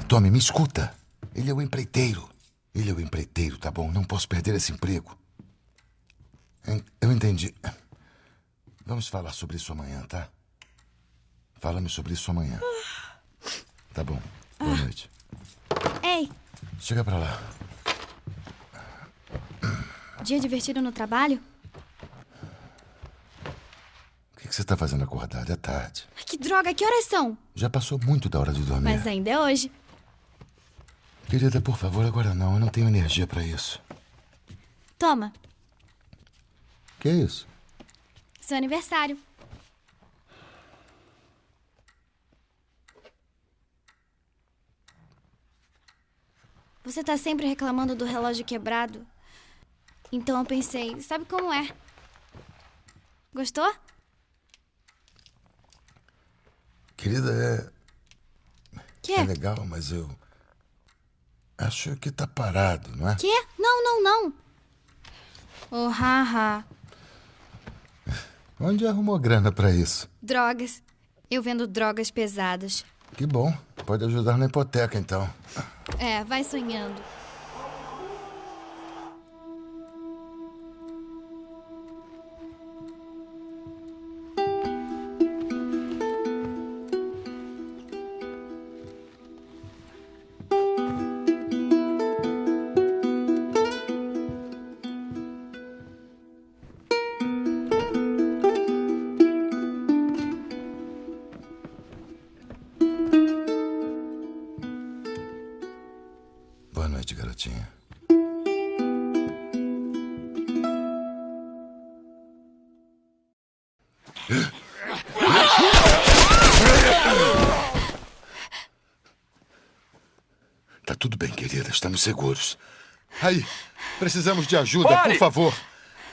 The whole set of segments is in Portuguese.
Tommy, me escuta. Ele é o empreiteiro. Ele é o empreiteiro, tá bom? Não posso perder esse emprego. Eu entendi. Vamos falar sobre isso amanhã, tá? Fala-me sobre isso amanhã. Tá bom. Boa noite. Ei. Chega pra lá. Dia divertido no trabalho? O que você tá fazendo acordado? É tarde. Ai, que droga, que horas são? Já passou muito da hora de dormir. Mas ainda é hoje. Querida, por favor, agora não. Eu não tenho energia pra isso. Toma. Que é isso? Seu aniversário. Você tá sempre reclamando do relógio quebrado. Então eu pensei, sabe como é? Gostou? Querida, Quê? é legal, mas eu acho que tá parado, não é? Quê? Não. Oh, haha. Onde arrumou grana pra isso? Drogas. Eu vendo drogas pesadas. Que bom. Pode ajudar na hipoteca, então. É, vai sonhando. Boa noite, garotinha. Tá tudo bem, querida. Estamos seguros. Aí, precisamos de ajuda, Pare! por favor.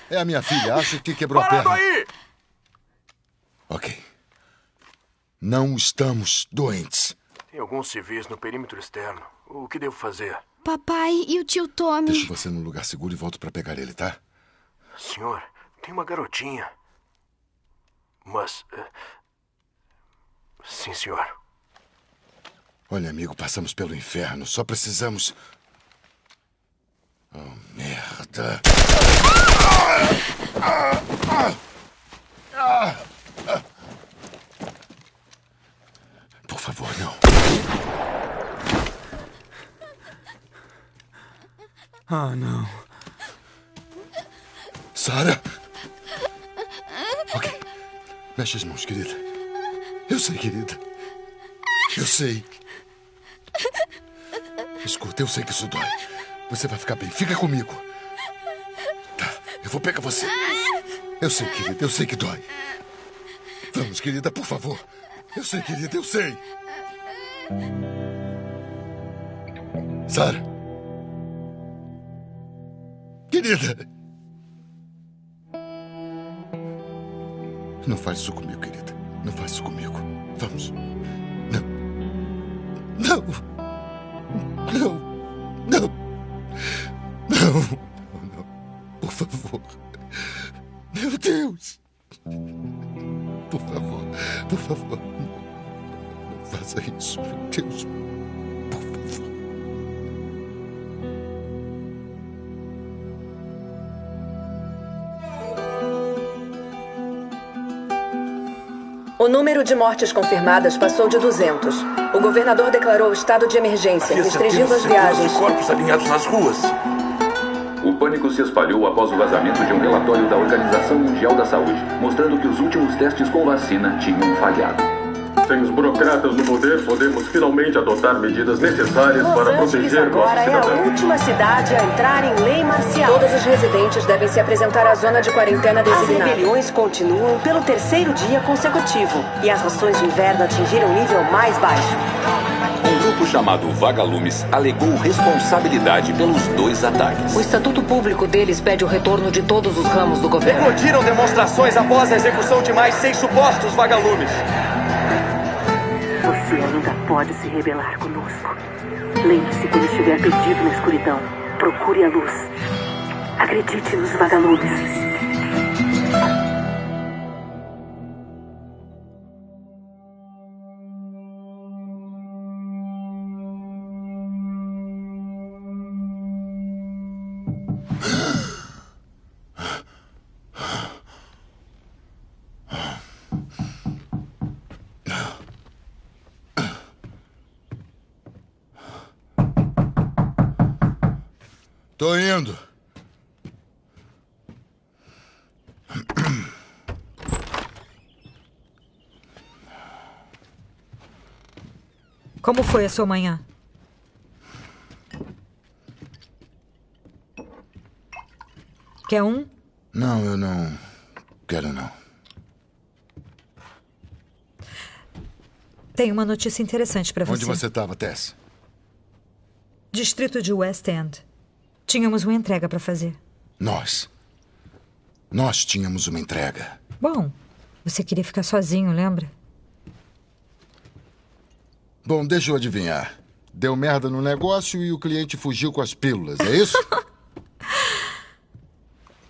É a minha filha. Acho que quebrou a Parado perna. aí! Ok. Não estamos doentes. Tem alguns civis no perímetro externo. O que devo fazer? Papai e o tio Tommy. Deixo você num lugar seguro e volto pra pegar ele, tá? Senhor, tem uma garotinha. Mas... Sim, senhor. Olha, amigo, passamos pelo inferno. Só precisamos... Oh, merda. Por favor, não. Ah, não. Sarah? Ok. Mexe as mãos, querida. Eu sei, querida. Eu sei. Escuta, eu sei que isso dói. Você vai ficar bem. Fica comigo. Tá, eu vou pegar você. Eu sei, querida, eu sei que dói. Vamos, querida, por favor. Eu sei, querida, eu sei. Sarah. Querida. Não faz isso comigo, querida. Não faz isso comigo. Vamos. Não. Não. Não. Não. Não. Não. Por favor. Meu Deus. Por favor. Por favor. Não faça isso, meu Deus. Por favor. O número de mortes confirmadas passou de 200. O governador declarou estado de emergência, restringindo as viagens. Corpos alinhados nas ruas. O pânico se espalhou após o vazamento de um relatório da Organização Mundial da Saúde, mostrando que os últimos testes com vacina tinham falhado. Sem os burocratas no poder, podemos finalmente adotar medidas necessárias para proteger nossos agora é a cidadãos. última cidade a entrar em lei marcial. Todos os residentes devem se apresentar à zona de quarentena designada. As rebeliões continuam pelo terceiro dia consecutivo e as rações de inverno atingiram o nível mais baixo. Um grupo chamado Vagalumes alegou responsabilidade pelos 2 ataques. O estatuto público deles pede o retorno de todos os ramos do governo. Eclodiram demonstrações após a execução de mais 6 supostos vagalumes. Você ainda pode se rebelar conosco. Lembre-se quando estiver perdido na escuridão. Procure a luz. Acredite nos vagalumes. Tô indo. Como foi a sua manhã? Quer um? Não, eu não quero, não. Tenho uma notícia interessante para você. Onde você estava, Tess? Distrito de West End. Tínhamos uma entrega para fazer. Nós tínhamos uma entrega. Bom, você queria ficar sozinho, lembra? Bom, deixa eu adivinhar. Deu merda no negócio e o cliente fugiu com as pílulas, é isso?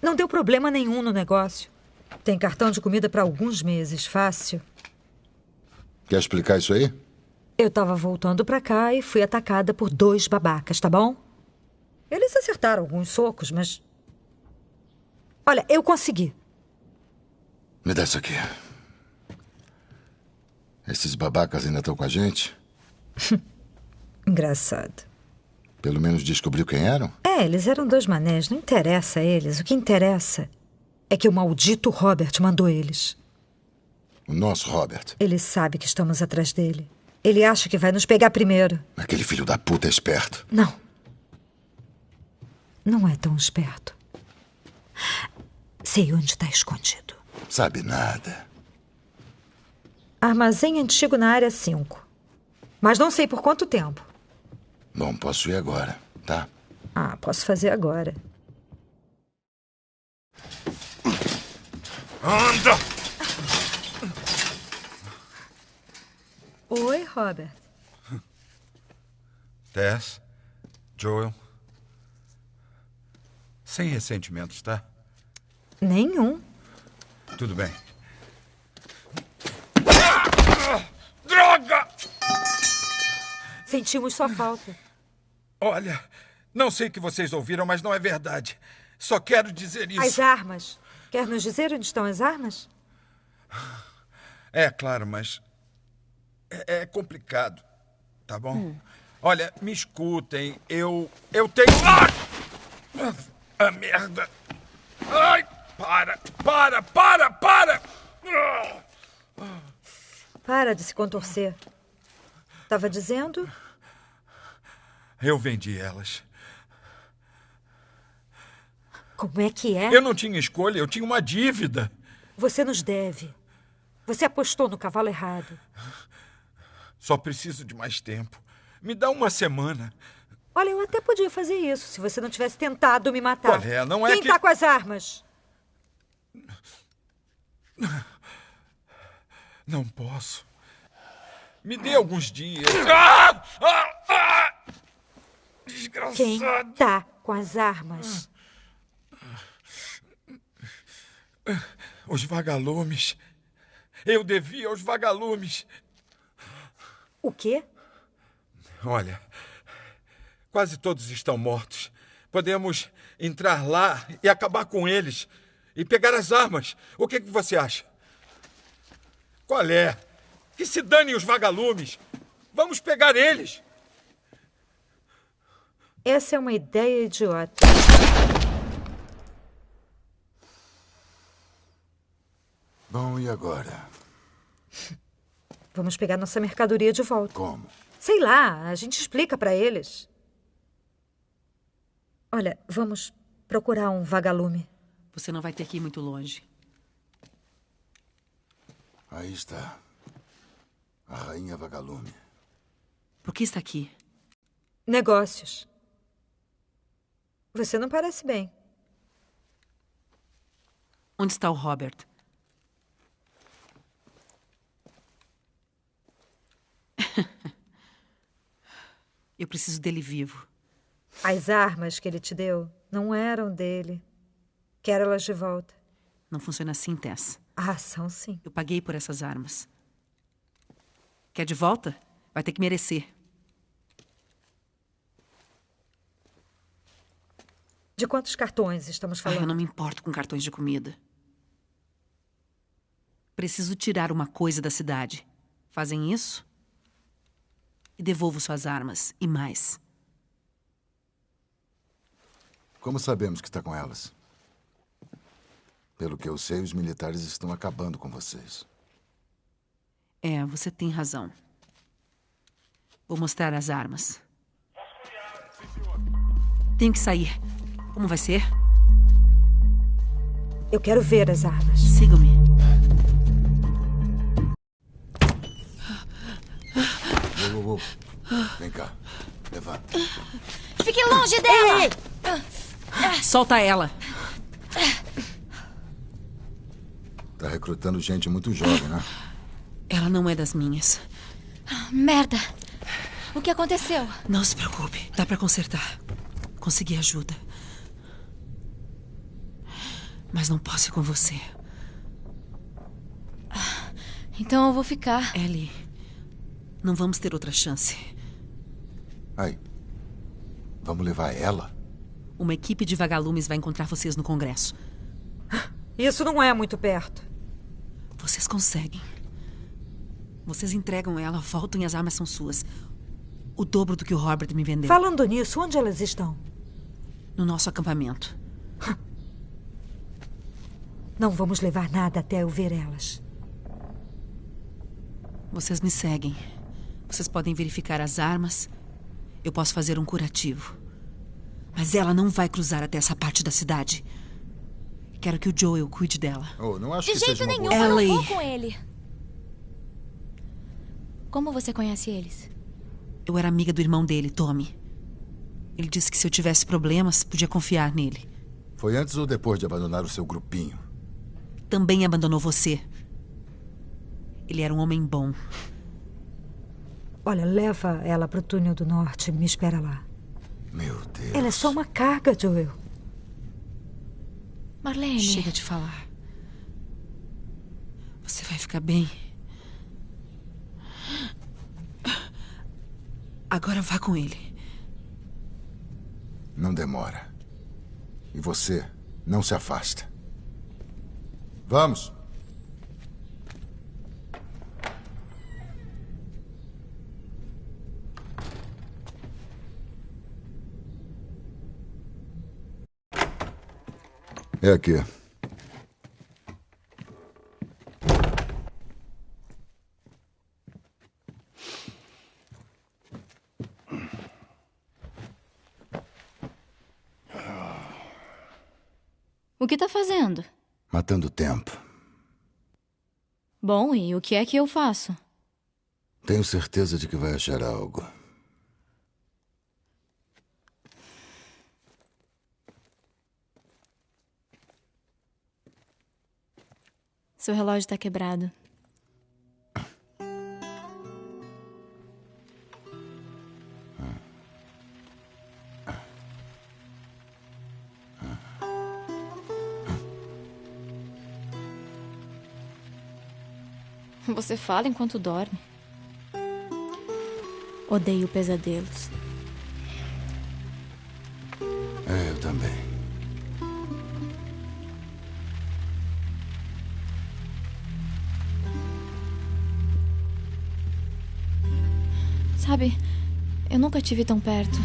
Não deu problema nenhum no negócio. Tem cartão de comida para alguns meses, fácil. Quer explicar isso aí? Eu tava voltando pra cá e fui atacada por 2 babacas, tá bom? Eles acertaram alguns socos, mas... Olha, eu consegui. Me dá isso aqui. Esses babacas ainda estão com a gente? Engraçado. Pelo menos descobriu quem eram? É, eles eram 2 manés. Não interessa a eles. O que interessa é que o maldito Robert mandou eles. O nosso Robert. Ele sabe que estamos atrás dele. Ele acha que vai nos pegar primeiro. Aquele filho da puta é esperto. Não. Não é tão esperto. Sei onde está escondido. Sabe nada. Armazém antigo na área 5. Mas não sei por quanto tempo. Bom, posso ir agora, tá? Ah, posso fazer agora. Anda! Oi, Robert. Tess, Joel. Sem ressentimentos, tá? Nenhum. Tudo bem. Droga! Sentimos sua falta. Olha, não sei o que vocês ouviram, mas não é verdade. Só quero dizer isso. As armas. Quer nos dizer onde estão as armas? É, claro, mas... É complicado, tá bom? Olha, me escutem. Eu tenho... Ah, merda! Ai, para! Para de se contorcer. Tava dizendo? Eu vendi elas. Como é que é? Eu não tinha escolha, eu tinha uma dívida. Você nos deve. Você apostou no cavalo errado. Só preciso de mais tempo. Me dá uma semana. Olha, eu até podia fazer isso se você não tivesse tentado me matar. Olha, não é Quem que... tá com as armas? Não posso. Me dê alguns dias. Desgraçado. Quem tá com as armas? Os vagalumes. Eu devia aos vagalumes. O quê? Olha, quase todos estão mortos. Podemos entrar lá e acabar com eles. E pegar as armas. O que você acha? Qual é? Que se danem os vagalumes. Vamos pegar eles. Essa é uma ideia idiota. Bom, e agora? Vamos pegar nossa mercadoria de volta. Como? Sei lá, a gente explica pra eles. Olha, vamos procurar um vagalume. Você não vai ter que ir muito longe. Aí está. A rainha vagalume. Por que está aqui? Negócios. Você não parece bem. Onde está o Robert? Eu preciso dele vivo. As armas que ele te deu não eram dele. Quero elas de volta. Não funciona assim, Tess. Ah, são sim. Eu paguei por essas armas. Quer de volta? Vai ter que merecer. De quantos cartões estamos falando? Eu não me importo com cartões de comida. Preciso tirar uma coisa da cidade. Fazem isso? E devolvo suas armas. E mais. Como sabemos que está com elas? Pelo que eu sei, os militares estão acabando com vocês. É, você tem razão. Vou mostrar as armas. Tenho que sair. Como vai ser? Eu quero ver as armas. Siga-me. Uou. Vem cá. Levanta. Fique longe dela! Ei! Solta ela. Tá recrutando gente muito jovem, né? Ela não é das minhas. Merda! O que aconteceu? Não se preocupe. Dá pra consertar. Consegui ajuda. Mas não posso ir com você. Então eu vou ficar. Ellie, não vamos ter outra chance. Aí. Vamos levar ela? Uma equipe de vagalumes vai encontrar vocês no Congresso. Isso não é muito perto. Vocês conseguem. Vocês entregam ela, voltam e as armas são suas. O dobro do que o Robert me vendeu. Falando nisso, onde elas estão? No nosso acampamento. Não vamos levar nada até eu ver elas. Vocês me seguem. Vocês podem verificar as armas. Eu posso fazer um curativo. Mas ela não vai cruzar até essa parte da cidade. Quero que o Joel cuide dela. Oh, não acho De que jeito seja uma nenhum, boa... eu não Ellie. vou com ele. Como você conhece eles? Eu era amiga do irmão dele, Tommy. Ele disse que se eu tivesse problemas, podia confiar nele. Foi antes ou depois de abandonar o seu grupinho? Também abandonou você. Ele era um homem bom. Olha, leva ela pro túnel do norte. Me espera lá. Meu Deus. Ela é só uma carga, Joel. Marlene. Chega de falar. Você vai ficar bem. Agora vá com ele. Não demora. E você não se afasta. Vamos. É aqui. O que tá fazendo? Matando tempo. Bom, e o que é que eu faço? Tenho certeza de que vai achar algo. Seu relógio tá quebrado. Você fala enquanto dorme. Odeio pesadelos. É, eu também. Sabe, eu nunca tive tão perto.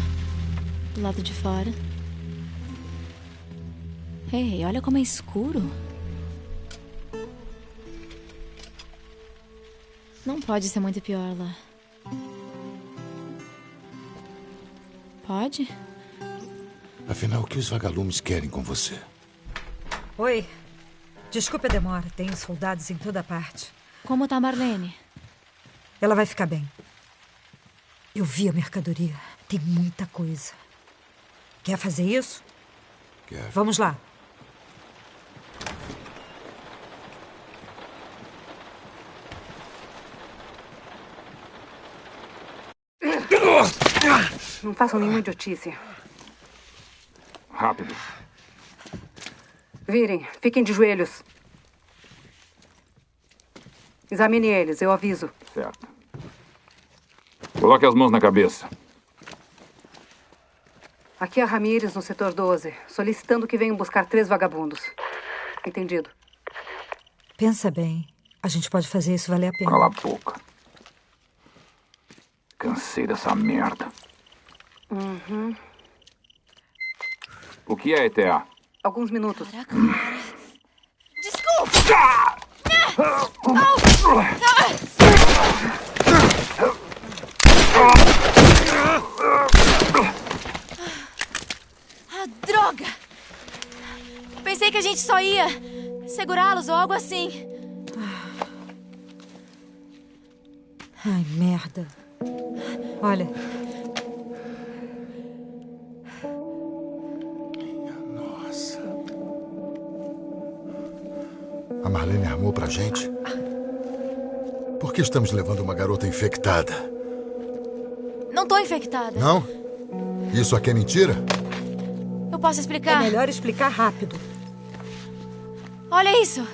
Do lado de fora. Ei, olha como é escuro. Não pode ser muito pior lá. Pode? Afinal, o que os vagalumes querem com você? Oi. Desculpe a demora. Tem soldados em toda parte. Como tá Marlene? Ela vai ficar bem. Eu vi a mercadoria. Tem muita coisa. Quer fazer isso? Quero. Vamos lá. Não façam nenhuma idiotice. Rápido. Virem, fiquem de joelhos. Examine eles, eu aviso. Certo. Coloque as mãos na cabeça. Aqui é a Ramírez, no setor 12, solicitando que venham buscar 3 vagabundos. Entendido? Pensa bem. A gente pode fazer isso valer a pena. Cala a boca. Cansei dessa merda. Uhum. O que é ETA? Alguns minutos. Caraca, cara. Desculpa! Ah, droga! Pensei que a gente só ia segurá-los ou algo assim. Ai, merda. Olha. Nossa. A Marlene armou pra gente? Por que estamos levando uma garota infectada? Não tô infectada. Não? Isso aqui é mentira? Eu posso explicar? É melhor explicar rápido. Olha isso.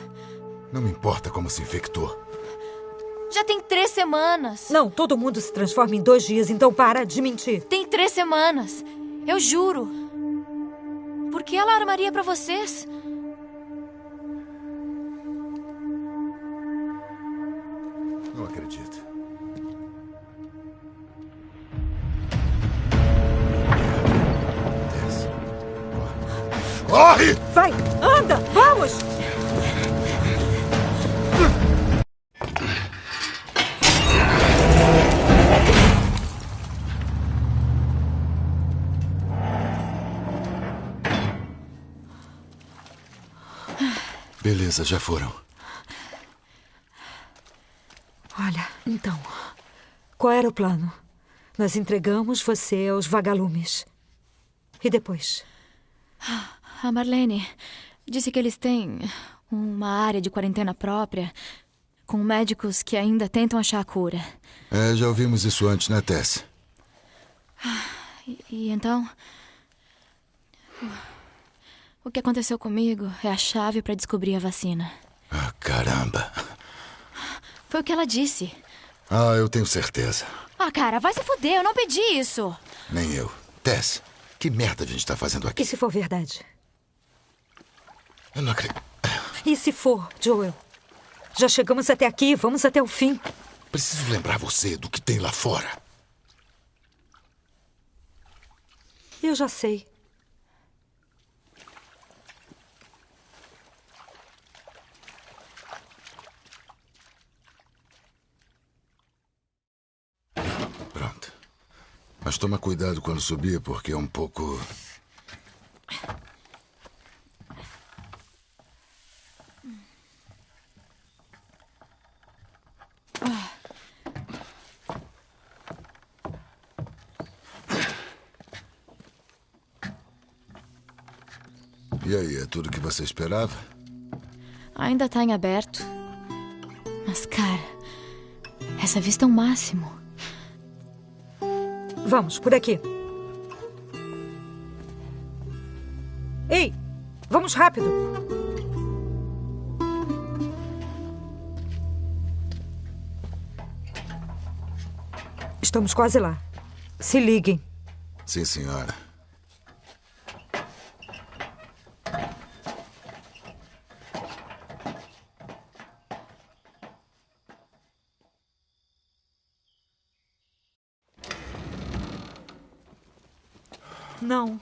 Não me importa como se infectou. Já tem 3 semanas. Não, todo mundo se transforma em 2 dias, então para de mentir. Tem 3 semanas. Eu juro. Por que ela armaria pra vocês? Não acredito. Desce. Corre! Vai, anda, vamos! Beleza, já foram. Olha, então, qual era o plano? Nós entregamos você aos vagalumes. E depois? A Marlene disse que eles têm uma área de quarentena própria, com médicos que ainda tentam achar a cura. É, já ouvimos isso antes, né, Tess? E então... O que aconteceu comigo é a chave para descobrir a vacina. Ah, caramba. Foi o que ela disse. Ah, eu tenho certeza. Ah, cara, vai se fuder, eu não pedi isso. Nem eu. Tess, que merda a gente tá fazendo aqui? E se for verdade? Eu não acredito. E se for, Joel? Já chegamos até aqui, vamos até o fim. Preciso lembrar você do que tem lá fora. Eu já sei. Pronto. Mas toma cuidado quando subir, porque é um pouco... E aí, é tudo o que você esperava? Ainda tá em aberto. Mas, cara, essa vista é o máximo. Vamos, por aqui. Ei, vamos rápido. Estamos quase lá. Se liguem. Sim, senhora. Não.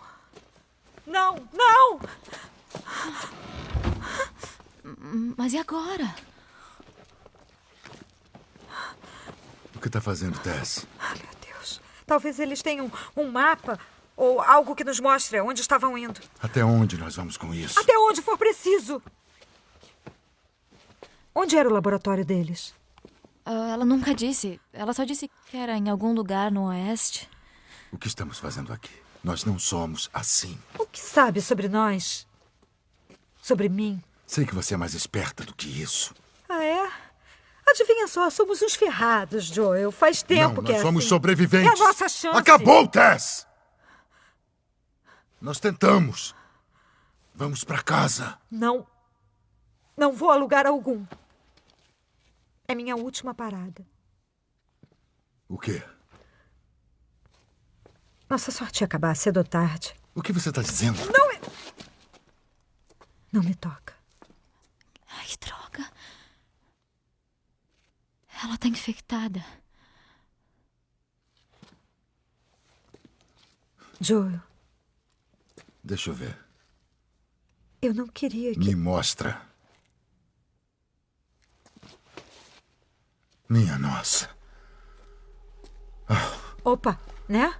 Não, não! Mas e agora? O que tá fazendo, Tess? Ah, meu Deus. Talvez eles tenham um mapa ou algo que nos mostre onde estavam indo. Até onde nós vamos com isso? Até onde for preciso. Onde era o laboratório deles? Ela nunca disse. Ela só disse que era em algum lugar no oeste. O que estamos fazendo aqui? Nós não somos assim. O que sabe sobre nós? Sobre mim? Sei que você é mais esperta do que isso. Ah, é? Adivinha só, somos uns ferrados, Joel. Faz tempo Não, que nós é somos assim. sobreviventes. É a nossa chance. Acabou, Tess! Nós tentamos. Vamos pra casa. Não. Não vou a lugar algum. É minha última parada. O quê? Nossa sorte ia acabar cedo ou tarde. O que você tá dizendo? Não me toca. Ai, que droga. Ela tá infectada. Joel. Deixa eu ver. Eu não queria que... Me mostra. Minha nossa. Opa, né?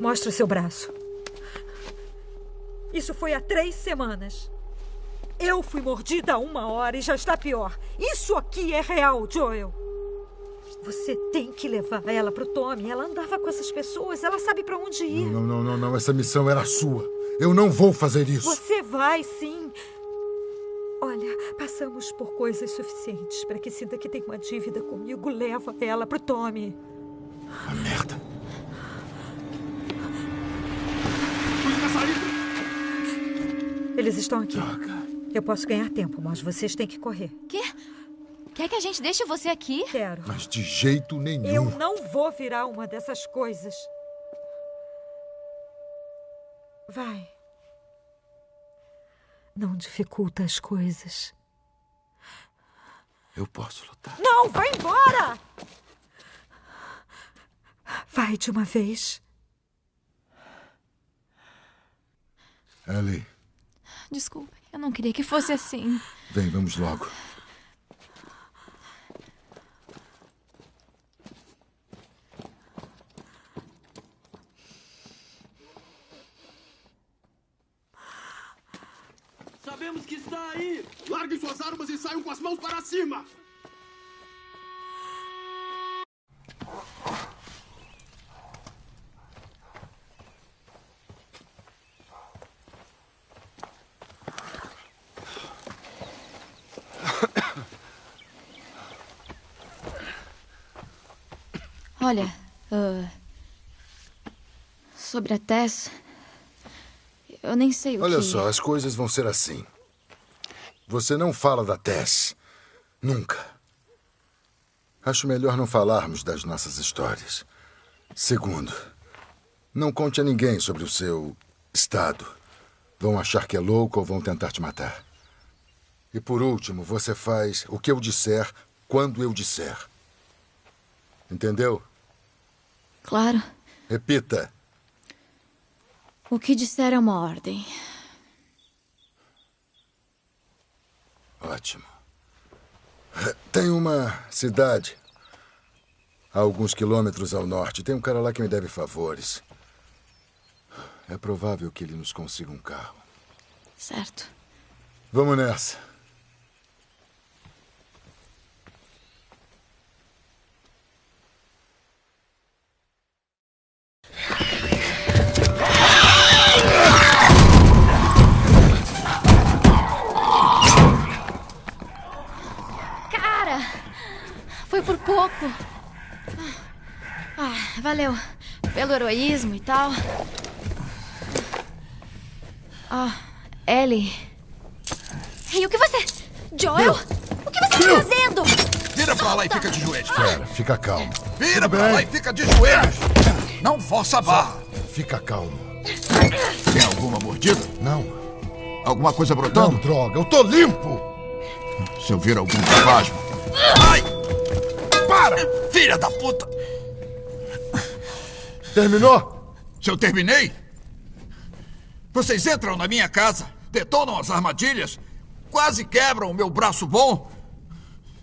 Mostra o seu braço. Isso foi há 3 semanas. Eu fui mordida há 1 hora e já está pior. Isso aqui é real, Joel. Você tem que levar ela pro Tommy. Ela andava com essas pessoas. Ela sabe pra onde ir. Não. Essa missão era sua. Eu não vou fazer isso. Você vai, sim. Olha, passamos por coisas suficientes para que sinta que tem uma dívida comigo. Leva ela pro Tommy. A merda. Eles estão aqui. Droga. Eu posso ganhar tempo, mas vocês têm que correr. Quê? Quer que a gente deixe você aqui? Quero. Mas de jeito nenhum. Eu não vou virar uma dessas coisas. Vai. Não dificulta as coisas. Eu posso lutar. Não, vai embora! Vai de uma vez. Ellie. Desculpe, eu não queria que fosse assim. Vem, vamos logo. Sabemos que está aí! Larguem suas armas e saiam com as mãos para cima! Olha, sobre a Tess, eu nem sei o que... Olha só, as coisas vão ser assim. Você não fala da Tess. Nunca. Acho melhor não falarmos das nossas histórias. Segundo, não conte a ninguém sobre o seu estado. Vão achar que é louco ou vão tentar te matar. E por último, você faz o que eu disser quando eu disser. Entendeu? Claro. Repita. O que disser é uma ordem. Ótimo. Tem uma cidade a alguns quilômetros ao norte. Tem um cara lá que me deve favores. É provável que ele nos consiga um carro. Certo. Vamos nessa. Foi por pouco. Valeu pelo heroísmo e tal. Ellie. Ei, o que você... Joel? O que você está fazendo? Vira pra lá e fica de joelhos. Espera, fica calmo. Vira pra lá e fica de joelhos. Não força a barra. Fica calmo. Tem alguma mordida? Não. Alguma coisa brotando? Não, droga, eu tô limpo. Se eu vir algum espasmo... Ai! Para! Filha da puta! Terminou? Se eu terminei? Vocês entram na minha casa, detonam as armadilhas, quase quebram o meu braço bom.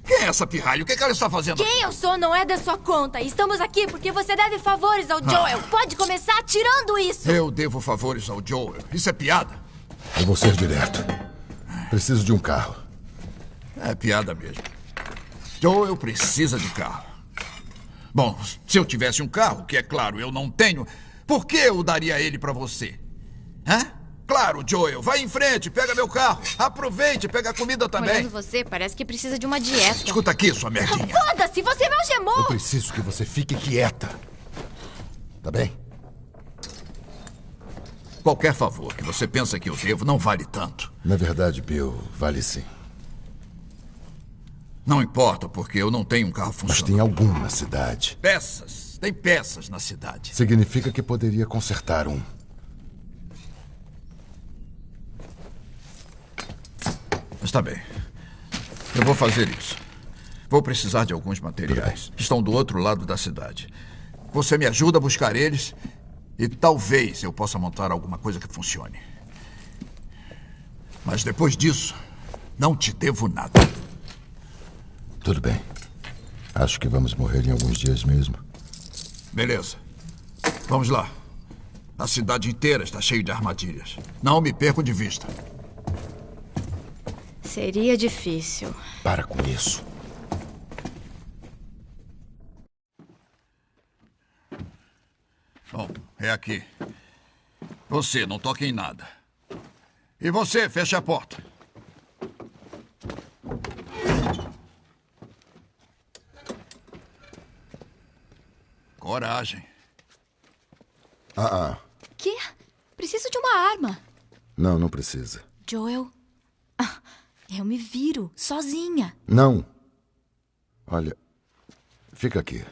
Quem é essa pirralha? O que ela está fazendo Quem eu sou não é da sua conta. Estamos aqui porque você deve favores ao Joel. Pode começar tirando isso. Eu devo favores ao Joel. Isso é piada? Eu vou ser direto. Preciso de um carro. É piada mesmo. Joel precisa de carro. Bom, se eu tivesse um carro, que é claro, eu não tenho, por que eu daria ele pra você? Hã? Claro, Joel, vai em frente, pega meu carro. Aproveite, pega a comida também. Olhando você, parece que precisa de uma dieta. Escuta aqui, sua merdinha. Foda-se, você me algemou! Eu preciso que você fique quieta. Tá bem? Qualquer favor que você pensa que eu devo não vale tanto. Na verdade, Bill, vale sim. Não importa, porque eu não tenho um carro funcionando. Mas tem algum na cidade. Peças. Tem peças na cidade. Significa que poderia consertar um. Está bem. Eu vou fazer isso. Vou precisar de alguns materiais. Estão do outro lado da cidade. você me ajuda a buscar eles e talvez eu possa montar alguma coisa que funcione. Mas depois disso, não te devo nada. Tudo bem. Acho que vamos morrer em alguns dias mesmo. Beleza. Vamos lá. A cidade inteira está cheia de armadilhas. Não me perco de vista. Seria difícil. Para com isso. Bom, é aqui. Você, não toque em nada. E você, feche a porta. Coragem. Quê? Preciso de uma arma. Não precisa. Joel, eu me viro, sozinha. Não. Olha, fica aqui.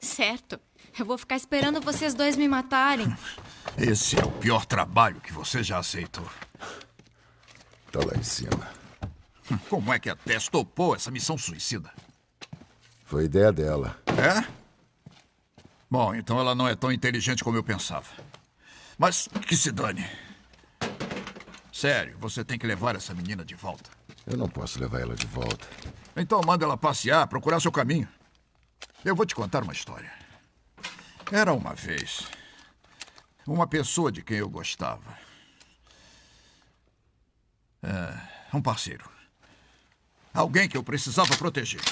Certo. Eu vou ficar esperando vocês dois me matarem. Esse é o pior trabalho que você já aceitou. Tá lá em cima. Como é que a Tess topou essa missão suicida? Foi ideia dela. É? Bom, então ela não é tão inteligente como eu pensava. Mas que se dane. Sério, você tem que levar essa menina de volta. Eu não posso levar ela de volta. Então manda ela passear, procurar seu caminho. Eu vou te contar uma história. Era uma vez uma pessoa de quem eu gostava. Um parceiro. Alguém que eu precisava proteger.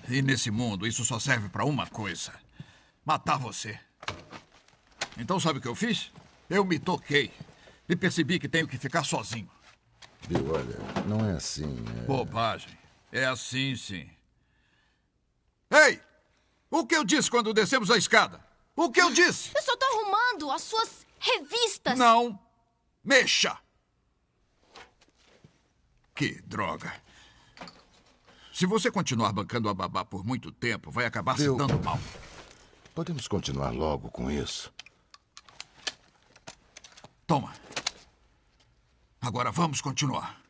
E nesse mundo, isso só serve para uma coisa: matar você. Então sabe o que eu fiz? Eu me toquei e percebi que tenho que ficar sozinho. Bill, olha, não é assim. Bobagem. É assim, sim. Ei! O que eu disse quando descemos a escada? O que eu disse? Eu só tô arrumando as suas revistas. Não mexa! Que droga. Se você continuar bancando a babá por muito tempo, vai acabar se dando mal. Podemos continuar logo com isso? Toma. Agora vamos continuar.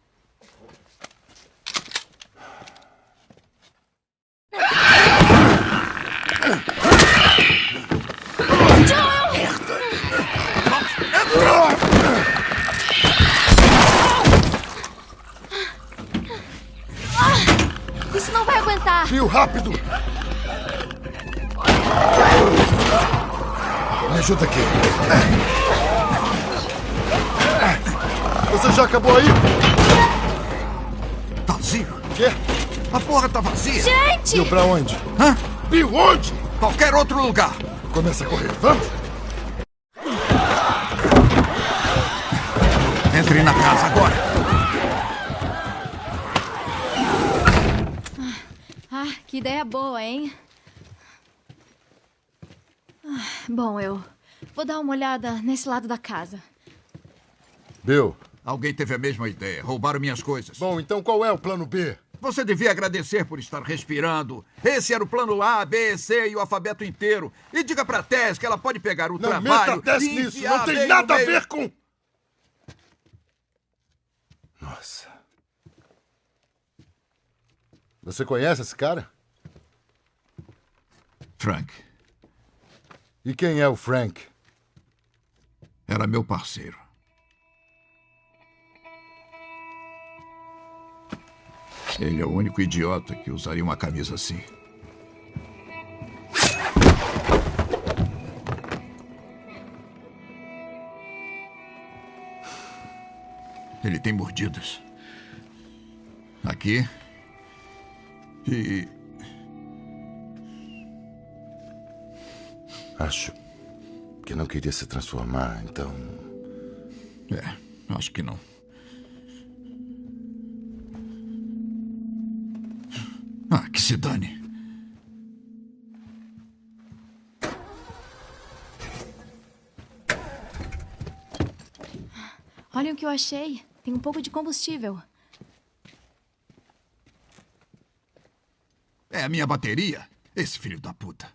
Isso não vai aguentar. Bill, rápido! Me ajuda aqui. Você já acabou aí? Tá vazio? Quê? A porra tá vazia. Gente! Bill, pra onde? Hã? Bill, onde? Qualquer outro lugar. Começa a correr. Vamos! Entre na casa agora. Que ideia boa, hein? Bom, eu vou dar uma olhada nesse lado da casa. Bill. Alguém teve a mesma ideia. Roubaram minhas coisas. Bom, então qual é o plano B? Você devia agradecer por estar respirando. Esse era o plano A, B, C e o alfabeto inteiro. E diga pra Tess que ela pode pegar o trabalho... Não meta Tess nisso! Não tem nada a ver com... Nossa. Você conhece esse cara? Frank. E quem é o Frank? Era meu parceiro. Ele é o único idiota que usaria uma camisa assim. Ele tem mordidas. Aqui. E... Acho que não queria se transformar, então... acho que não. Que se dane. Olha o que eu achei. Tem um pouco de combustível. É a minha bateria? Esse filho da puta.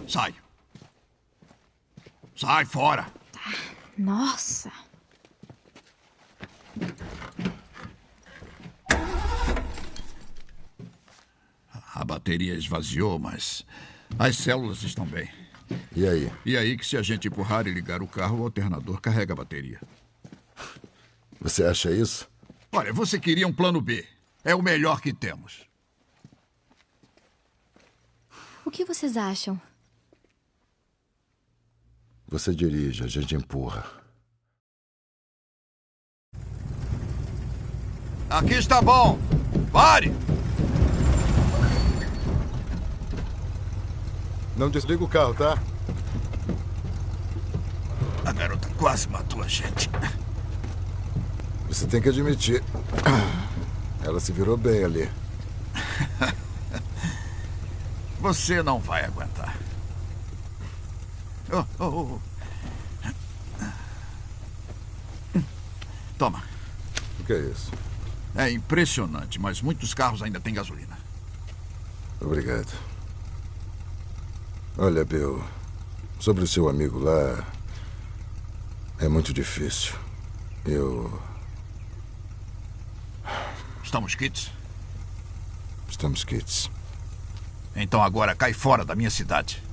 Sai. Sai fora. Nossa. bateria esvaziou, mas as células estão bem. E aí? E aí que se a gente empurrar e ligar o carro, o alternador carrega a bateria. Você acha isso? Olha, você queria um plano B. É o melhor que temos. O que vocês acham? Você dirige, a gente empurra. Aqui está bom. Pare! Não desliga o carro, tá? A garota quase matou a gente. Você tem que admitir. Ela se virou bem ali. Você não vai aguentar. Toma. O que é isso? É impressionante, mas muitos carros ainda têm gasolina. Obrigado. Olha, Bill, sobre o seu amigo lá, é muito difícil. Estamos quites? Estamos quites. Então agora cai fora da minha cidade.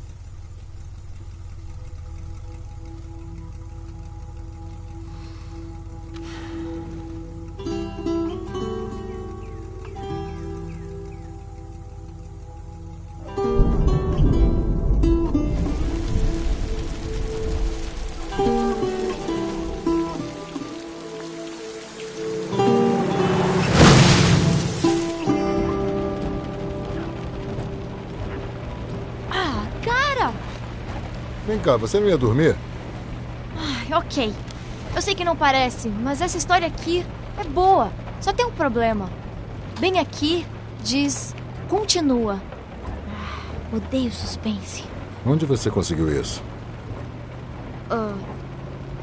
Vem cá, você não ia dormir? Ai, ok. Eu sei que não parece, mas essa história aqui é boa. Só tem um problema. Bem aqui diz continua. Odeio suspense. Onde você conseguiu isso?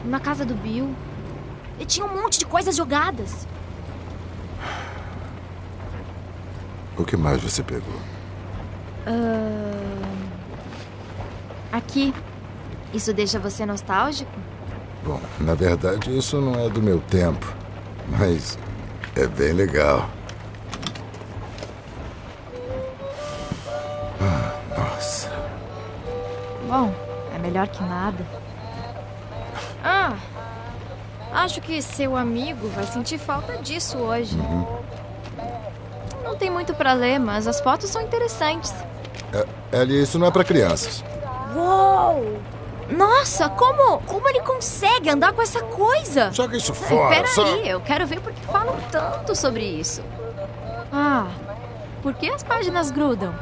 Na casa do Bill. E tinha um monte de coisas jogadas. O que mais você pegou? Aqui. Isso deixa você nostálgico? Bom, na verdade, isso não é do meu tempo. Mas é bem legal. Nossa. Bom, é melhor que nada. Acho que seu amigo vai sentir falta disso hoje. Não tem muito pra ler, mas as fotos são interessantes. Ellie, isso não é pra crianças. Uou! Nossa, como ele consegue andar com essa coisa? Joga isso fora. Peraí, eu quero ver por que falam tanto sobre isso. Por que as páginas grudam?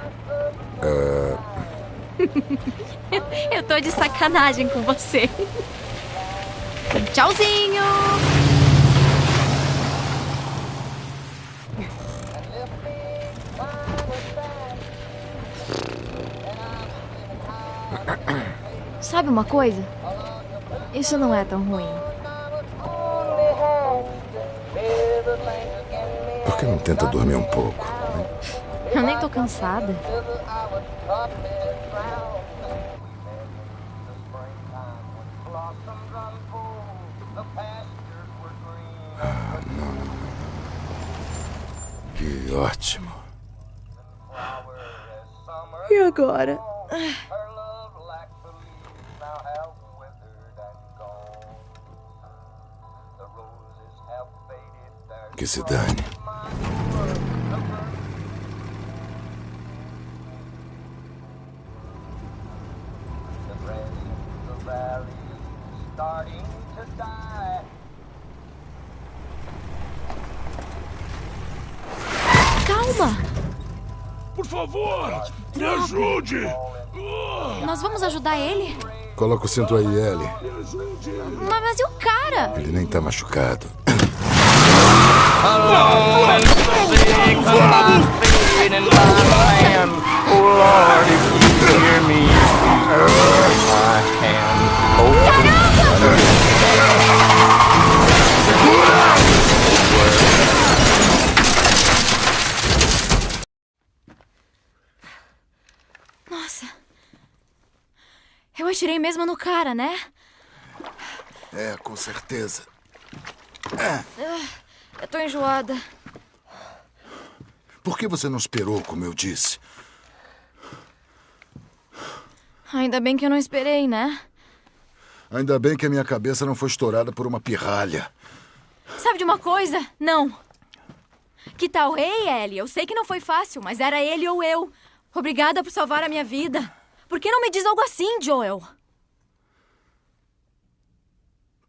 Eu tô de sacanagem com você. Tchauzinho! Sabe uma coisa? Isso não é tão ruim. Por que não tenta dormir um pouco? Eu nem tô cansada. Não. Que ótimo. E agora? Que se dane. Calma! Por favor, me ajude! Nós vamos ajudar ele? Coloca o cinto aí, Ellie. Mas e o cara? Ele nem tá machucado. Nossa. Eu atirei mesmo no cara, né? É, com certeza. Eu tô enjoada. Por que você não esperou, como eu disse? Ainda bem que eu não esperei, né? Ainda bem que a minha cabeça não foi estourada por uma pirralha. Sabe de uma coisa? Não. Que tal? Ei, Ellie, eu sei que não foi fácil, mas era ele ou eu. Obrigada por salvar a minha vida. Por que não me diz algo assim, Joel?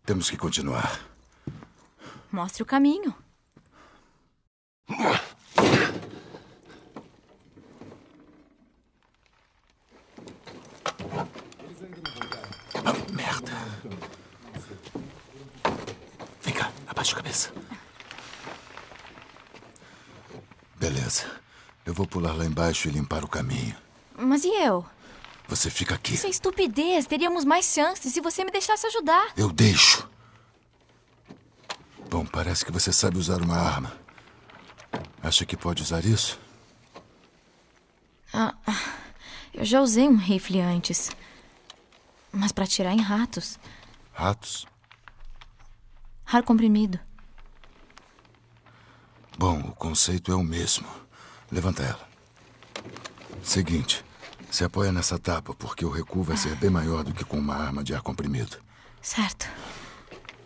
Temos que continuar. Mostre o caminho. Ah, merda. Vem cá, abaixa a cabeça. Beleza. Eu vou pular lá embaixo e limpar o caminho. Mas e eu? Você fica aqui. Isso é estupidez. Teríamos mais chances se você me deixasse ajudar. Eu deixo. Bom, parece que você sabe usar uma arma. Acha que pode usar isso? Eu já usei um rifle antes. Mas para atirar em ratos. Ratos? Ar comprimido. Bom, o conceito é o mesmo. Levanta ela. Seguinte, se apoia nessa tábua, porque o recuo vai ser bem maior do que com uma arma de ar comprimido. Certo.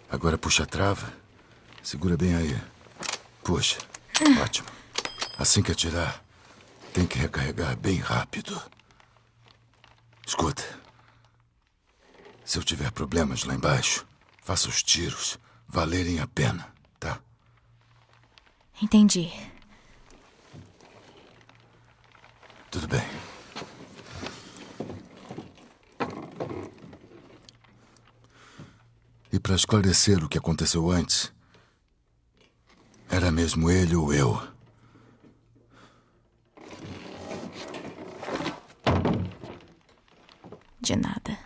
Agora puxa a trava. Segura bem aí. Puxa. Ótimo. Assim que atirar, tem que recarregar bem rápido. Escuta. Se eu tiver problemas lá embaixo, faça os tiros valerem a pena, tá? Entendi. Tudo bem. E para esclarecer o que aconteceu antes, era mesmo ele ou eu? De nada.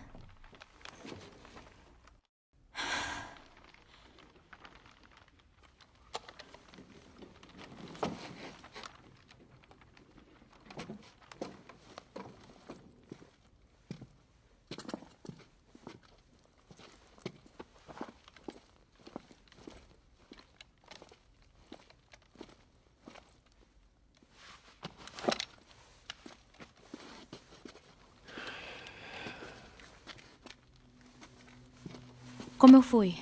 Como eu fui?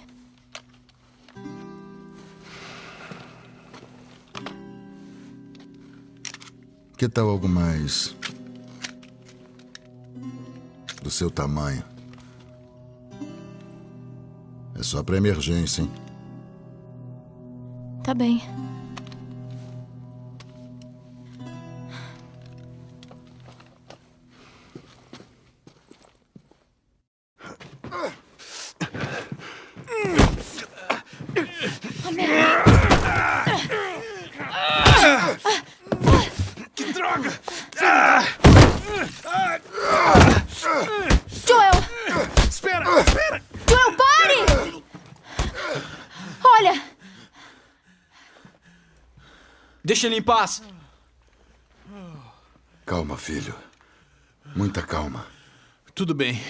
Que tal algo mais do seu tamanho? É só para emergência, hein? Tá bem. Que droga! Joel! Espera! Joel, pare! Olha! Deixa ele em paz. Calma, filho. Muita calma. Tudo bem.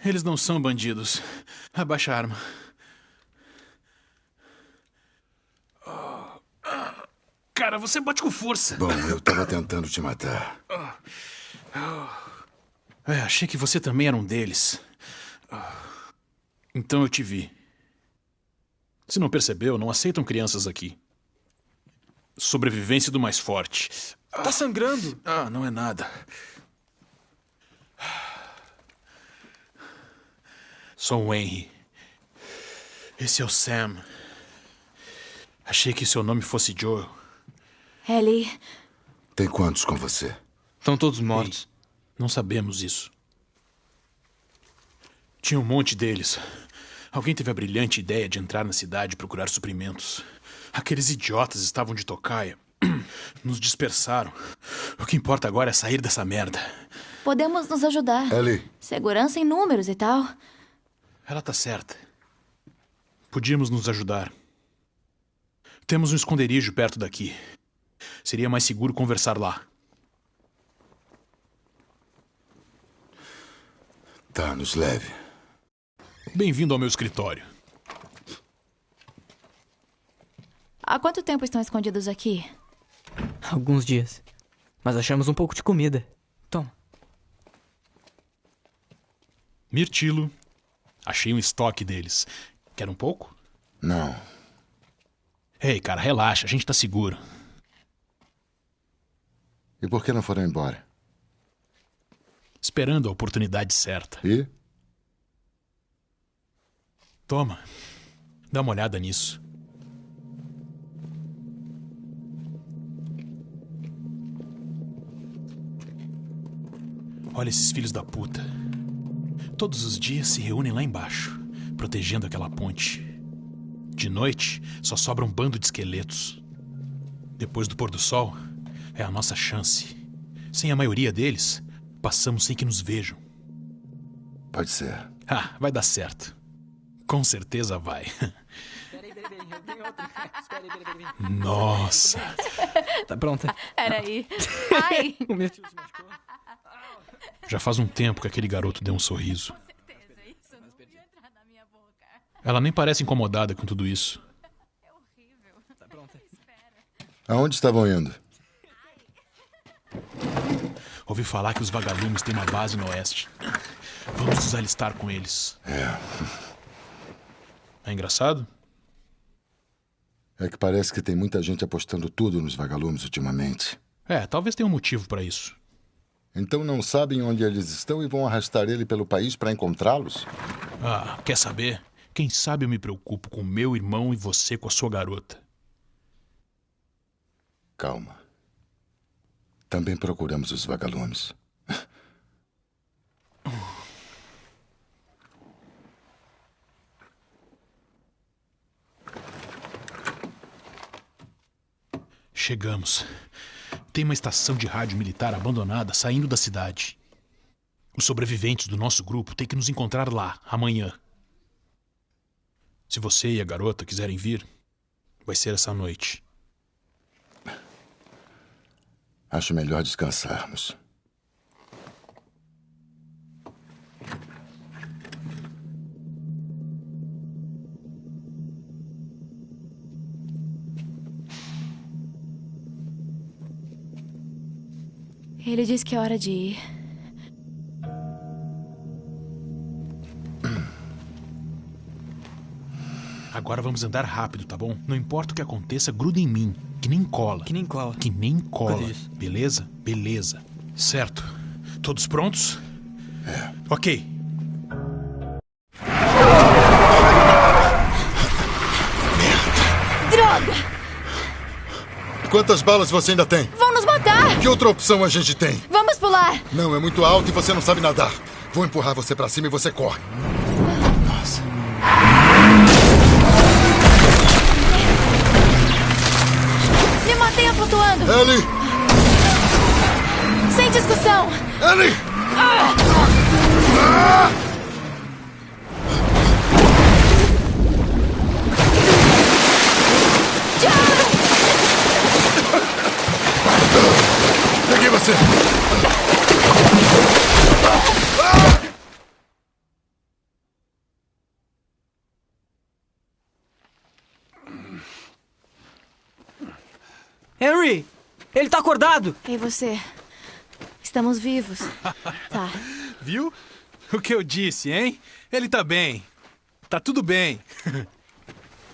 Eles não são bandidos. Abaixa a arma. Cara, você bate com força. Bom, eu tava tentando te matar. Achei que você também era um deles. Então eu te vi. Se não percebeu, não aceitam crianças aqui. Sobrevivência do mais forte. Tá sangrando. Não é nada. Sou o Henry. Esse é o Sam. Achei que seu nome fosse Joel. Ellie. Tem quantos com você? Estão todos mortos. Não sabemos isso. Tinha um monte deles. Alguém teve a brilhante ideia de entrar na cidade e procurar suprimentos. Aqueles idiotas estavam de tocaia. Nos dispersaram. O que importa agora é sair dessa merda. Podemos nos ajudar. Ellie. Segurança em números e tal. Ela tá certa. Podíamos nos ajudar. Temos um esconderijo perto daqui. Seria mais seguro conversar lá. Tá, nos leve. Bem-vindo ao meu escritório. Há quanto tempo estão escondidos aqui? Alguns dias. Mas achamos um pouco de comida. Toma. Mirtilo. Achei um estoque deles. Quer um pouco? Não. Ei, cara, relaxa. A gente tá seguro. E por que não foram embora? Esperando a oportunidade certa. E? Toma. Dá uma olhada nisso. Olha esses filhos da puta. Todos os dias se reúnem lá embaixo, protegendo aquela ponte. De noite, só sobra um bando de esqueletos. Depois do pôr do sol, é a nossa chance. Sem a maioria deles, passamos sem que nos vejam. Pode ser. Ah, vai dar certo. Com certeza vai. Peraí, eu tenho outro. Espera aí. Nossa. Tá pronta? Peraí. Ai! O meu tio se machucou. Já faz um tempo que aquele garoto deu um sorriso. Ela nem parece incomodada com tudo isso. Tá pronta? Aonde estavam indo? Ouvi falar que os vagalumes têm uma base no oeste. Vamos nos alistar com eles. É engraçado? É que parece que tem muita gente apostando tudo nos vagalumes ultimamente. Talvez tenha um motivo pra isso. Então não sabem onde eles estão e vão arrastar ele pelo país para encontrá-los? Ah, quer saber? Quem sabe eu me preocupo com meu irmão e você com a sua garota. Calma. Também procuramos os vagalumes. Chegamos. Tem uma estação de rádio militar abandonada saindo da cidade. Os sobreviventes do nosso grupo têm que nos encontrar lá, amanhã. Se você e a garota quiserem vir, vai ser essa noite. Acho melhor descansarmos. Ele disse que é hora de ir. Agora vamos andar rápido, tá bom? Não importa o que aconteça, gruda em mim. Que nem cola. Que nem cola. Que nem cola. Isso. Beleza? Beleza. Certo. Todos prontos? Ok. Droga! Quantas balas você ainda tem? Vão nos matar! Que outra opção a gente tem? Vamos pular! Não, é muito alto e você não sabe nadar. Vou empurrar você pra cima e você corre. Nossa. Me mantenha flutuando! Ellie! Sem discussão! Ellie! Peguei você! Henry! Ele tá acordado! E você? Estamos vivos. Tá. Viu? O que eu disse, hein? Ele tá bem. Tá tudo bem.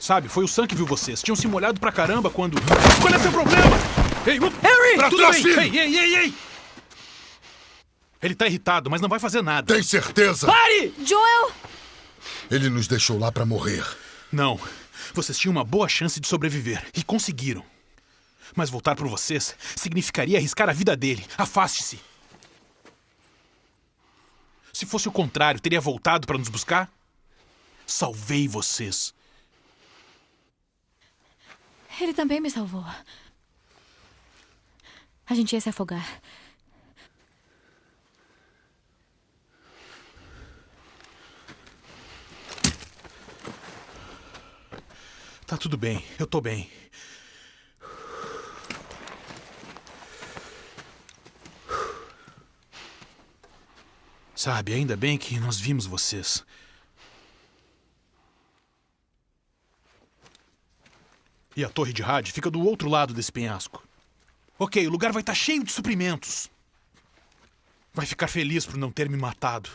Sabe, foi o Sam que viu vocês. Tinham se molhado pra caramba quando... Qual é seu problema? Ei, Henry! Pra Tudo trás, bem? filho! Ei! Ele tá irritado, mas não vai fazer nada. Tem certeza? Pare! Joel! Ele nos deixou lá pra morrer. Não. Vocês tinham uma boa chance de sobreviver. E conseguiram. Mas voltar por vocês significaria arriscar a vida dele. Afaste-se. Se fosse o contrário, teria voltado para nos buscar? Salvei vocês. Ele também me salvou. A gente ia se afogar. Tá tudo bem. Eu tô bem. Sabe, ainda bem que nós vimos vocês. E a torre de rádio fica do outro lado desse penhasco. Ok, o lugar vai estar cheio de suprimentos. Vai ficar feliz por não ter me matado.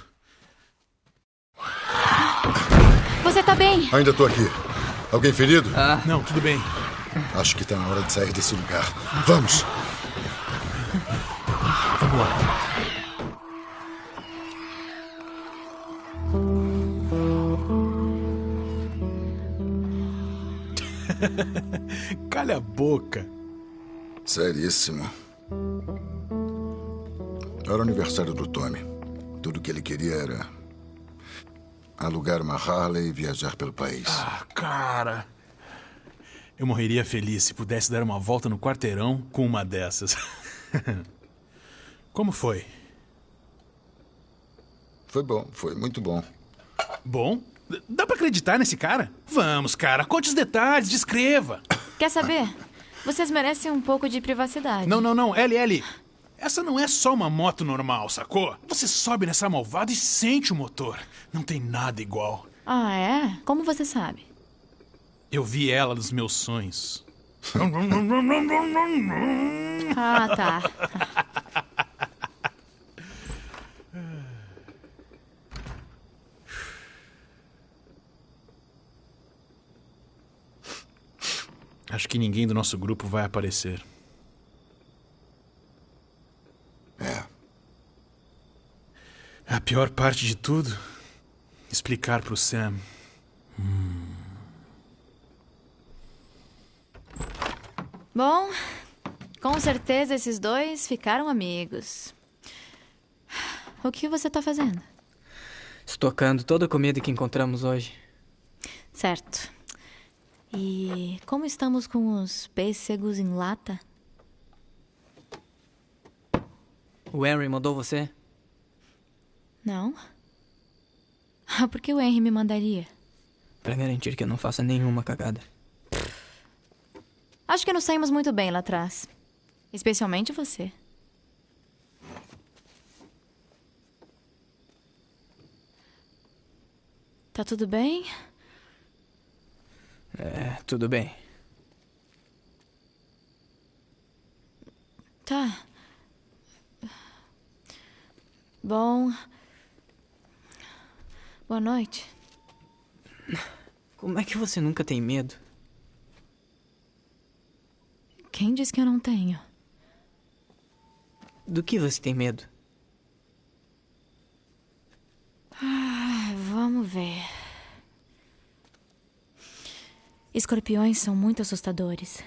Você tá bem? Ainda tô aqui. Alguém ferido? Não, tudo bem. Acho que tá na hora de sair desse lugar. Vamos! Vamos lá. Calha a boca. Seríssimo. Era o aniversário do Tommy. Tudo que ele queria era alugar uma Harley e viajar pelo país. Cara. Eu morreria feliz se pudesse dar uma volta no quarteirão com uma dessas. Como foi? Foi bom, foi muito bom. Bom? Dá pra acreditar nesse cara? Vamos, cara, conte os detalhes, descreva. Quer saber? Vocês merecem um pouco de privacidade. Não, Ellie. Essa não é só uma moto normal, sacou? Você sobe nessa malvada e sente o motor. Não tem nada igual. Ah, é? Como você sabe? Eu vi ela nos meus sonhos. Ah, tá. Acho que ninguém do nosso grupo vai aparecer. A pior parte de tudo, explicar pro Sam. Bom, com certeza esses dois ficaram amigos. O que você tá fazendo? Estocando toda a comida que encontramos hoje. Certo. E como estamos com os pêssegos em lata? O Henry mandou você? Não. Por que o Henry me mandaria? Pra garantir que eu não faça nenhuma cagada. Acho que nos saímos muito bem lá atrás. Especialmente você. Tá tudo bem? Tudo bem. Tá. Bom. Boa noite. Como é que você nunca tem medo? Quem disse que eu não tenho? Do que você tem medo? Vamos ver. Escorpiões são muito assustadores.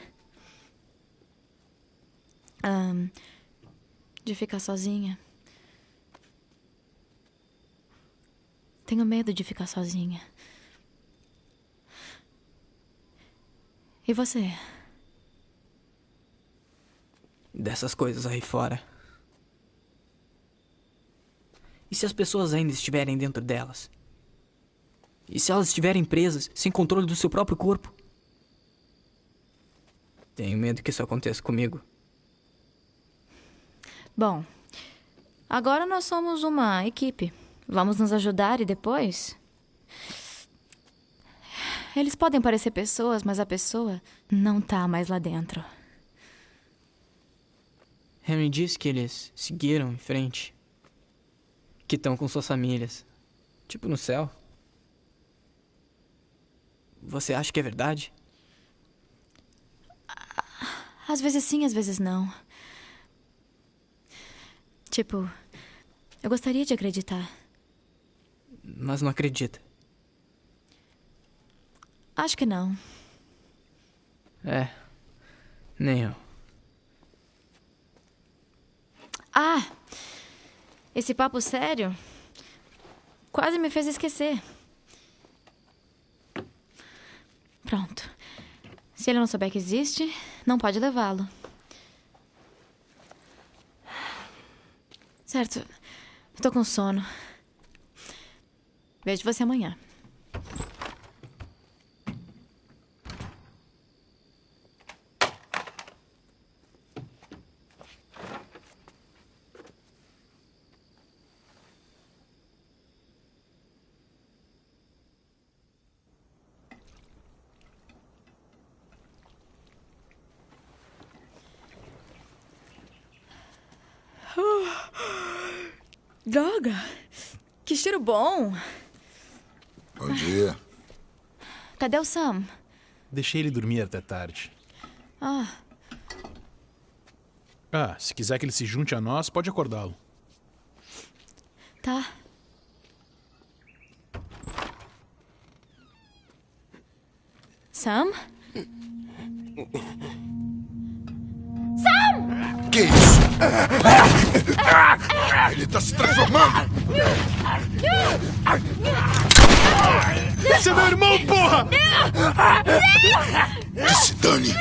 De ficar sozinha. Tenho medo de ficar sozinha. E você? Dessas coisas aí fora. E se as pessoas ainda estiverem dentro delas? E se elas estiverem presas, sem controle do seu próprio corpo? Tenho medo que isso aconteça comigo. Bom, agora nós somos uma equipe. Vamos nos ajudar e depois... Eles podem parecer pessoas, mas a pessoa não tá mais lá dentro. Henry disse que eles seguiram em frente. Que estão com suas famílias. Tipo no céu. Você acha que é verdade? Às vezes sim, às vezes não. Tipo, eu gostaria de acreditar. Mas não acredita. Acho que não. Nem eu. Esse papo sério quase me fez esquecer. Pronto. Se ele não souber que existe, não pode levá-lo. Certo. Tô com sono. Vejo você amanhã. Droga! Que cheiro bom! Bom dia. Cadê o Sam? Deixei ele dormir até tarde. Ah, Se quiser que ele se junte a nós, pode acordá-lo. tá. Sam? Sam! Que isso? Ele tá se transformando! Esse é meu irmão, porra! Que se dane!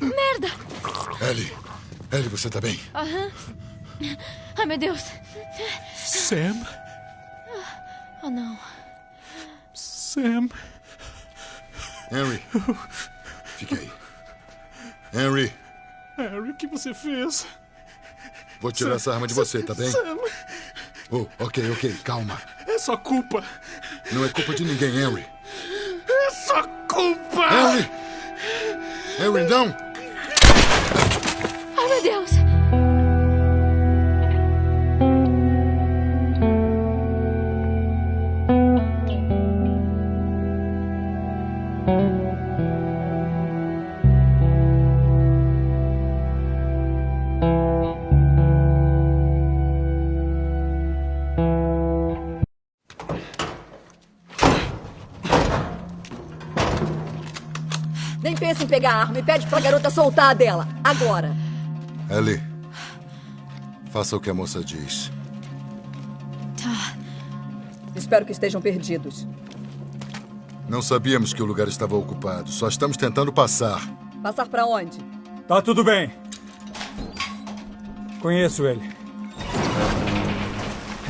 Merda! Ellie, você tá bem? Aham. Ai, meu Deus. Sam? Oh, não. Sam? Henry, fique aí. Henry, Harry, o que você fez? vou tirar essa arma de você, tá bem? Sam, Oh, ok, calma. é sua culpa. Não é culpa de ninguém, Henry. É sua culpa! Henry, não! Ai, meu Deus. Nem pensa em pegar a arma e pede pra garota soltar a dela. Agora. Ellie, faça o que a moça diz. Tá. Espero que estejam perdidos. Não sabíamos que o lugar estava ocupado. Só estamos tentando passar. Passar pra onde? Tá tudo bem. Conheço ele.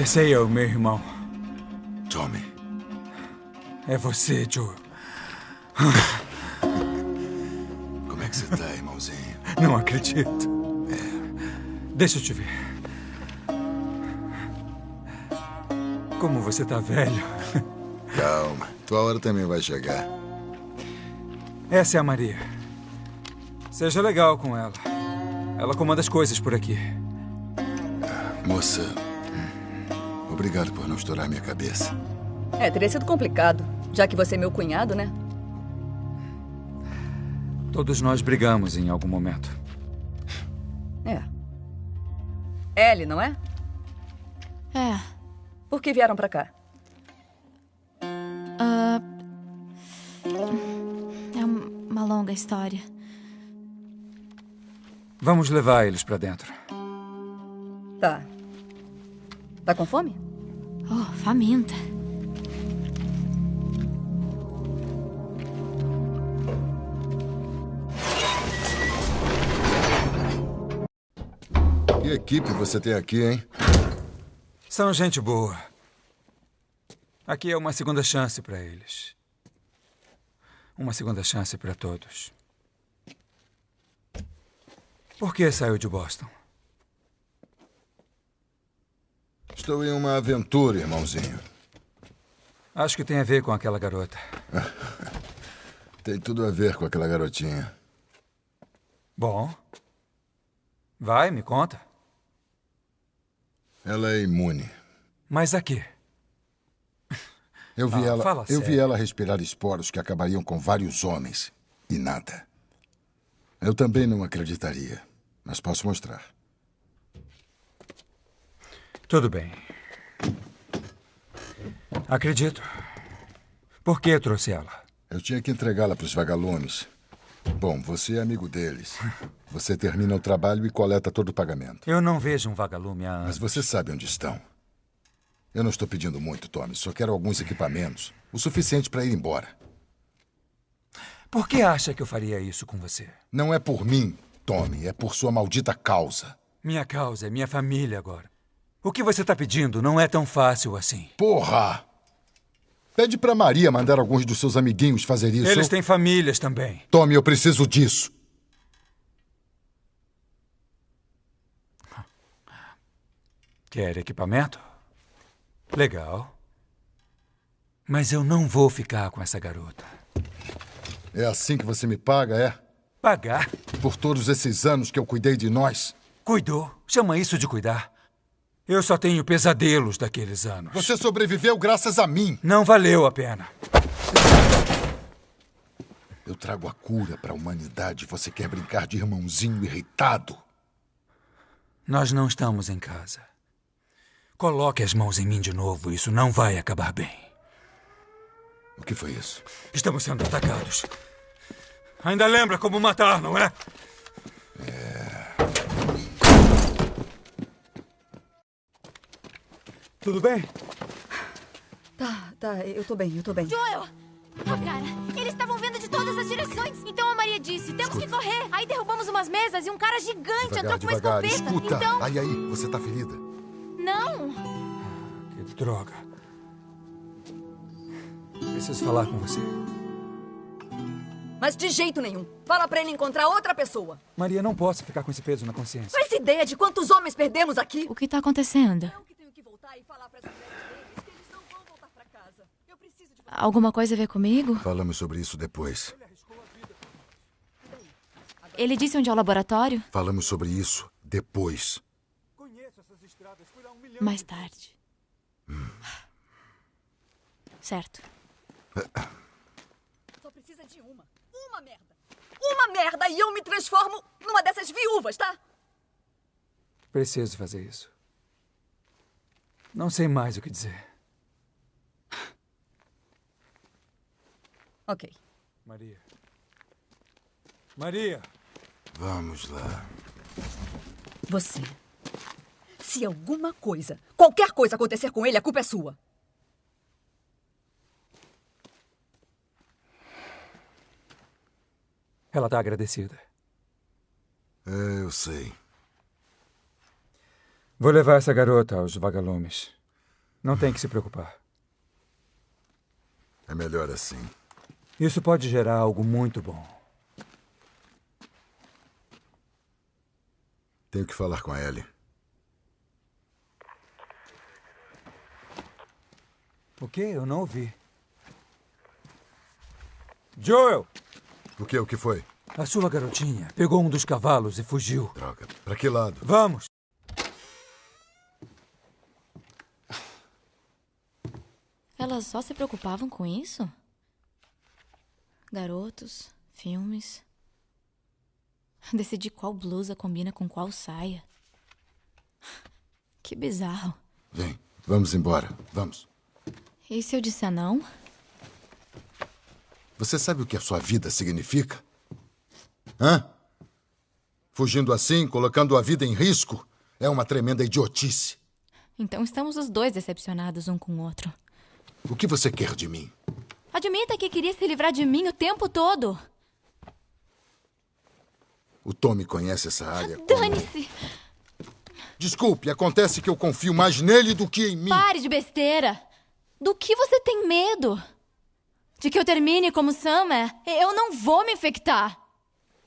Esse aí é o meu irmão. Tommy. É você, Joe. Como é que você tá, irmãozinho? Não acredito. Deixa eu te ver. Como você tá velho. Calma. Tua hora também vai chegar. Essa é a Maria. Seja legal com ela. Ela comanda as coisas por aqui. Moça, obrigado por não estourar minha cabeça. Teria sido complicado, já que você é meu cunhado, né? Todos nós brigamos em algum momento. Ellie, não é? É. Por que vieram pra cá? É uma longa história. Vamos levar eles pra dentro. Tá. Tá com fome? Oh, faminta. Que equipe você tem aqui, hein? São gente boa. Aqui é uma segunda chance pra eles. Uma segunda chance pra todos. Por que saiu de Boston? Estou em uma aventura, irmãozinho. Acho que tem a ver com aquela garota. Tem tudo a ver com aquela garotinha. Bom. Vai, me conta. Ela é imune. Mas a quê? Eu vi sério. ela respirar esporos que acabariam com vários homens. E nada. Eu também não acreditaria. Mas posso mostrar. Tudo bem. Acredito. Por que trouxe ela? Eu tinha que entregá-la para os vagalumes. Bom, você é amigo deles. Você termina o trabalho e coleta todo o pagamento. Eu não vejo um vagalume há anos. Mas você sabe onde estão. Eu não estou pedindo muito, Tommy. Só quero alguns equipamentos. O suficiente para ir embora. Por que acha que eu faria isso com você? Não é por mim, Tommy. É por sua maldita causa. Minha causa é minha família agora. O que você está pedindo não é tão fácil assim. Porra! Pede pra Maria mandar alguns dos seus amiguinhos fazer isso. Eles têm famílias também. Tommy, eu preciso disso. Quer equipamento? Legal. Mas eu não vou ficar com essa garota. É assim que você me paga, é? Pagar? Por todos esses anos que eu cuidei de nós? Cuidou. Chama isso de cuidar. Eu só tenho pesadelos daqueles anos. Você sobreviveu graças a mim. Não valeu a pena. Eu trago a cura para a humanidade. Você quer brincar de irmãozinho irritado? Nós não estamos em casa. Coloque as mãos em mim de novo. Isso não vai acabar bem. O que foi isso? Estamos sendo atacados. Ainda lembra como matar, não é? Tudo bem? Tá, eu tô bem. Joel! Oh, cara, eles estavam vendo de todas as direções. Então a Maria disse, temos que correr. Aí derrubamos umas mesas e um cara gigante entrou com uma escopeta. Escuta, Então... aí, você tá ferida? Não! Que droga. Preciso falar com você. Mas de jeito nenhum. Fala pra ele encontrar outra pessoa. Maria, não posso ficar com esse peso na consciência. Faz ideia de quantos homens perdemos aqui? O que tá acontecendo? Eu que tenho que voltar e falar pras mulheres deles que eles não vão voltar pra casa. Eu preciso de... Alguma coisa a ver comigo? Falamos sobre isso depois. Ele disse onde é o laboratório? Falamos sobre isso depois. Mais tarde. Certo. Só precisa de uma. Uma merda. Uma merda e eu me transformo numa dessas viúvas, tá? Preciso fazer isso. Não sei mais o que dizer. Ok. Maria. Maria! Vamos lá. Você. Se alguma coisa, qualquer coisa acontecer com ele, a culpa é sua. Ela tá agradecida. Eu sei. Vou levar essa garota aos vagalumes. Não tem que se preocupar. É melhor assim. Isso pode gerar algo muito bom. Tenho que falar com a Ellie. O quê? Eu não ouvi. Joel! O quê? O que foi? A sua garotinha pegou um dos cavalos e fugiu. Droga. Pra que lado? Vamos! Elas só se preocupavam com isso? Garotos, filmes. Decidir qual blusa combina com qual saia. Que bizarro. Vem, vamos embora. Vamos. E se eu disser não? Você sabe o que a sua vida significa? Hã? Fugindo assim, colocando a vida em risco, é uma tremenda idiotice. Então estamos os dois decepcionados um com o outro. O que você quer de mim? Admita que queria se livrar de mim o tempo todo. O Tommy conhece essa área. Dane-se! Desculpe, acontece que eu confio mais nele do que em mim. Pare de besteira! Do que você tem medo? De que eu termine como Sam? Eu não vou me infectar.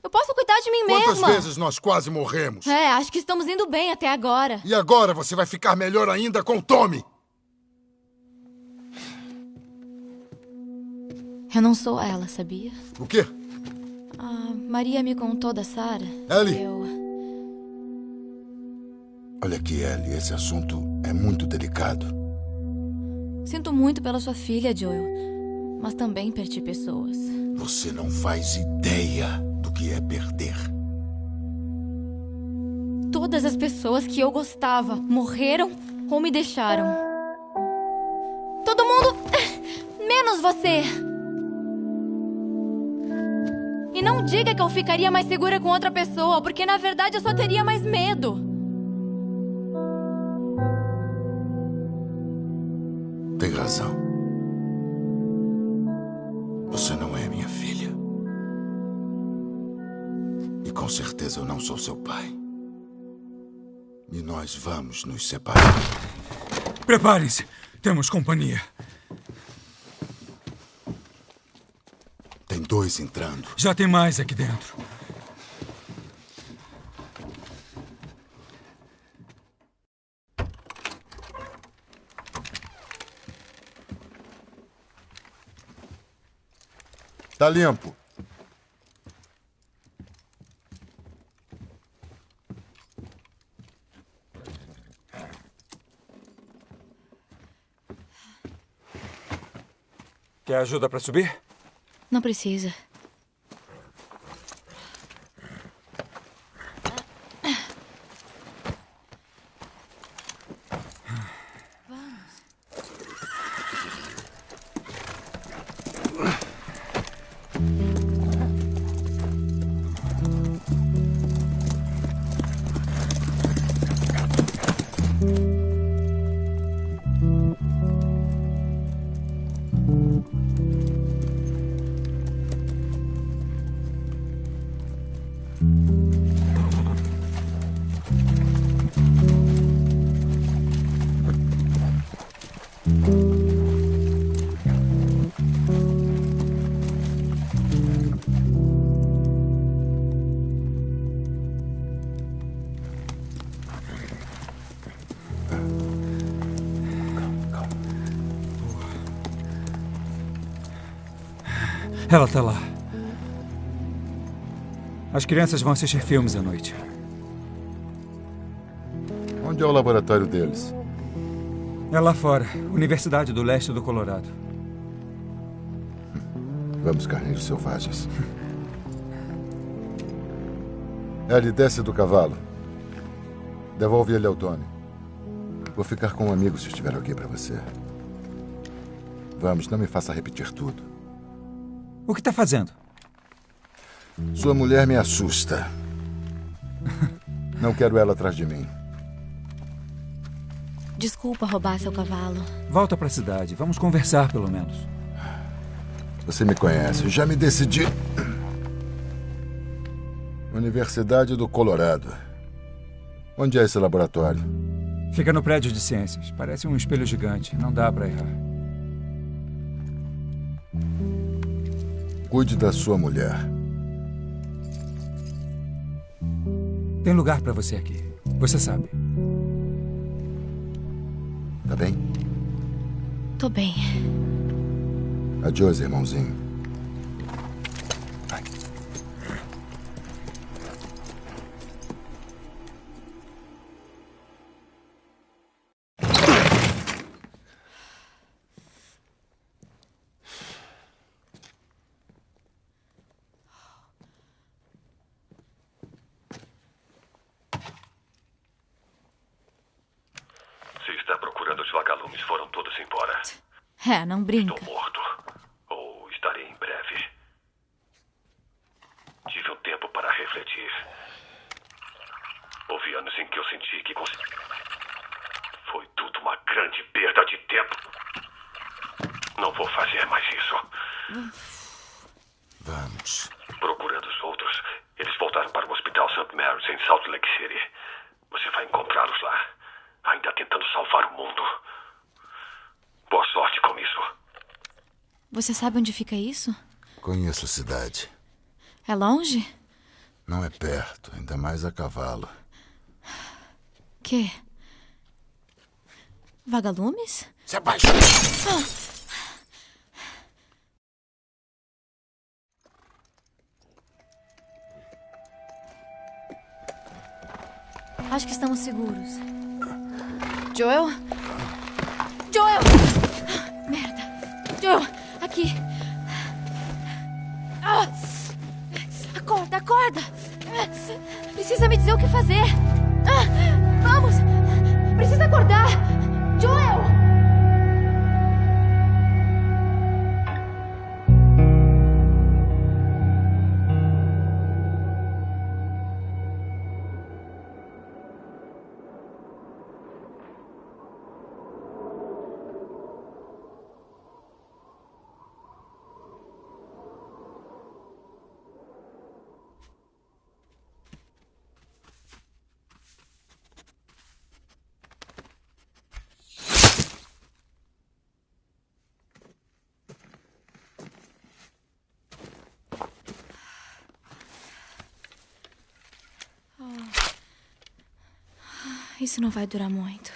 Eu posso cuidar de mim mesma. Quantas vezes nós quase morremos? Acho que estamos indo bem até agora. E agora você vai ficar melhor ainda com o Tommy. Eu não sou ela, sabia? O quê? A Maria me contou da Sarah. Ellie! Olha aqui, Ellie, esse assunto é muito delicado. Sinto muito pela sua filha, Joel. Mas também perdi pessoas. Você não faz ideia do que é perder. Todas as pessoas que eu gostava morreram ou me deixaram. Todo mundo... menos você. E não diga que eu ficaria mais segura com outra pessoa, porque na verdade eu só teria mais medo. Tem razão. Você não é minha filha. E com certeza eu não sou seu pai. E nós vamos nos separar. Preparem-se. Temos companhia. Tem 2 entrando. Já tem mais aqui dentro. Tá limpo. Quer ajuda para subir? Não precisa. Ela tá lá. As crianças vão assistir filmes à noite. Onde é o laboratório deles? É lá fora, Universidade do Leste do Colorado. Vamos, carneiros selvagens. Ellie, desce do cavalo. Devolve ele ao Tony. Vou ficar com um amigo se estiver ok para você. Vamos, não me faça repetir tudo. O que está fazendo? Sua mulher me assusta. Não quero ela atrás de mim. Desculpa roubar seu cavalo. Volta para a cidade. Vamos conversar, pelo menos. Você me conhece. Eu já me decidi. Universidade do Colorado. Onde é esse laboratório? Fica no prédio de ciências. Parece um espelho gigante. Não dá para errar. Cuide da sua mulher. Tem lugar para você aqui. Você sabe. Tá bem? Tô bem. Adiós, irmãozinho. Vai. É, não brinca. Estou morto. Ou estarei em breve. Tive um tempo para refletir. Houve anos em que eu senti que foi tudo uma grande perda de tempo. Não vou fazer mais isso. Vamos. Procurando os outros, eles voltaram para o Hospital St. Mary's em Salt Lake City. Você vai encontrá-los lá, ainda tentando salvar o mundo. Boa sorte com isso. Você sabe onde fica isso? Conheço a cidade. É longe? Não é perto, ainda mais a cavalo. Quê? Vagalumes? Se abaixa! Acho que estamos seguros. Joel? Joel! Merda! Joel, aqui! Acorda, acorda! Precisa me dizer o que fazer! Vamos! Precisa acordar! Joel! Isso não vai durar muito.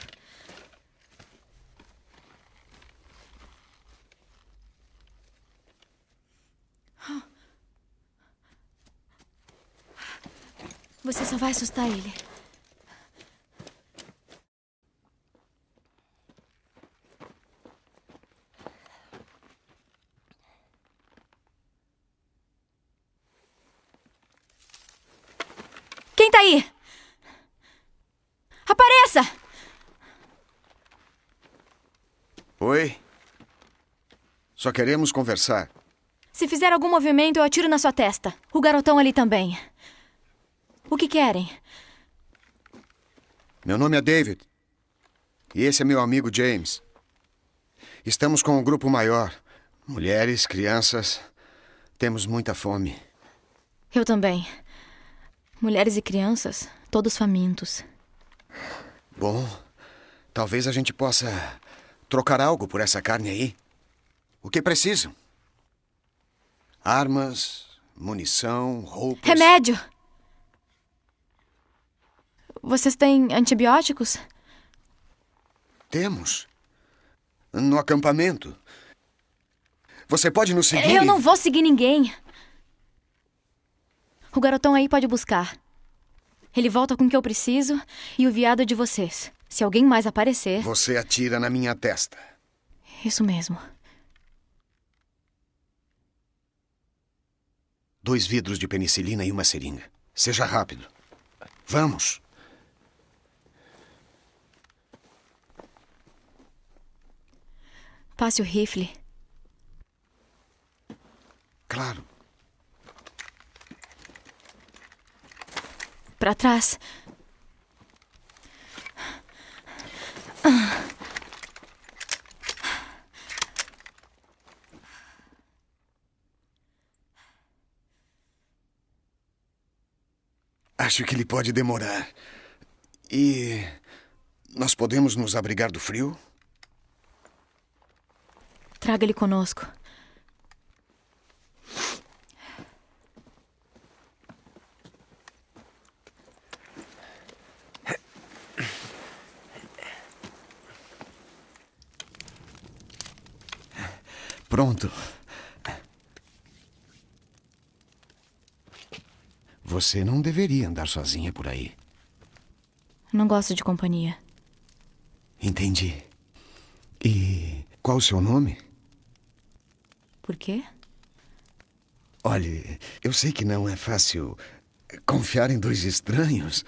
Você só vai assustar ele. aí! Apareça! Oi? Só queremos conversar. Se fizer algum movimento, eu atiro na sua testa. O garotão ali também. O que querem? Meu nome é David. E esse é meu amigo James. Estamos com um grupo maior. Mulheres, crianças. Temos muita fome. Eu também. Mulheres e crianças, todos famintos. Bom, talvez a gente possa trocar algo por essa carne aí. O que precisam? Armas, munição, roupas... Remédio! Vocês têm antibióticos? Temos. No acampamento. Você pode nos seguir? Eu não vou seguir ninguém. O garotão aí pode buscar. Ele volta com o que eu preciso e o viado de vocês. Se alguém mais aparecer... Você atira na minha testa. Isso mesmo. 2 vidros de penicilina e uma seringa. Seja rápido. Vamos. Passe o rifle. Claro. Pra trás. Acho que ele pode demorar. E nós podemos nos abrigar do frio? Traga ele conosco. Pronto. Você não deveria andar sozinha por aí. Não gosto de companhia. Entendi. E qual o seu nome? Por quê? Olhe, eu sei que não é fácil confiar em 2 estranhos.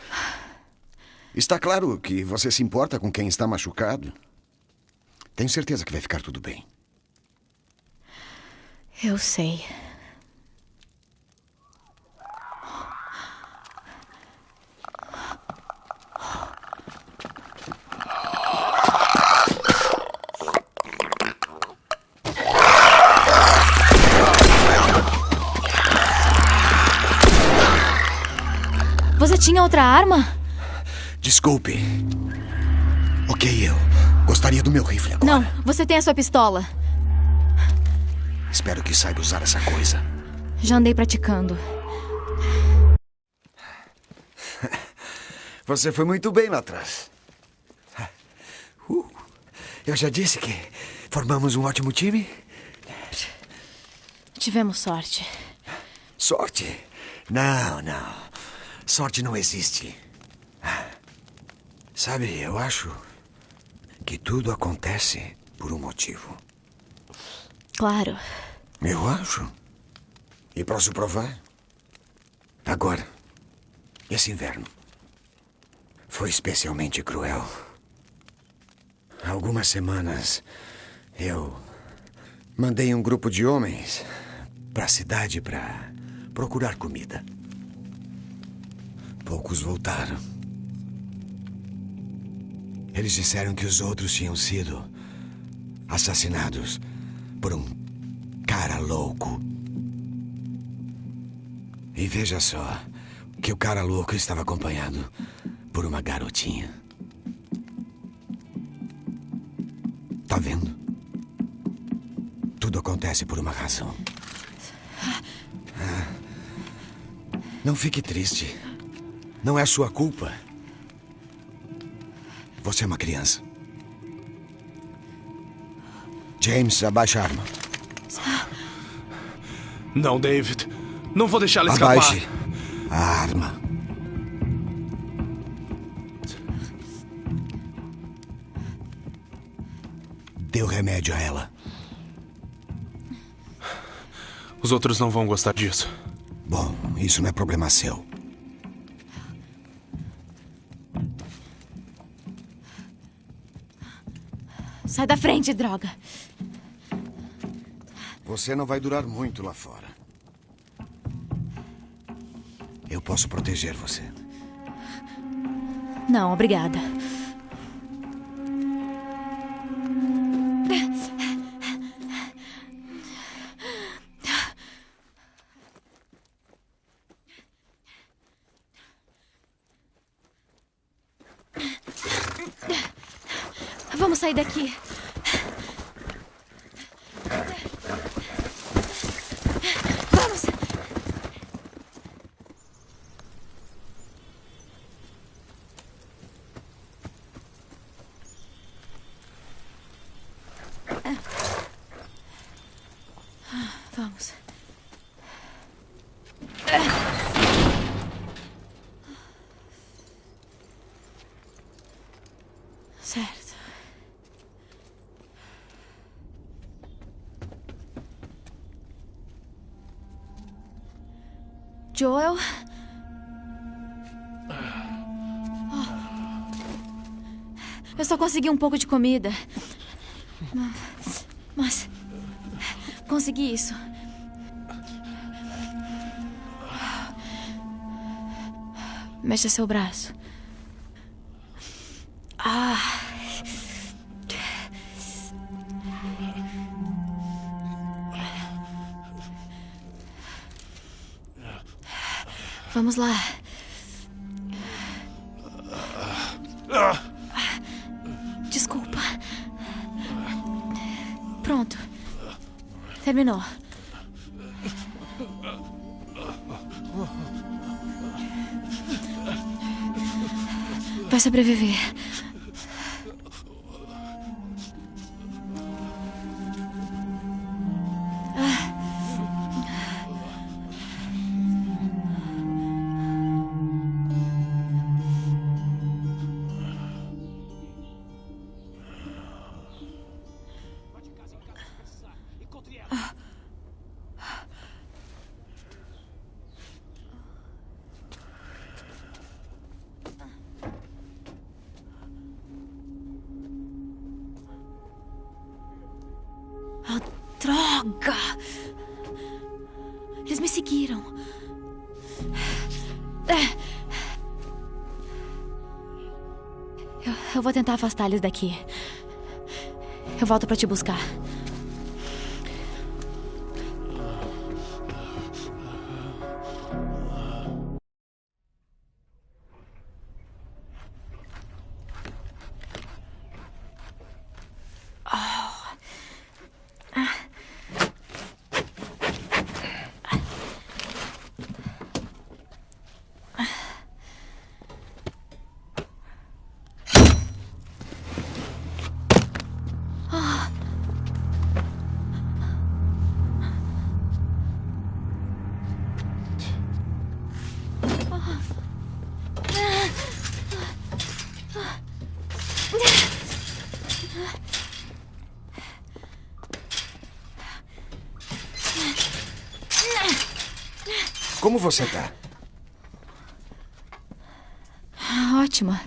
Está claro que você se importa com quem está machucado. Tenho certeza que vai ficar tudo bem. Eu sei. Você tinha outra arma? Desculpe. Ok, eu gostaria do meu rifle agora. Não, você tem a sua pistola. Espero que saiba usar essa coisa. Já andei praticando. Você foi muito bem lá atrás. Eu já disse que formamos um ótimo time. Tivemos sorte. Sorte? Não, não. Sorte não existe. Sabe, eu acho que tudo acontece por um motivo. Claro. Eu acho. E posso provar? Agora, esse inverno foi especialmente cruel. Há algumas semanas, eu mandei um grupo de homens para a cidade para procurar comida. Poucos voltaram. Eles disseram que os outros tinham sido assassinados por um cara louco. E veja só que o cara louco estava acompanhado por uma garotinha. Tá vendo? Tudo acontece por uma razão. Não fique triste. Não é sua culpa. Você é uma criança. James, abaixa a arma. Não, David. Não vou deixar ela escapar. Abaixe a arma. Dê o remédio a ela. Os outros não vão gostar disso. Bom, isso não é problema seu. Sai da frente, droga. Você não vai durar muito lá fora. Eu posso proteger você. Não, obrigada. Vamos sair daqui. Vamos. Vamos. Certo. Joel? Eu só consegui um pouco de comida. Mas consegui isso. Mexa seu braço. Vamos lá. Desculpa. Pronto. Terminou. Vai sobreviver. Droga! Eles me seguiram. Eu vou tentar afastar eles daqui. Eu volto pra te buscar. Como você tá? Ótima.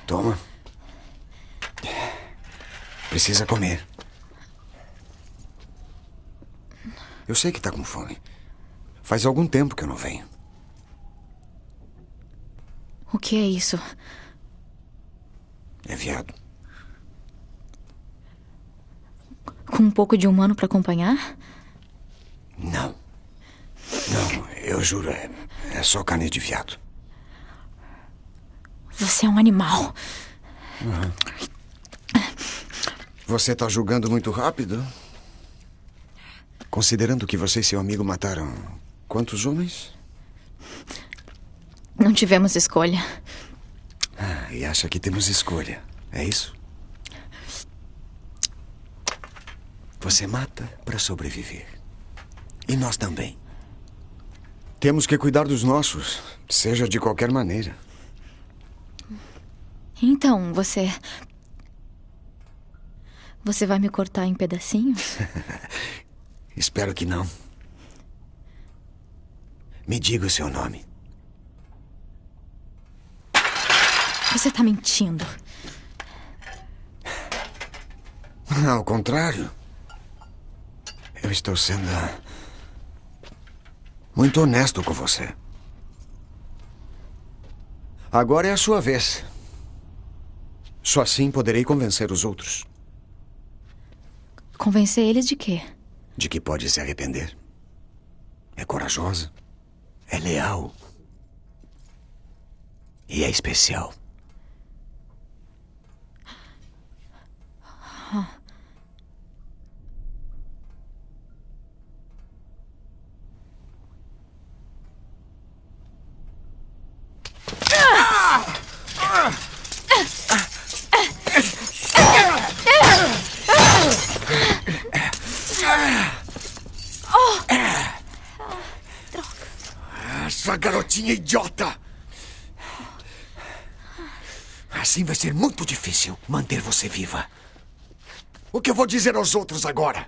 Toma. Precisa comer. Eu sei que tá com fome. Faz algum tempo que eu não venho. O que é isso? É viado. Com um pouco de humano pra acompanhar? Não. Não, eu juro, é só carne de viado. Você é um animal. Você tá julgando muito rápido? Considerando que você e seu amigo mataram quantos homens? Não tivemos escolha. E acha que temos escolha, é isso? Você mata para sobreviver. E nós também. Temos que cuidar dos nossos, seja de qualquer maneira. Então, você vai me cortar em pedacinhos? Espero que não. Me diga o seu nome. Você tá mentindo. Ao contrário. Eu estou sendo muito honesto com você. Agora é a sua vez. Só assim poderei convencer os outros. Convencer eles de quê? De que pode se arrepender. É corajosa. É leal. E é especial. Essa garotinha idiota! Assim vai ser muito difícil manter você viva. O que eu vou dizer aos outros agora?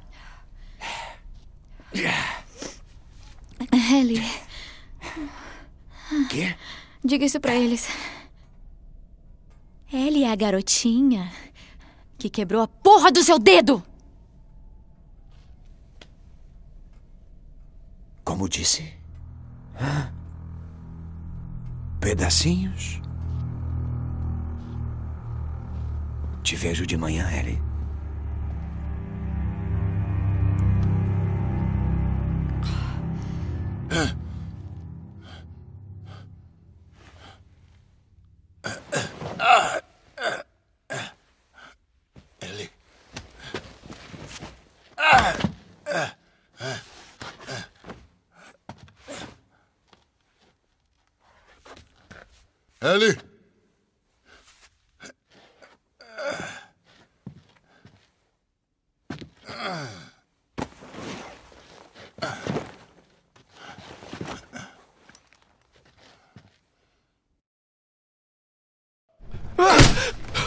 Ellie. Quê? Diga isso pra eles. Ellie é a garotinha que quebrou a porra do seu dedo! Como disse? Pedacinhos? Te vejo de manhã, Ellie. Ellie. Ellie.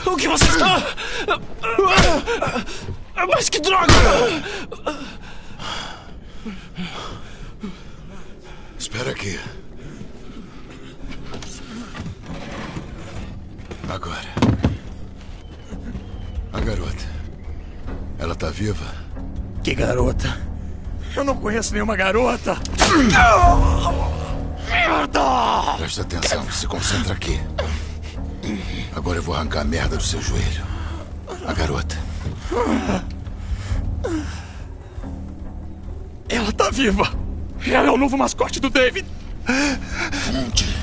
O que você está... Mas que droga! Espera aqui. Agora. A garota. Ela tá viva? Que garota? Eu não conheço nenhuma garota! Merda! Presta atenção, se concentra aqui. Agora eu vou arrancar a merda do seu joelho. A garota. Ela tá viva! Ela é o novo mascote do David! Onde?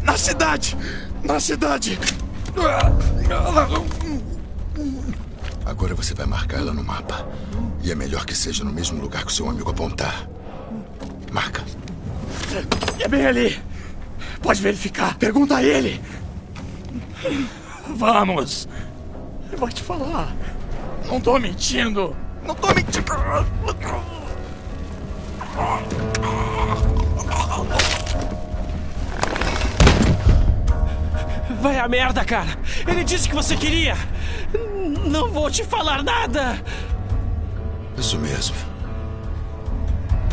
Na cidade! Na cidade! Agora você vai marcar ela no mapa. E é melhor que seja no mesmo lugar que o seu amigo apontar. Marca. É bem ali. Pode verificar. Pergunta a ele. Vamos. Eu vou te falar. Não tô mentindo. Não tô mentindo. Vai a merda, cara. Ele disse que você queria. Não vou te falar nada. Isso mesmo.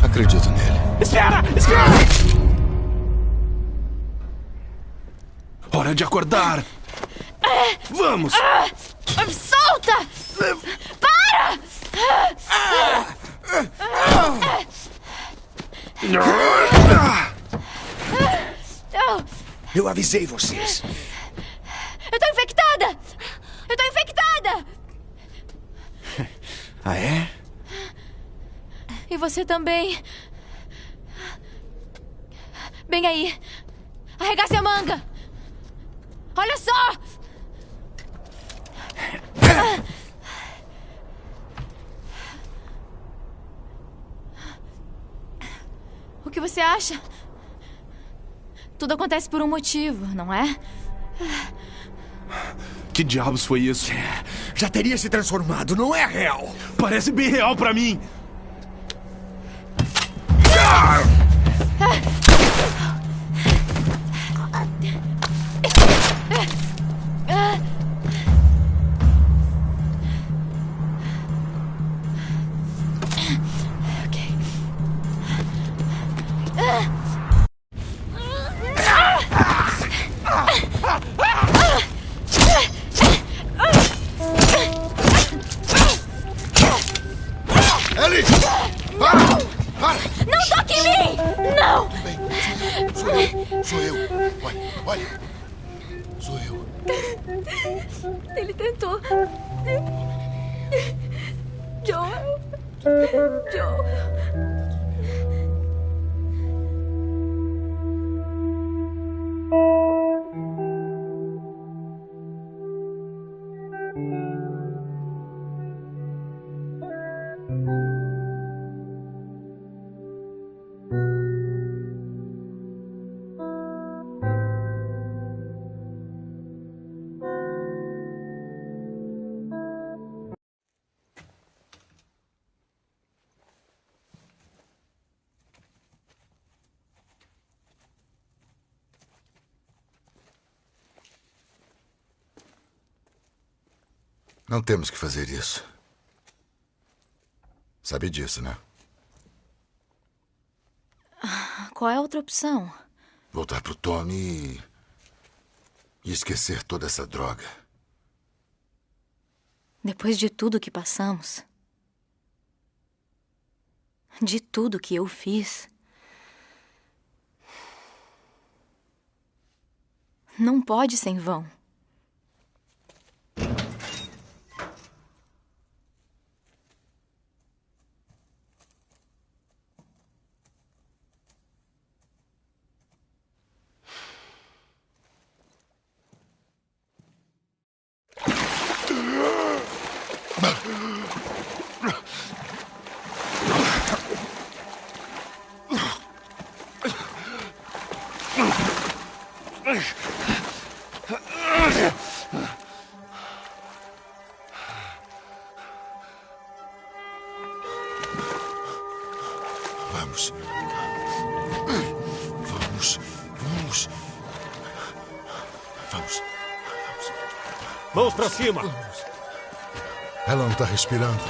Acredito nele. Espera! Espera! Hora de acordar. Vamos! Solta! Para! Eu avisei vocês. Eu tô infectada! Eu tô infectada! Ah, é? E você também. Bem aí. Arregace a manga. Olha só! O que você acha? Tudo acontece por um motivo, não é? Que diabos foi isso? Já teria se transformado, não é real? Parece bem real pra mim. Olha, olha. Sou eu. Ele tentou. Joel. Joel. Não temos que fazer isso. Sabe disso, né? Qual é a outra opção? Voltar pro Tommy e esquecer toda essa droga. Depois de tudo que passamos, de tudo que eu fiz, não pode ser em vão. Vamos. Vamos. Vamos. Vamos. Mãos pra cima. Ela não tá respirando.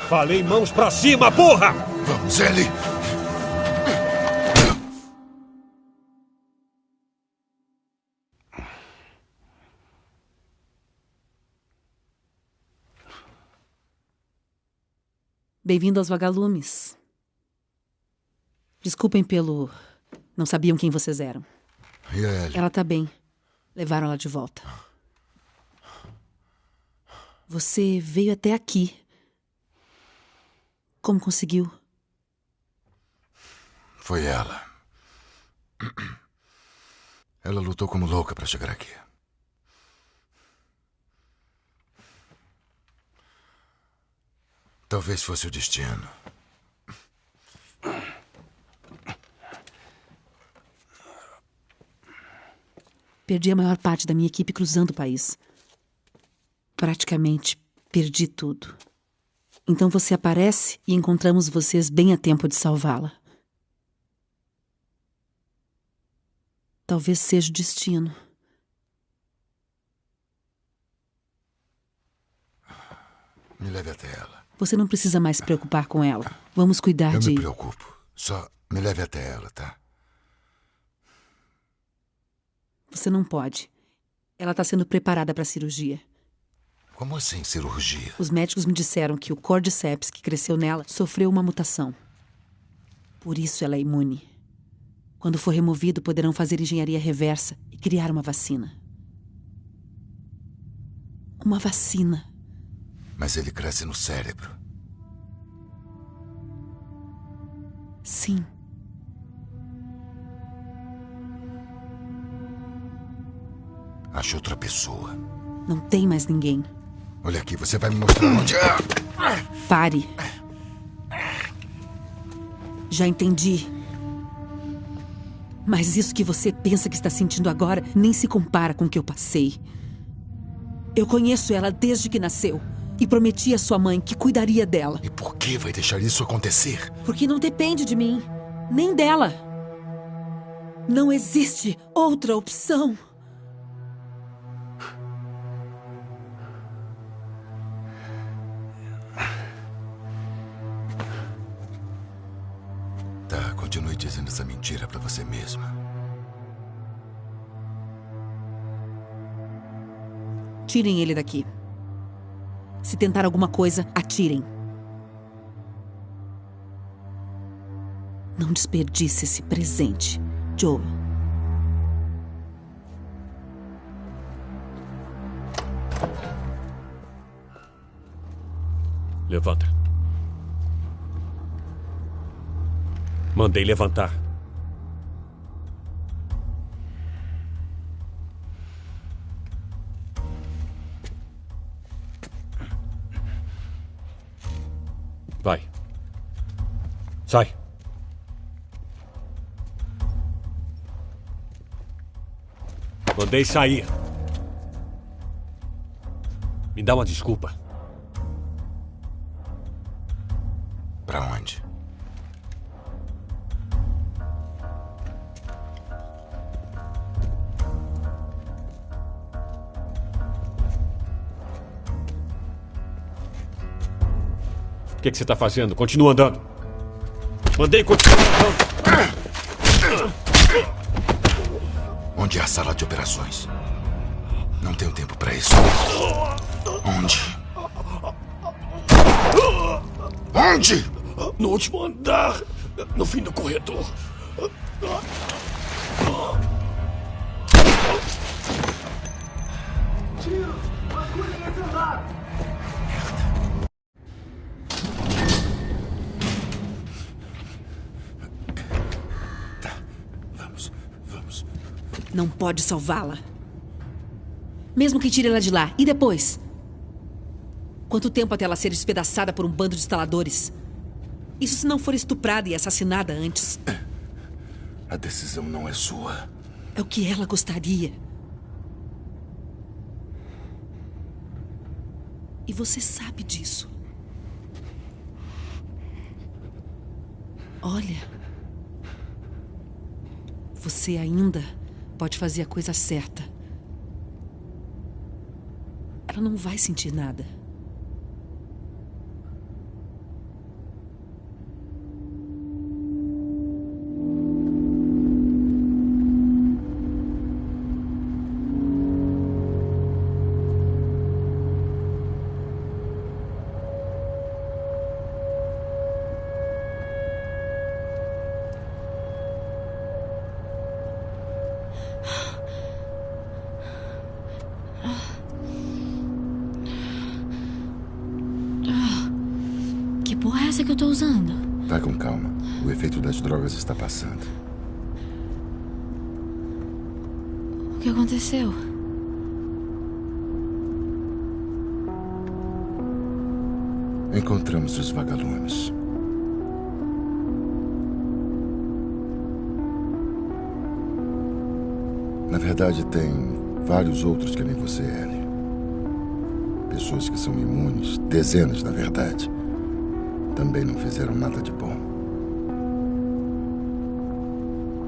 Falei mãos pra cima, porra! Vamos, Ellie. Bem-vindo aos vagalumes. Desculpem pelo... Não sabiam quem vocês eram. E a Ellie? Ela tá bem. Levaram ela de volta. Você veio até aqui. Como conseguiu? Foi ela. Ela lutou como louca para chegar aqui. Talvez fosse o destino. Perdi a maior parte da minha equipe cruzando o país. Praticamente perdi tudo. Então você aparece e encontramos vocês bem a tempo de salvá-la. Talvez seja o destino. Me leve até ela. Você não precisa mais se preocupar com ela. Vamos cuidar de... Eu me preocupo. Só me leve até ela, tá? Você não pode. Ela está sendo preparada para a cirurgia. Como assim, cirurgia? Os médicos me disseram que o cordyceps que cresceu nela sofreu uma mutação. Por isso ela é imune. Quando for removido, poderão fazer engenharia reversa e criar uma vacina. Uma vacina. Mas ele cresce no cérebro. Sim. Acho outra pessoa. Não tem mais ninguém. Olha aqui, você vai me mostrar onde... Pare. Já entendi. Mas isso que você pensa que está sentindo agora nem se compara com o que eu passei. Eu conheço ela desde que nasceu. E prometi à sua mãe que cuidaria dela. E por que vai deixar isso acontecer? Porque não depende de mim, nem dela. Não existe outra opção. Tá, continue dizendo essa mentira pra você mesma. Tirem ele daqui. Se tentar alguma coisa, atirem. Não desperdice esse presente, Joel. Levanta. Mandei levantar. Vai. Sai. Mandei sair. Me dá uma desculpa. Pra onde? O que você está fazendo? Continua andando. Mandei continuar andando. Onde é a sala de operações? Não tenho tempo pra isso. Onde? Onde? No último andar. No fim do corredor. Tiro! Vasculhem esse andar! Não pode salvá-la. Mesmo que tire ela de lá. E depois? Quanto tempo até ela ser despedaçada por um bando de instaladores? Isso se não for estuprada e assassinada antes. A decisão não é sua. É o que ela gostaria. E você sabe disso. Olha. Você ainda pode fazer a coisa certa. Ela não vai sentir nada. Que porra é essa que eu tô usando? Vai com calma. O efeito das drogas está passando. O que aconteceu? Encontramos os vagalumes. Na verdade, tem vários outros que nem você, Ellie. Pessoas que são imunes, dezenas, na verdade. Também não fizeram nada de bom.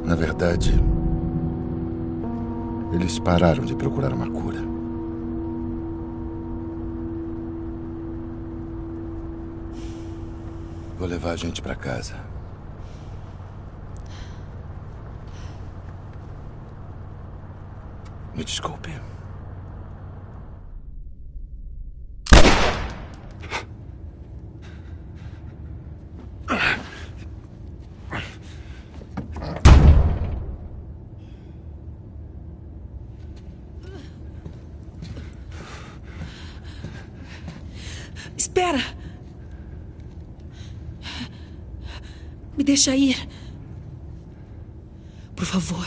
Na verdade, eles pararam de procurar uma cura. Vou levar a gente pra casa. Me desculpe. Espera! Me deixa ir. Por favor.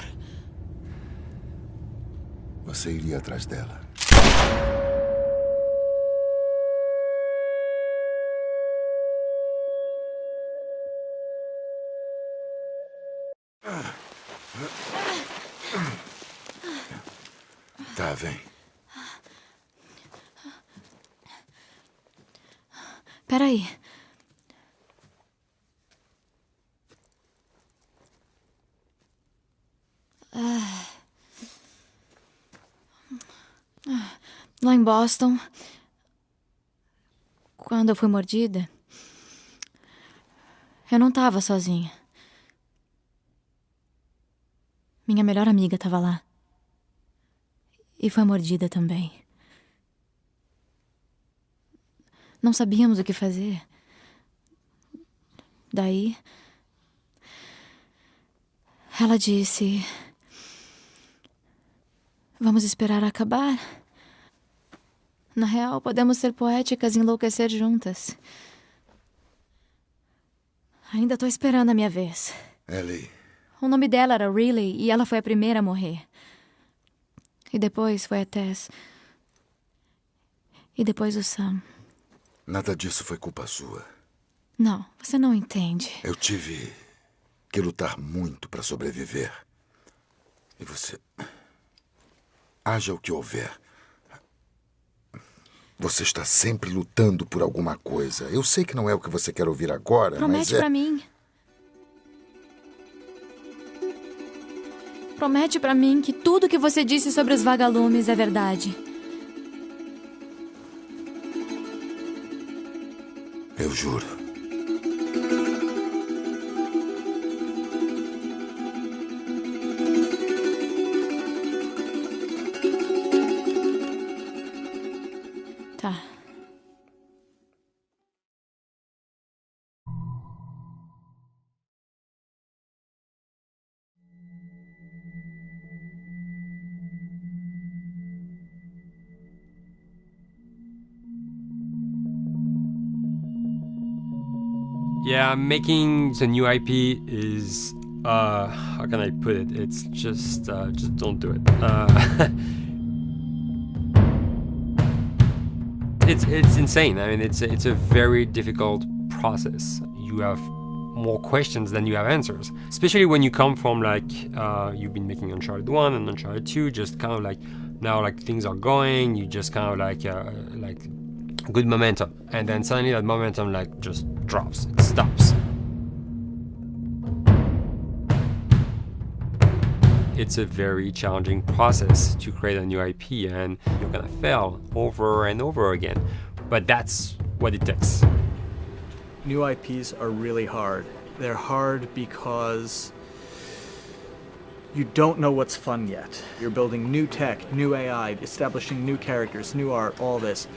Você iria atrás dela. Tá, vem. Peraí. Lá em Boston, quando eu fui mordida, eu não tava sozinha. Minha melhor amiga tava lá. E foi mordida também. Não sabíamos o que fazer. Daí, ela disse: vamos esperar acabar. Na real, podemos ser poéticas e enlouquecer juntas. Ainda tô esperando a minha vez. Ellie. O nome dela era Riley e ela foi a primeira a morrer. E depois foi a Tess. E depois o Sam. Nada disso foi culpa sua. Não, você não entende. Eu tive que lutar muito para sobreviver. E você... Haja o que houver. Você está sempre lutando por alguma coisa. Eu sei que não é o que você quer ouvir agora, Promete mas pra mim. Promete pra mim que tudo que você disse sobre os vagalumes é verdade. Eu juro. Tá. Yeah, making the new IP is how can I put it? It's just don't do it. It's insane. I mean, it's a very difficult process. You have more questions than you have answers, especially when you come from like you've been making Uncharted 1 and Uncharted 2, just kind of like now like things are going, you just kind of like good momentum, and then suddenly that momentum like just drops, it stops. It's a very challenging process to create a new IP, and you're gonna fail over and over again, but that's what it takes. New IPs are really hard. They're hard because you don't know what's fun yet. You're building new tech, new AI, establishing new characters, new art, all this.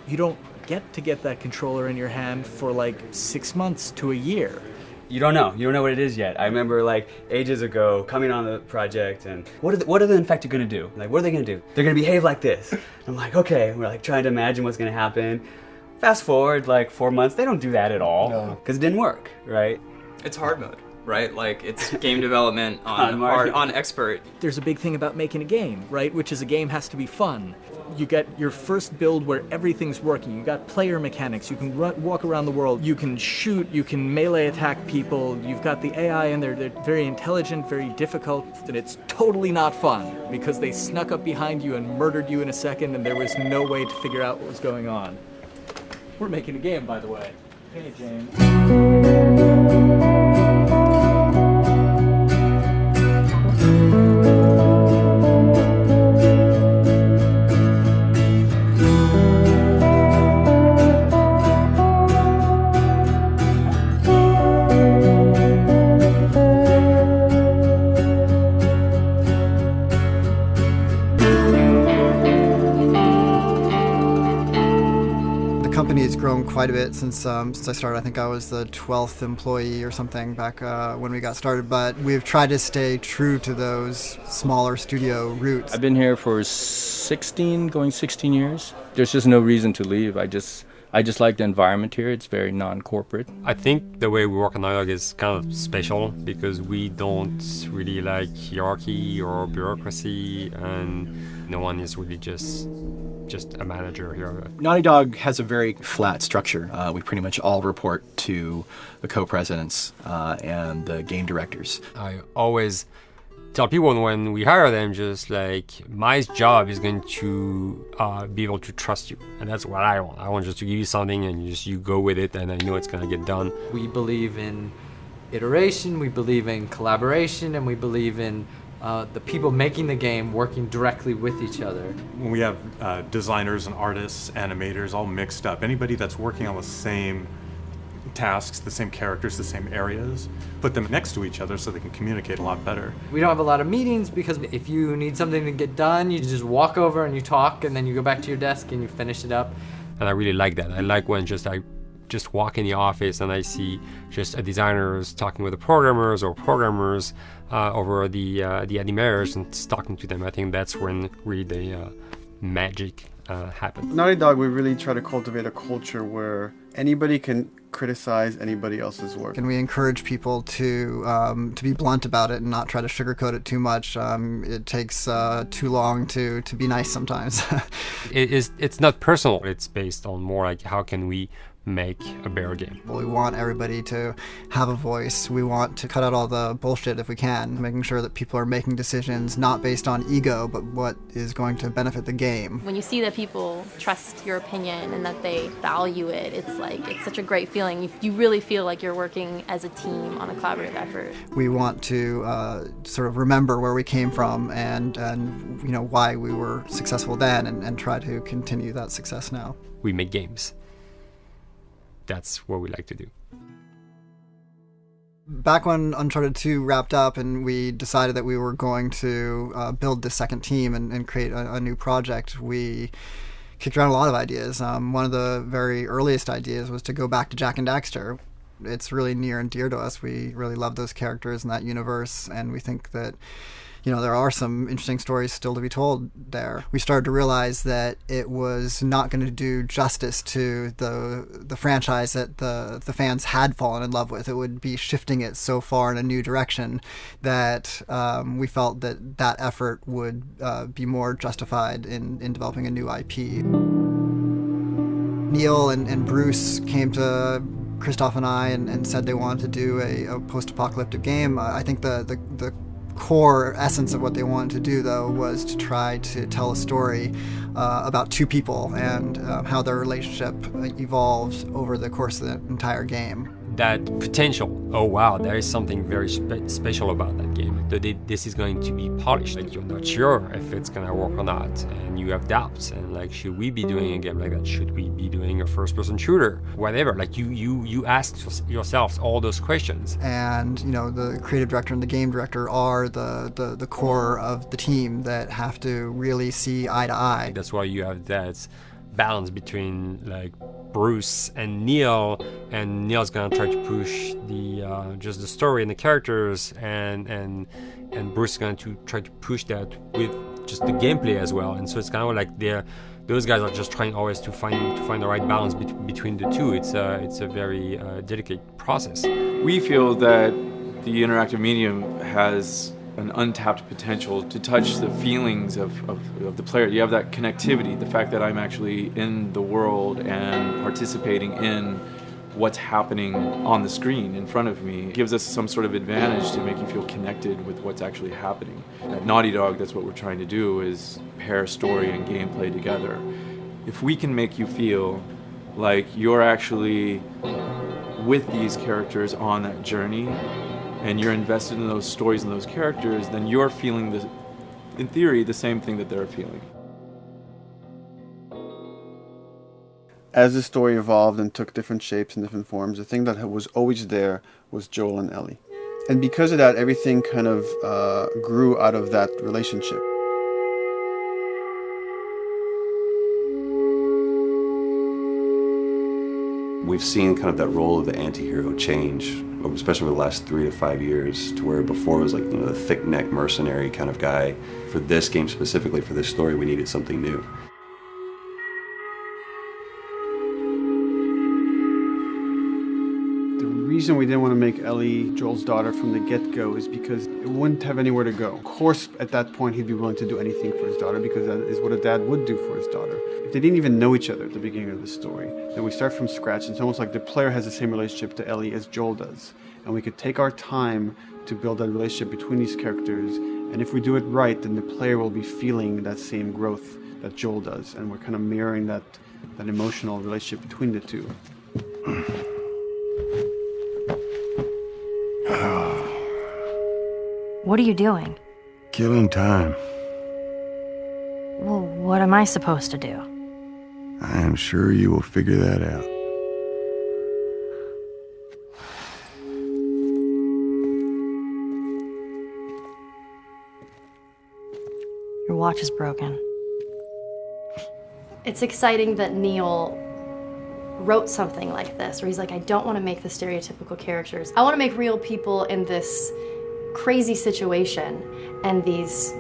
You don't get that controller in your hand for like 6 months to a year. You don't know what it is yet. I remember like ages ago coming on the project and what are the infected gonna do? Like, what are they gonna do? They're gonna behave like this. I'm like, okay, we're like trying to imagine what's gonna happen. Fast forward like 4 months, they don't do that at all because it didn't work, right? It's hard mode, right? Like it's game development on expert. There's a big thing about making a game, right? Which is a game has to be fun. You get your first build where everything's working. You got player mechanics. You can walk around the world. You can shoot. You can melee attack people. You've got the AI and they're very intelligent, very difficult. And it's totally not fun because they snuck up behind you and murdered you in a second and there was no way to figure out what was going on. We're making a game, by the way. Hey, James. The company has grown quite a bit since I started. I think I was the 12th employee or something back when we got started, but we've tried to stay true to those smaller studio roots. I've been here for 16 years. There's just no reason to leave. I just like the environment here. It's very non-corporate. I think the way we work on Dialogue is kind of special because we don't really like hierarchy or bureaucracy, and no one is really just a manager here. Naughty Dog has a very flat structure. We pretty much all report to the co-presidents and the game directors. I always tell people when we hire them, just like, my job is going to be able to trust you, and that's what I want. I want just to give you something and you go with it, and I know it's going to get done. We believe in iteration, we believe in collaboration, and we believe in the people making the game working directly with each other. When we have designers and artists, animators all mixed up, anybody that's working on the same tasks, the same characters, the same areas, put them next to each other so they can communicate a lot better. We don't have a lot of meetings because if you need something to get done, you just walk over and you talk, and then you go back to your desk and you finish it up. And I really like that. I like when I just walk in the office and I see just designers talking with the programmers or programmers over the animators and talking to them. I think that's when really the magic happen. Naughty Dog, we really try to cultivate a culture where anybody can criticize anybody else's work. And we encourage people to be blunt about it and not try to sugarcoat it too much. It takes too long to be nice sometimes. It's not personal. It's based on more like how can we make a better game. We want everybody to have a voice. We want to cut out all the bullshit if we can, making sure that people are making decisions not based on ego, but what is going to benefit the game. When you see that people trust your opinion and that they value it, it's such a great feeling. You really feel like you're working as a team on a collaborative effort. We want to sort of remember where we came from and you know why we were successful then and try to continue that success now. We make games. That's what we like to do. Back when Uncharted 2 wrapped up and we decided that we were going to build the second team and create a new project, we kicked around a lot of ideas. One of the very earliest ideas was to go back to Jak and Daxter. It's really near and dear to us. We really love those characters in that universe, and we think that there are some interesting stories still to be told there. We started to realize that it was not going to do justice to the franchise that the fans had fallen in love with. It would be shifting it so far in a new direction that we felt that effort would be more justified in developing a new IP. Neil and Bruce came to Christoph and I and said they wanted to do a post-apocalyptic game. I think the core essence of what they wanted to do, though, was to try to tell a story about two people and how their relationship evolves over the course of the entire game. That potential, oh wow, there is something very special about that game. This is going to be polished. Like, you're not sure if it's gonna work or not, and you have doubts. And like, should we be doing a game like that? Should we be doing a first-person shooter? Whatever. Like, you ask yourselves all those questions. And the creative director and the game director are the core of the team that have to really see eye to eye. That's why you have that balance between like Bruce and Neil's gonna try to push the just the story and the characters, and Bruce is going to try to push that with just the gameplay as well. And so it's kind of like those guys are just trying always to find the right balance between the two. It's a very delicate process. We feel that the interactive medium has an untapped potential to touch the feelings of the player. You have that connectivity, the fact that I'm actually in the world and participating in what's happening on the screen in front of me. It gives us some sort of advantage to make you feel connected with what's actually happening. At Naughty Dog, that's what we're trying to do, is pair story and gameplay together. If we can make you feel like you're actually with these characters on that journey, and you're invested in those stories and those characters, then you're feeling, in theory, the same thing that they're feeling. As the story evolved and took different shapes and different forms, the thing that was always there was Joel and Ellie. And because of that, everything kind of grew out of that relationship. We've seen kind of that role of the anti-hero change, especially over the last 3 to 5 years, to where before it was like the thick-neck mercenary kind of guy. For this game specifically, for this story, we needed something new. The reason we didn't want to make Ellie Joel's daughter from the get-go is because it wouldn't have anywhere to go. Of course, at that point, he'd be willing to do anything for his daughter because that is what a dad would do for his daughter. If they didn't even know each other at the beginning of the story, then we start from scratch. It's almost like the player has the same relationship to Ellie as Joel does. And we could take our time to build that relationship between these characters. And if we do it right, then the player will be feeling that same growth that Joel does. And we're kind of mirroring that emotional relationship between the two. What are you doing? Killing time. Well, what am I supposed to do? I am sure you will figure that out. Your watch is broken. It's exciting that Neil wrote something like this, where he's like, I don't want to make the stereotypical characters. I want to make real people in this crazy situation and these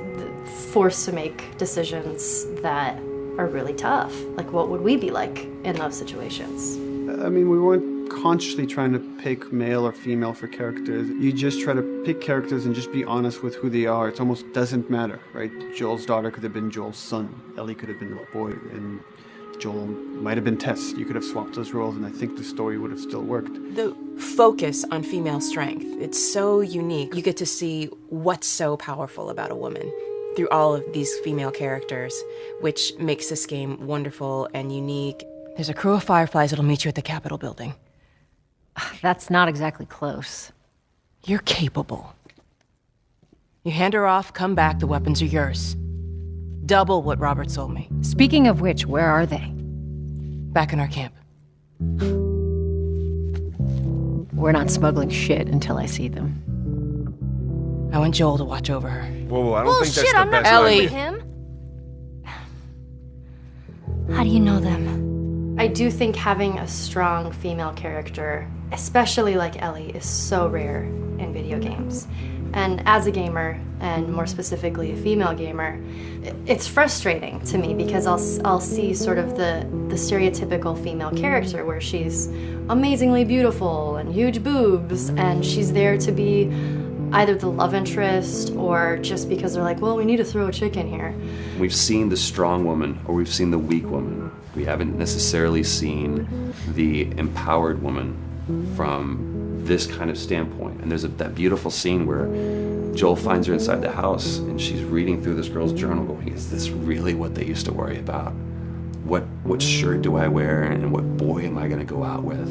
forced to make decisions that are really tough. Like, what would we be like in those situations? I mean, we weren't consciously trying to pick male or female for characters. You just try to pick characters and just be honest with who they are. It almost doesn't matter, right? Joel's daughter could have been Joel's son. Ellie could have been a boy, and Joel might have been Tess. You could have swapped those roles, and I think the story would have still worked. The focus on female strength, it's so unique. You get to see what's so powerful about a woman through all of these female characters, which makes this game wonderful and unique. There's a crew of Fireflies that'll meet you at the Capitol building. That's not exactly close. You're capable. You hand her off, come back, the weapons are yours. Double what Robert sold me. Speaking of which, where are they? Back in our camp. We're not smuggling shit until I see them. I want Joel to watch over her. Whoa, I don't think that's the I'm not best Ellie. with him. How do you know them? I do think having a strong female character, especially like Ellie, is so rare in video games. And as a gamer, and more specifically a female gamer, it's frustrating to me because I'll see sort of the stereotypical female character where she's amazingly beautiful and huge boobs, and she's there to be either the love interest or just because they're like, well, we need to throw a chick in here. We've seen the strong woman or we've seen the weak woman. We haven't necessarily seen the empowered woman from this kind of standpoint. And there's that beautiful scene where Joel finds her inside the house and she's reading through this girl's journal going, is this really what they used to worry about? What shirt do I wear and what boy am I going to go out with?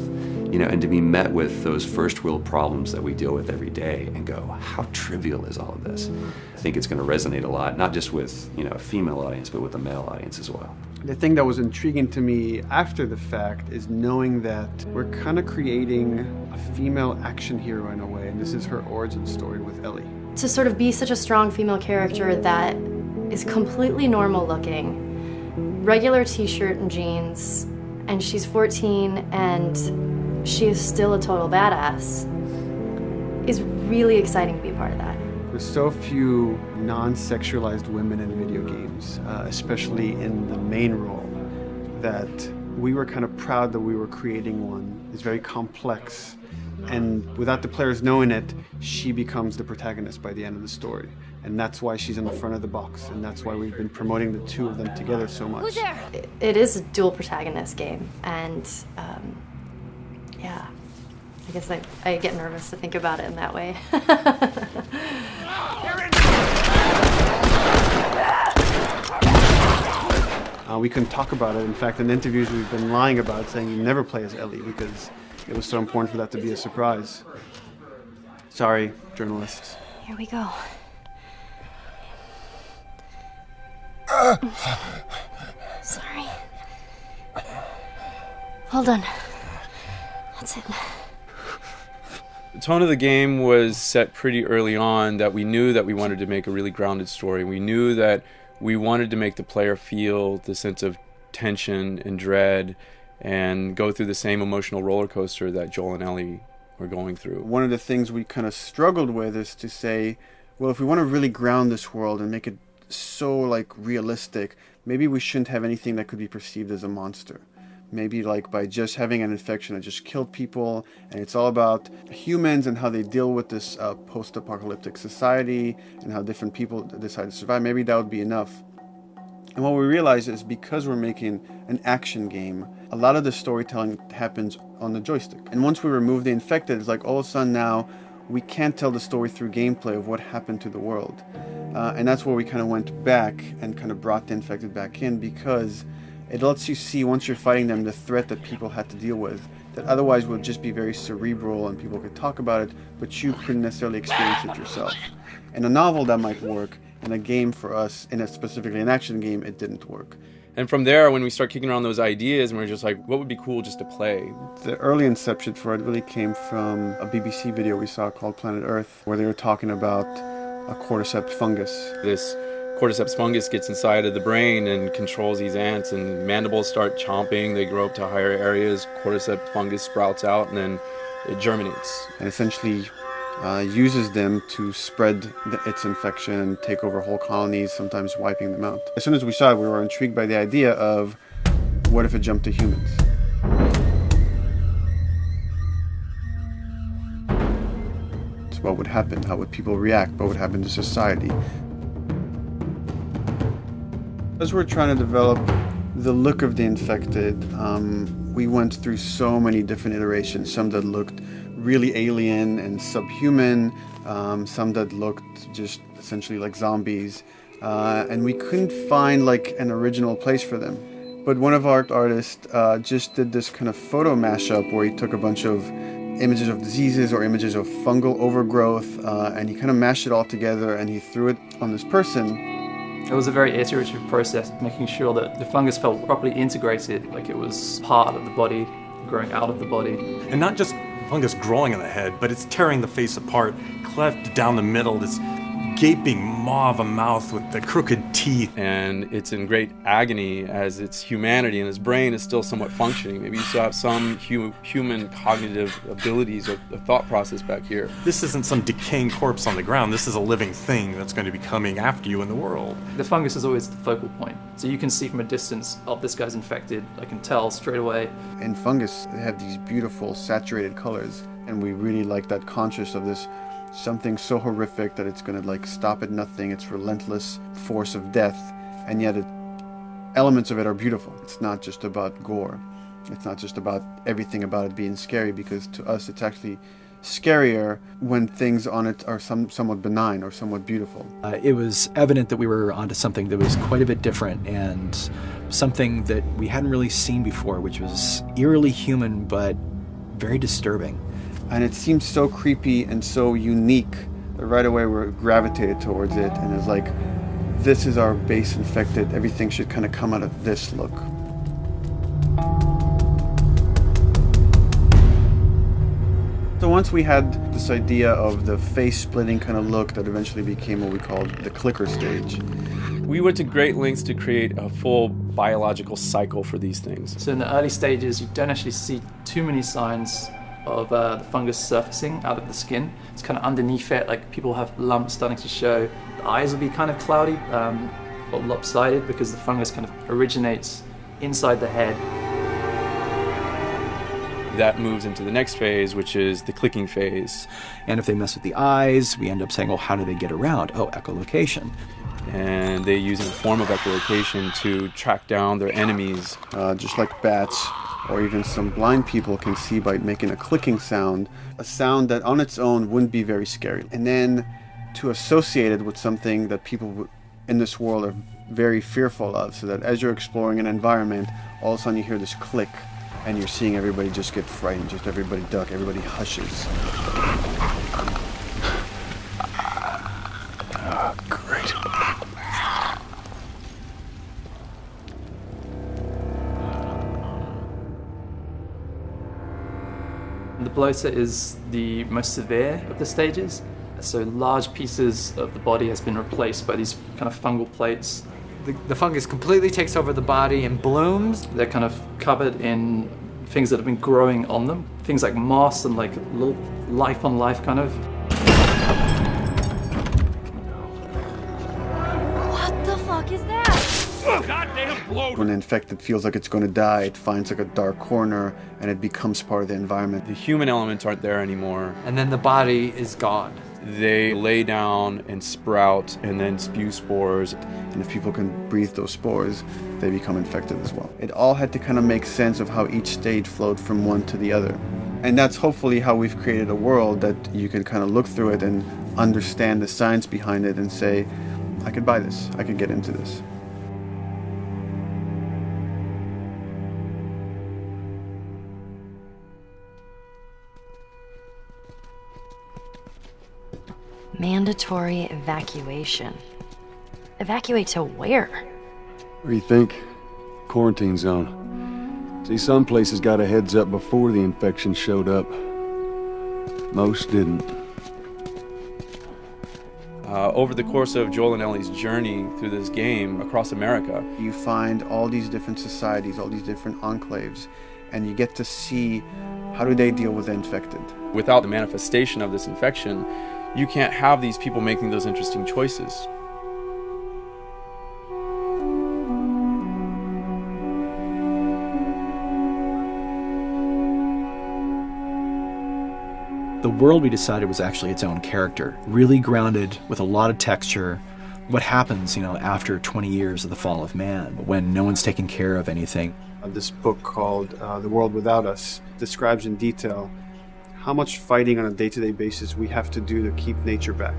You know, and to be met with those first world problems that we deal with every day and go, how trivial is all of this? I think it's going to resonate a lot, not just with, you know, a female audience, but with a male audience as well. The thing that was intriguing to me after the fact is knowing that we're kind of creating a female action hero in a way, and this is her origin story with Ellie. To sort of be such a strong female character that is completely normal looking, regular t-shirt and jeans, and she's 14 and she is still a total badass, is really exciting to be a part of that. There's so few non-sexualized women in video games, especially in the main role, that we were kind of proud that we were creating one. It's very complex, and without the players knowing it, she becomes the protagonist by the end of the story. And that's why she's in the front of the box, and that's why we've been promoting the two of them together so much. Who's there? It is a dual protagonist game, and yeah, I guess I get nervous to think about it in that way. We couldn't talk about it. In fact, in interviews we've been lying about it, saying you never play as Ellie because it was so important for that to be a surprise. Sorry, journalists. Here we go. Sorry. Hold on. That's it. The tone of the game was set pretty early on that we knew that we wanted to make a really grounded story. We knew that we wanted to make the player feel the sense of tension and dread and go through the same emotional roller coaster that Joel and Ellie were going through. One of the things we kind of struggled with is to say, well, if we want to really ground this world and make it so like realistic, maybe we shouldn't have anything that could be perceived as a monster. Maybe like by just having an infection that just killed people, and it's all about humans and how they deal with this post-apocalyptic society and how different people decide to survive. Maybe that would be enough. And what we realized is because we're making an action game, a lot of the storytelling happens on the joystick. And once we remove the infected, it's like all of a sudden now we can't tell the story through gameplay of what happened to the world. And that's where we kind of went back and kind of brought the infected back in, because it lets you see, once you're fighting them, the threat that people had to deal with, that otherwise would just be very cerebral and people could talk about it, but you couldn't necessarily experience it yourself. In a novel, that might work. In a game for us, specifically an action game, it didn't work. And from there, when we start kicking around those ideas, and we're just like, what would be cool just to play? The early inception for it really came from a BBC video we saw called Planet Earth, where they were talking about a cordyceps fungus. This cordyceps fungus gets inside of the brain and controls these ants, and mandibles start chomping, they grow up to higher areas, cordyceps fungus sprouts out, and then it germinates. And essentially, uses them to spread its infection and take over whole colonies, sometimes wiping them out. As soon as we saw it, we were intrigued by the idea of what if it jumped to humans? So what would happen? How would people react? What would happen to society? As we're trying to develop the look of the infected, we went through so many different iterations, some that looked really alien and subhuman, some that looked just essentially like zombies, and we couldn't find like an original place for them. But one of our artists just did this kind of photo mashup where he took a bunch of images of diseases or images of fungal overgrowth, and he kind of mashed it all together and he threw it on this person. It was a very iterative process, making sure that the fungus felt properly integrated, like it was part of the body, growing out of the body. And not just fungus growing in the head, but it's tearing the face apart, cleft down the middle, this gaping maw of a mouth with the crooked teeth. And it's in great agony as its humanity and its brain is still somewhat functioning. Maybe you still have some human cognitive abilities of the thought process back here. This isn't some decaying corpse on the ground. This is a living thing that's going to be coming after you in the world. The fungus is always the focal point. So you can see from a distance, oh, this guy's infected. I can tell straight away. In fungus, they have these beautiful saturated colors, and we really like that contrast of this something so horrific that it's going to like stop at nothing, its relentless force of death, and yet elements of it are beautiful. It's not just about gore. It's not just about everything about it being scary, because to us it's actually scarier when things on it are somewhat benign or somewhat beautiful. It was evident that we were onto something that was quite a bit different and something that we hadn't really seen before, which was eerily human but very disturbing. And it seemed so creepy and so unique that right away we gravitated towards it, and it's like, this is our base infected, everything should kind of come out of this look. So once we had this idea of the face-splitting kind of look that eventually became what we called the clicker stage. We went to great lengths to create a full biological cycle for these things. So in the early stages, you don't actually see too many signs of the fungus surfacing out of the skin. It's kind of underneath it, like people have lumps starting to show. The eyes will be kind of cloudy or lopsided because the fungus kind of originates inside the head. That moves into the next phase, which is the clicking phase. And if they mess with the eyes, we end up saying, well, how do they get around? Oh, echolocation. And they use a form of echolocation to track down their enemies. Just like bats, or even some blind people can see by making a clicking sound, a sound that on its own wouldn't be very scary. And then to associate it with something that people in this world are very fearful of, so that as you're exploring an environment, all of a sudden you hear this click, and you're seeing everybody just get frightened, just everybody duck, everybody hushes. Great. The bloater is the most severe of the stages. So large pieces of the body has been replaced by these kind of fungal plates. The fungus completely takes over the body and blooms. They're kind of covered in things that have been growing on them. Things like moss and like little life on life kind of. What the fuck is that? Goddamn bloater! When an infected feels like it's going to die, it finds like a dark corner and it becomes part of the environment. The human elements aren't there anymore. And then the body is gone. They lay down and sprout and then spew spores. And if people can breathe those spores, they become infected as well. It all had to kind of make sense of how each stage flowed from one to the other. And that's hopefully how we've created a world that you can kind of look through it and understand the science behind it and say, I could buy this, I could get into this. Mandatory evacuation. Evacuate to where? What do you think? Quarantine zone. See, some places got a heads up before the infection showed up. Most didn't. Over the course of Joel and Ellie's journey through this game across America, you find all these different societies, all these different enclaves, and you get to see How do they deal with the infected? Without the manifestation of this infection, you can't have these people making those interesting choices. The world we decided was actually its own character, really grounded with a lot of texture. What happens, after 20 years of the fall of man, when no one's taking care of anything. This book called The World Without Us describes in detail how much fighting on a day-to-day basis we have to do to keep nature back.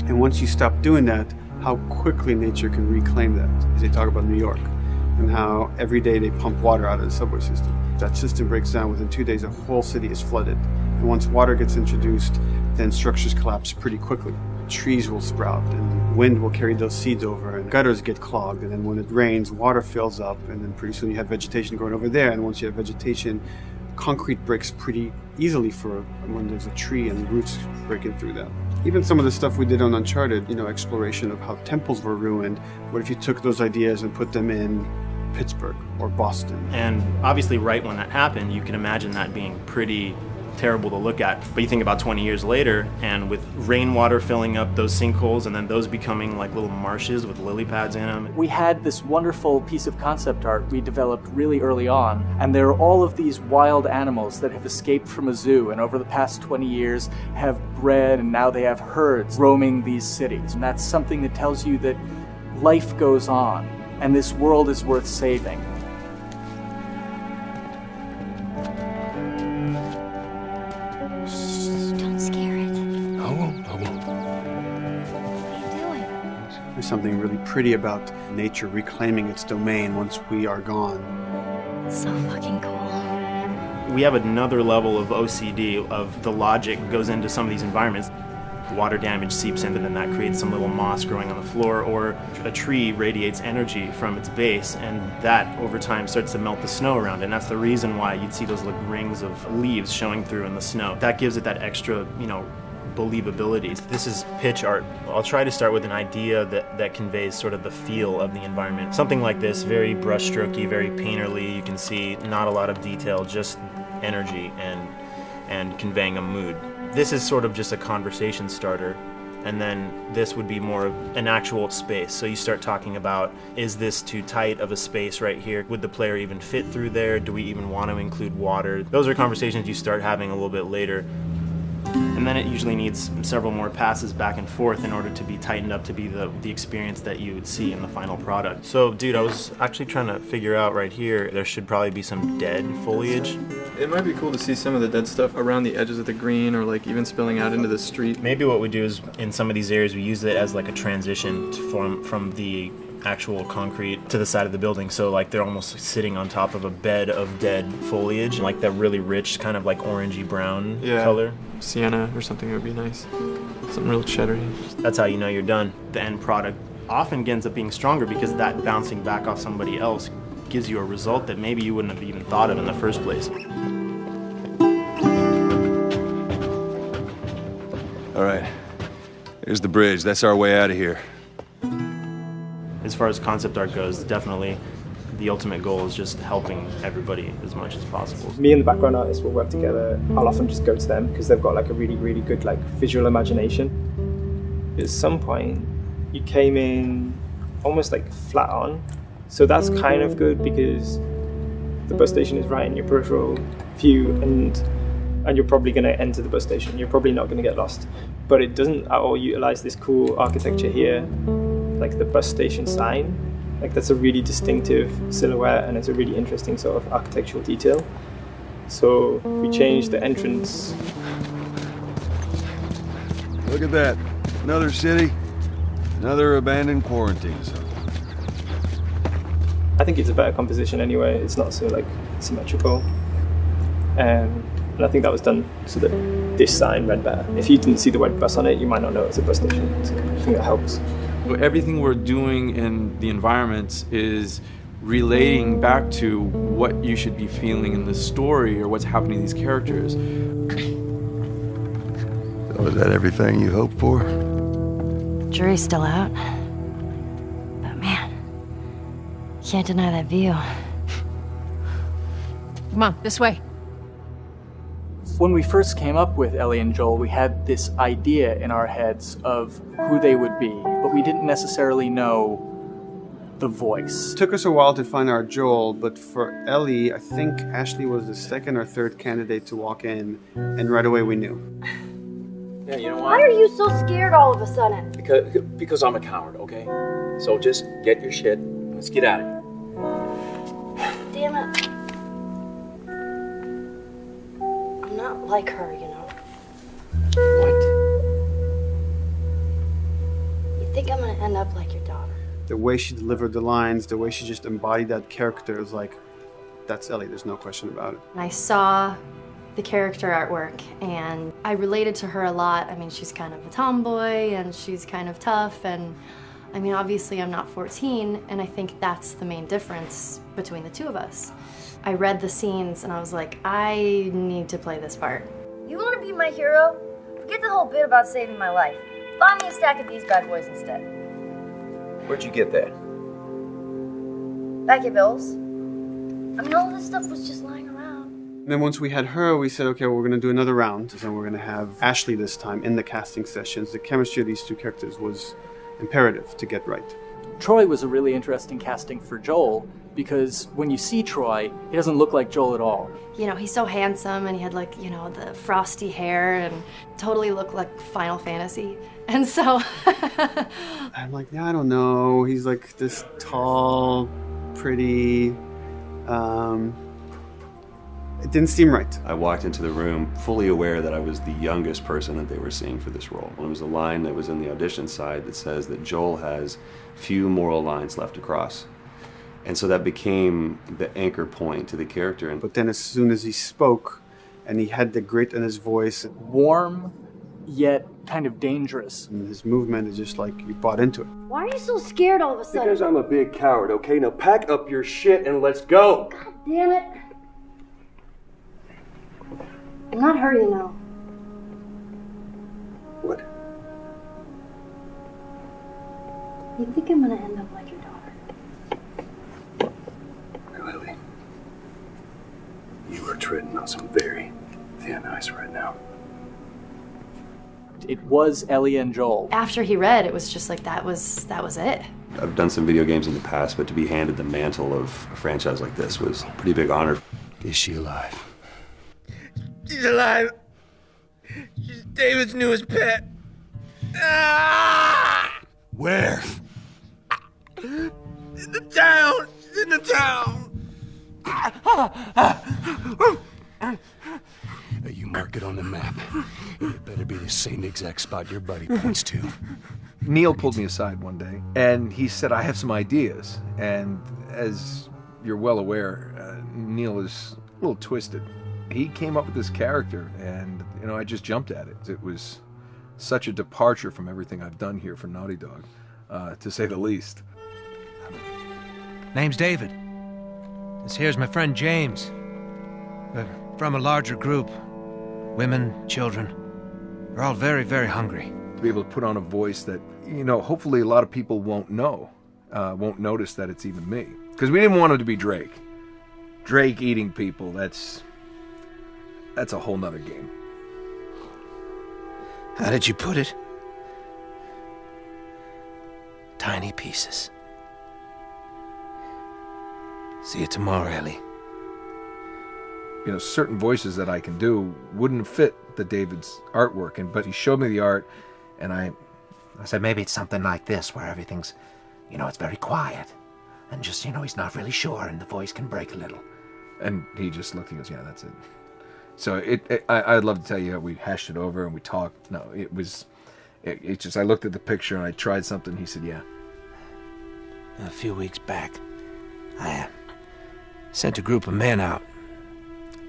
And once you stop doing that, how quickly nature can reclaim that. As they talk about New York and how every day they pump water out of the subway system. That system breaks down. Within 2 days, the whole city is flooded. And once water gets introduced, then structures collapse pretty quickly. Trees will sprout, and wind will carry those seeds over, and gutters get clogged, and then when it rains, water fills up, and then pretty soon you have vegetation growing over there, and once you have vegetation, concrete breaks pretty easily for when there's a tree and roots breaking through that. Even some of the stuff we did on Uncharted, exploration of how temples were ruined, what if you took those ideas and put them in Pittsburgh or Boston? And obviously right when that happened, you can imagine that being pretty terrible to look at. But you think about 20 years later, and with rainwater filling up those sinkholes and then those becoming like little marshes with lily pads in them. We had this wonderful piece of concept art we developed really early on, and there are all of these wild animals that have escaped from a zoo and over the past 20 years have bred, and now they have herds roaming these cities. And that's something that tells you that life goes on and this world is worth saving. There's something really pretty about nature reclaiming its domain once we are gone. So fucking cool. We have another level of OCD of the logic goes into some of these environments. Water damage seeps into them, that creates some little moss growing on the floor, or a tree radiates energy from its base, and that over time starts to melt the snow around it. And that's the reason why you'd see those like rings of leaves showing through in the snow. That gives it that extra, believability. This is pitch art. I'll try to start with an idea that conveys sort of the feel of the environment. Something like this, very brushstrokey, very painterly. You can see not a lot of detail, just energy and conveying a mood. This is sort of just a conversation starter, and then this would be more of an actual space. So you start talking about, is this too tight of a space right here? Would the player even fit through there? Do we even want to include water? Those are conversations you start having a little bit later. And then it usually needs several more passes back and forth in order to be tightened up to be the experience that you would see in the final product. So, dude, I was actually trying to figure out right here, there should probably be some dead foliage. It might be cool to see some of the dead stuff around the edges of the green, or like even spilling out into the street. Maybe what we do is, in some of these areas, we use it as like a transition from the actual concrete to the side of the building, so like they're almost sitting on top of a bed of dead foliage, like that really rich kind of like orangey brown color. Sienna or something would be nice. Something real cheddary. That's how you know you're done. The end product often ends up being stronger because that bouncing back off somebody else gives you a result that maybe you wouldn't have even thought of in the first place. All right, here's the bridge. That's our way out of here. As far as concept art goes, definitely the ultimate goal is just helping everybody as much as possible. Me and the background artist will work together. I'll often just go to them because they've got like a really, really good like visual imagination. At some point, you came in almost like flat on. So that's kind of good because the bus station is right in your peripheral view, and you're probably going to enter the bus station. You're probably not going to get lost. But it doesn't at all utilize this cool architecture here, like the bus station sign. Like that's a really distinctive silhouette, and it's a really interesting sort of architectural detail. So we changed the entrance. Look at that. Another city, another abandoned quarantine zone. I think it's a better composition anyway. It's not so like symmetrical. And I think that was done so that this sign read better. If you didn't see the word bus on it, you might not know it's a bus station. So I think that helps. Everything we're doing in the environments is relating back to what you should be feeling in the story or what's happening to these characters. So is that everything you hoped for? Jury's still out. But man, can't deny that view. Come on, this way. When we first came up with Ellie and Joel, we had this idea in our heads of who they would be, but we didn't necessarily know the voice. It took us a while to find our Joel, but for Ellie, I think Ashley was the second or third candidate to walk in, and right away we knew. Yeah, you know Why what? are you so scared all of a sudden? Because I'm a coward, okay? So just get your shit. Let's get out of here. Damn it. I'm not like her, you know. What? You think I'm gonna end up like your daughter? The way she delivered the lines, the way she just embodied that character is like, that's Ellie, there's no question about it. And I saw the character artwork and I related to her a lot. I mean, she's kind of a tomboy and she's kind of tough, and I mean, obviously I'm not 14, and I think that's the main difference between the two of us. I read the scenes and I was like, I need to play this part. You wanna be my hero? Forget the whole bit about saving my life. Buy me a stack of these bad boys instead. Where'd you get that? Back at Bill's. I mean, all this stuff was just lying around. And then once we had her, we said, okay, well, we're going to do another round, and we're going to have Ashley this time in the casting sessions. The chemistry of these two characters was imperative to get right. Troy was a really interesting casting for Joel, because when you see Troy, he doesn't look like Joel at all. You know, he's so handsome and he had like, you know, the frosty hair and totally looked like Final Fantasy. And so I'm like, yeah, I don't know. He's like this tall, pretty. It didn't seem right. I walked into the room fully aware that I was the youngest person that they were seeing for this role. There was a line that was in the audition side that says that Joel has few moral lines left to cross. And so that became the anchor point to the character. But then as soon as he spoke, and he had the grit in his voice. Warm, yet kind of dangerous. And his movement is just like, you bought into it. Why are you so scared all of a sudden? Because I'm a big coward, okay? Now pack up your shit and let's go. God damn it. I'm not her, you know. What? You think I'm gonna end up like your daughter? Lily, you are treading on some very thin ice right now. It was Ellie and Joel. after he read, it was just like that was it. I've done some video games in the past, but to be handed the mantle of a franchise like this was a pretty big honor. Is she alive? She's alive. She's David's newest pet. Ah! Where? In the town. She's in the town. You mark it on the map. It better be the same exact spot your buddy points to. Neil pulled me aside one day, and he said, I have some ideas. And as you're well aware, Neil is a little twisted. He came up with this character, and, you know, I just jumped at it. It was such a departure from everything I've done here for Naughty Dog, to say the least. Name's David. This here's my friend James. We're from a larger group. Women, children. They're all very, very hungry. To be able to put on a voice that, you know, hopefully a lot of people won't know, won't notice that it's even me. Because we didn't want it to be Drake. Drake eating people, that's a whole nother game. How did you put it? Tiny pieces. See you tomorrow, Ellie. You know, certain voices that I can do wouldn't fit the David's artwork, but he showed me the art, and I said maybe it's something like this, where everything's, you know, it's very quiet. And just, you know, he's not really sure, and the voice can break a little. And he just looked and goes, yeah, that's it. So I'd love to tell you, we hashed it over and we talked. No, it just, I looked at the picture and I tried something. He said, yeah. A few weeks back, I sent a group of men out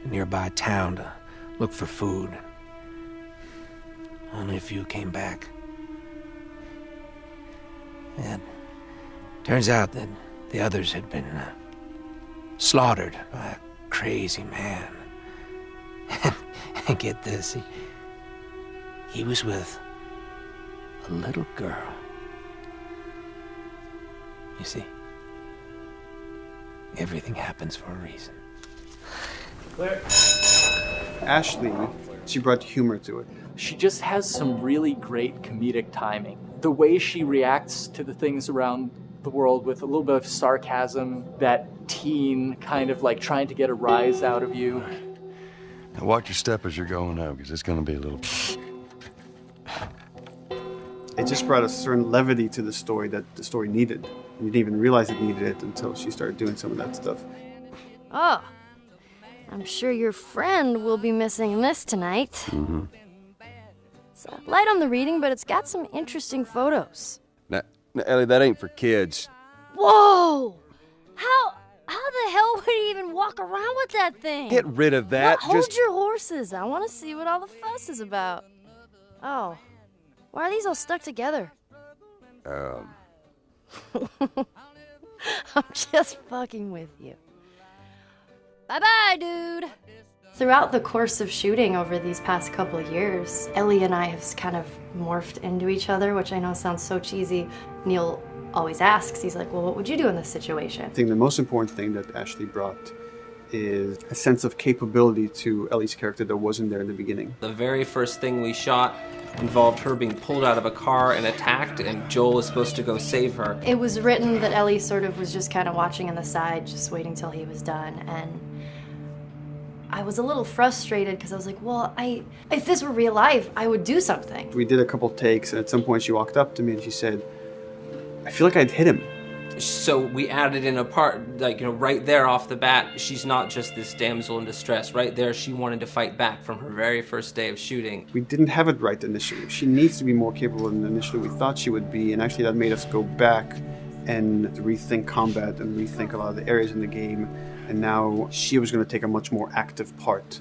a nearby town to look for food. Only a few came back. And turns out that the others had been slaughtered by a crazy man. And get this, he was with a little girl. You see, everything happens for a reason. Clear. Ashley, she brought humor to it. She just has some really great comedic timing. The way she reacts to the things around the world with a little bit of sarcasm, that teen kind of like trying to get a rise out of you. Now watch your step as you're going out, because it's going to be a little... It just brought a certain levity to the story that the story needed. You didn't even realize it needed it until she started doing some of that stuff. Oh, I'm sure your friend will be missing this tonight. Mm-hmm. It's light on the reading, but it's got some interesting photos. Now, Ellie, that ain't for kids. Whoa! How the hell would he even walk around with that thing? Get rid of that. Well, hold your horses. I want to see what all the fuss is about. Oh, why are these all stuck together? I'm just fucking with you. Bye-bye, dude. Throughout the course of shooting over these past couple of years, Ellie and I have kind of morphed into each other, which I know sounds so cheesy. Neil always asks, he's like, well, what would you do in this situation? I think the most important thing that Ashley brought is a sense of capability to Ellie's character that wasn't there in the beginning. The very first thing we shot involved her being pulled out of a car and attacked, and Joel was supposed to go save her. It was written that Ellie sort of was just kind of watching on the side, just waiting till he was done, and I was a little frustrated because I was like, well, if this were real life, I would do something. We did a couple takes, and at some point she walked up to me and she said, I feel like I'd hit him. So we added in a part, like, right there off the bat, she's not just this damsel in distress. Right there, she wanted to fight back from her very first day of shooting. We didn't have it right initially. She needs to be more capable than initially we thought she would be, and actually that made us go back and rethink combat and rethink a lot of the areas in the game, and now she was going to take a much more active part.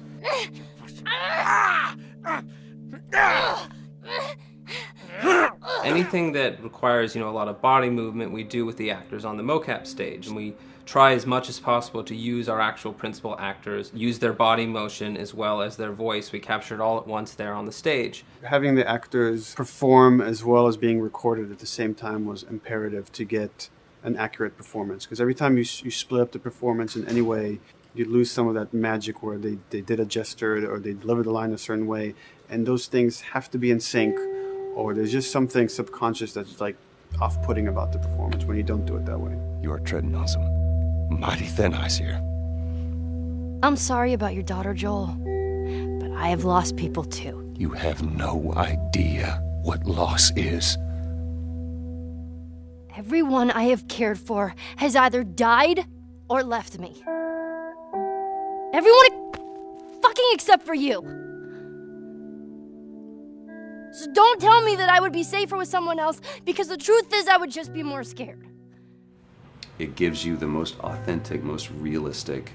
Anything that requires, a lot of body movement, we do with the actors on the mocap stage. And we try as much as possible to use our actual principal actors, use their body motion as well as their voice. We capture it all at once there on the stage. Having the actors perform as well as being recorded at the same time was imperative to get an accurate performance. Because every time you split up the performance in any way, you lose some of that magic where they did a gesture or they delivered the line a certain way. And those things have to be in sync, or there's just something subconscious that's like off-putting about the performance when you don't do it that way. You are treading on some mighty thin ice here. I'm sorry about your daughter, Joel, but I have lost people too. You have no idea what loss is. Everyone I have cared for has either died or left me. Everyone fucking except for you. So don't tell me that I would be safer with someone else, because the truth is I would just be more scared. It gives you the most authentic, most realistic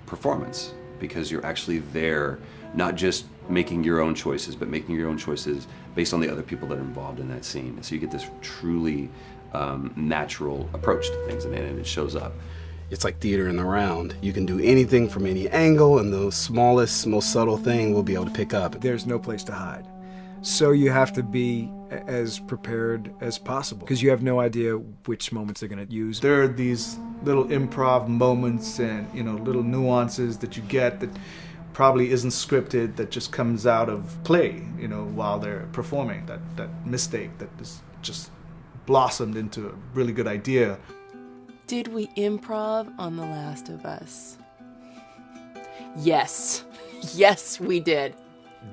performance, because you're actually there, not just making your own choices, but making your own choices based on the other people that are involved in that scene. So you get this truly natural approach to things, and it shows up. It's like theater in the round. You can do anything from any angle, and the smallest, most subtle thing we'll be able to pick up. There's no place to hide. So you have to be as prepared as possible, because you have no idea which moments they're going to use. There are these little improv moments and, little nuances that you get that probably isn't scripted, that just comes out of play, while they're performing. That mistake that is just blossomed into a really good idea. Did we improv on The Last of Us? Yes. Yes, we did.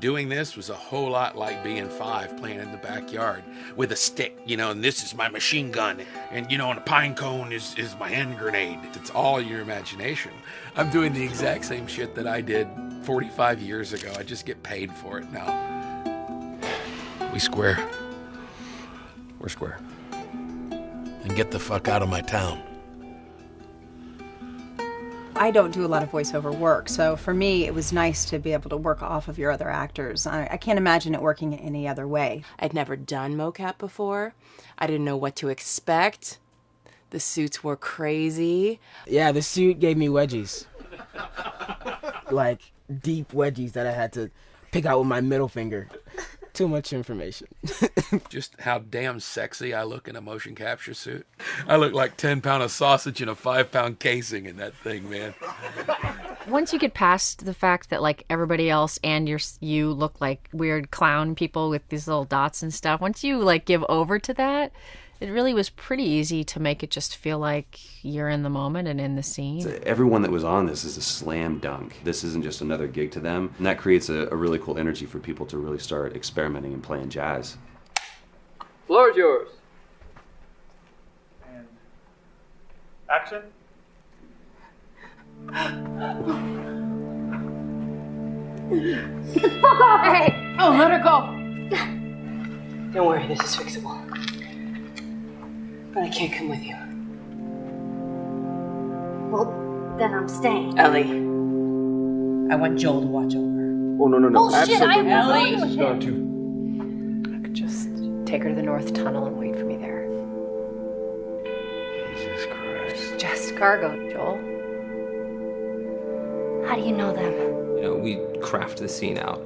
Doing this was a whole lot like being 5 playing in the backyard with a stick, and this is my machine gun, and and a pine cone is my hand grenade. It's all your imagination. I'm doing the exact same shit that I did 45 years ago. I just get paid for it now. We square. We're square. And get the fuck out of my town. I don't do a lot of voiceover work, so for me it was nice to be able to work off of your other actors. I can't imagine it working any other way. I'd never done mocap before. I didn't know what to expect. The suits were crazy. Yeah, the suit gave me wedgies. Like, deep wedgies that I had to pick out with my middle finger. Too much information. Just how damn sexy I look in a motion capture suit. I look like 10 pound of sausage in a 5 pound casing in that thing, man. Once you get past the fact that like everybody else and you look like weird clown people with these little dots and stuff, once you like give over to that, it really was pretty easy to make it just feel like you're in the moment and in the scene. Everyone that was on this is a slam dunk. This isn't just another gig to them. And that creates a really cool energy for people to really start experimenting and playing jazz. Floor is yours. And action. Fuck off! Hey! Oh, let her go! Don't worry, this is fixable. But I can't come with you. Well, then I'm staying. Ellie, I want Joel to watch over her. Oh, no. Bullshit, I Ellie! want Star 2. I could just take her to the North Tunnel and wait for me there. Jesus Christ. Just cargo, Joel. How do you know them? You know, we craft the scene out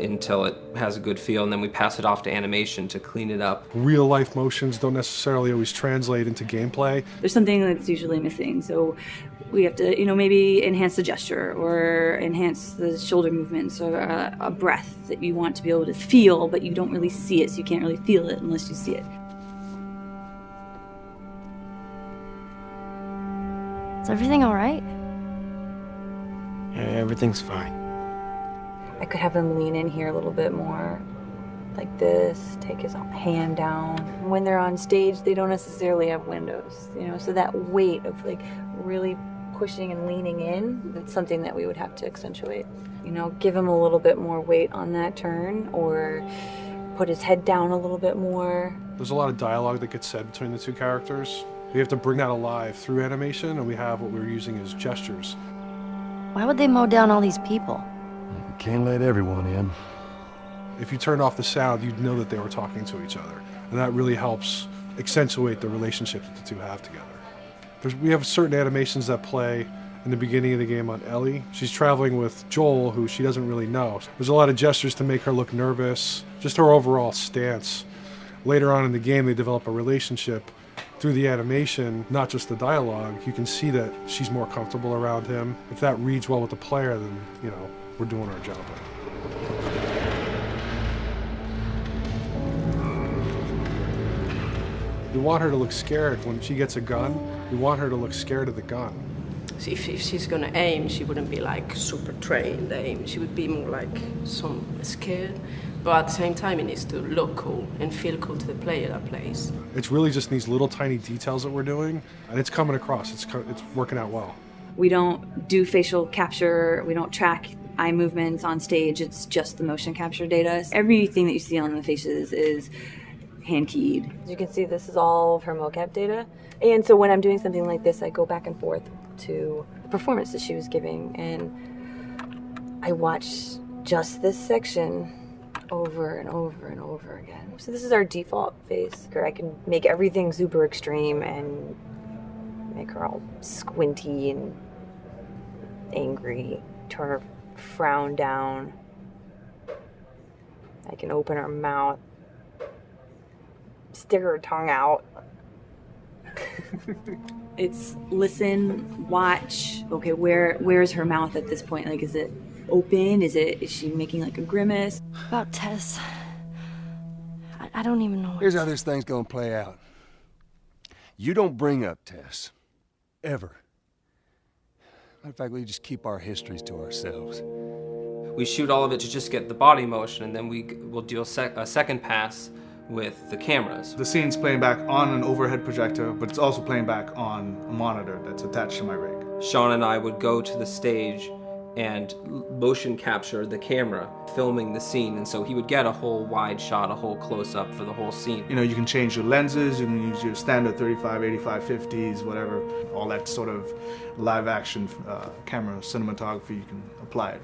until it has a good feel, and then we pass it off to animation to clean it up. Real life motions don't necessarily always translate into gameplay. There's something that's usually missing, so we have to, maybe enhance the gesture or enhance the shoulder movements or a breath that you want to be able to feel, but you don't really see it, so you can't really feel it unless you see it. Is everything all right? Yeah, everything's fine. I could have him lean in here a little bit more, like this, take his hand down. When they're on stage, they don't necessarily have windows, so that weight of like really pushing and leaning in, that's something that we would have to accentuate. Give him a little bit more weight on that turn, or put his head down a little bit more. There's a lot of dialogue that gets said between the two characters. We have to bring that alive through animation, and we have what we're using as gestures. Why would they mow down all these people? Can't let everyone in. If you turned off the sound, you'd know that they were talking to each other. And that really helps accentuate the relationship that the two have together. We have certain animations that play in the beginning of the game on Ellie. She's traveling with Joel, who she doesn't really know. There's a lot of gestures to make her look nervous, just her overall stance. Later on in the game, they develop a relationship through the animation, not just the dialogue. You can see that she's more comfortable around him. If that reads well with the player, then, we're doing our job. We want her to look scared when she gets a gun. We want her to look scared of the gun. So if she's gonna aim, she wouldn't be like super trained aim. She would be more like some scared. But at the same time, it needs to look cool and feel cool to the player that plays. It's really just these little tiny details that we're doing, and it's coming across. It's working out well. We don't do facial capture. We don't track eye movements on stage. It's just the motion capture data. Everything that you see on the faces is hand keyed. As you can see, this is all of her mocap data. And so when I'm doing something like this, I go back and forth to the performance that she was giving, and I watch just this section over and over and over again. So this is our default face, where I can make everything super extreme and make her all squinty and angry, turn her frown down. I can open her mouth, stick her tongue out. It's listen, watch. Okay, where's her mouth at this point? Like, is it open? Is she making like a grimace? About Tess. I don't even know. Here's how this thing's gonna play out. You don't bring up Tess. Ever. Matter of fact, we just keep our histories to ourselves. We shoot all of it to just get the body motion, and then we'll do a second pass with the cameras. The scene's playing back on an overhead projector, but it's also playing back on a monitor that's attached to my rig. Sean and I would go to the stage and motion capture the camera, filming the scene, and so he would get a whole wide shot, a whole close-up for the whole scene. You can change your lenses, you can use your standard 35, 85, 50s, whatever, all that sort of live-action camera cinematography, you can apply it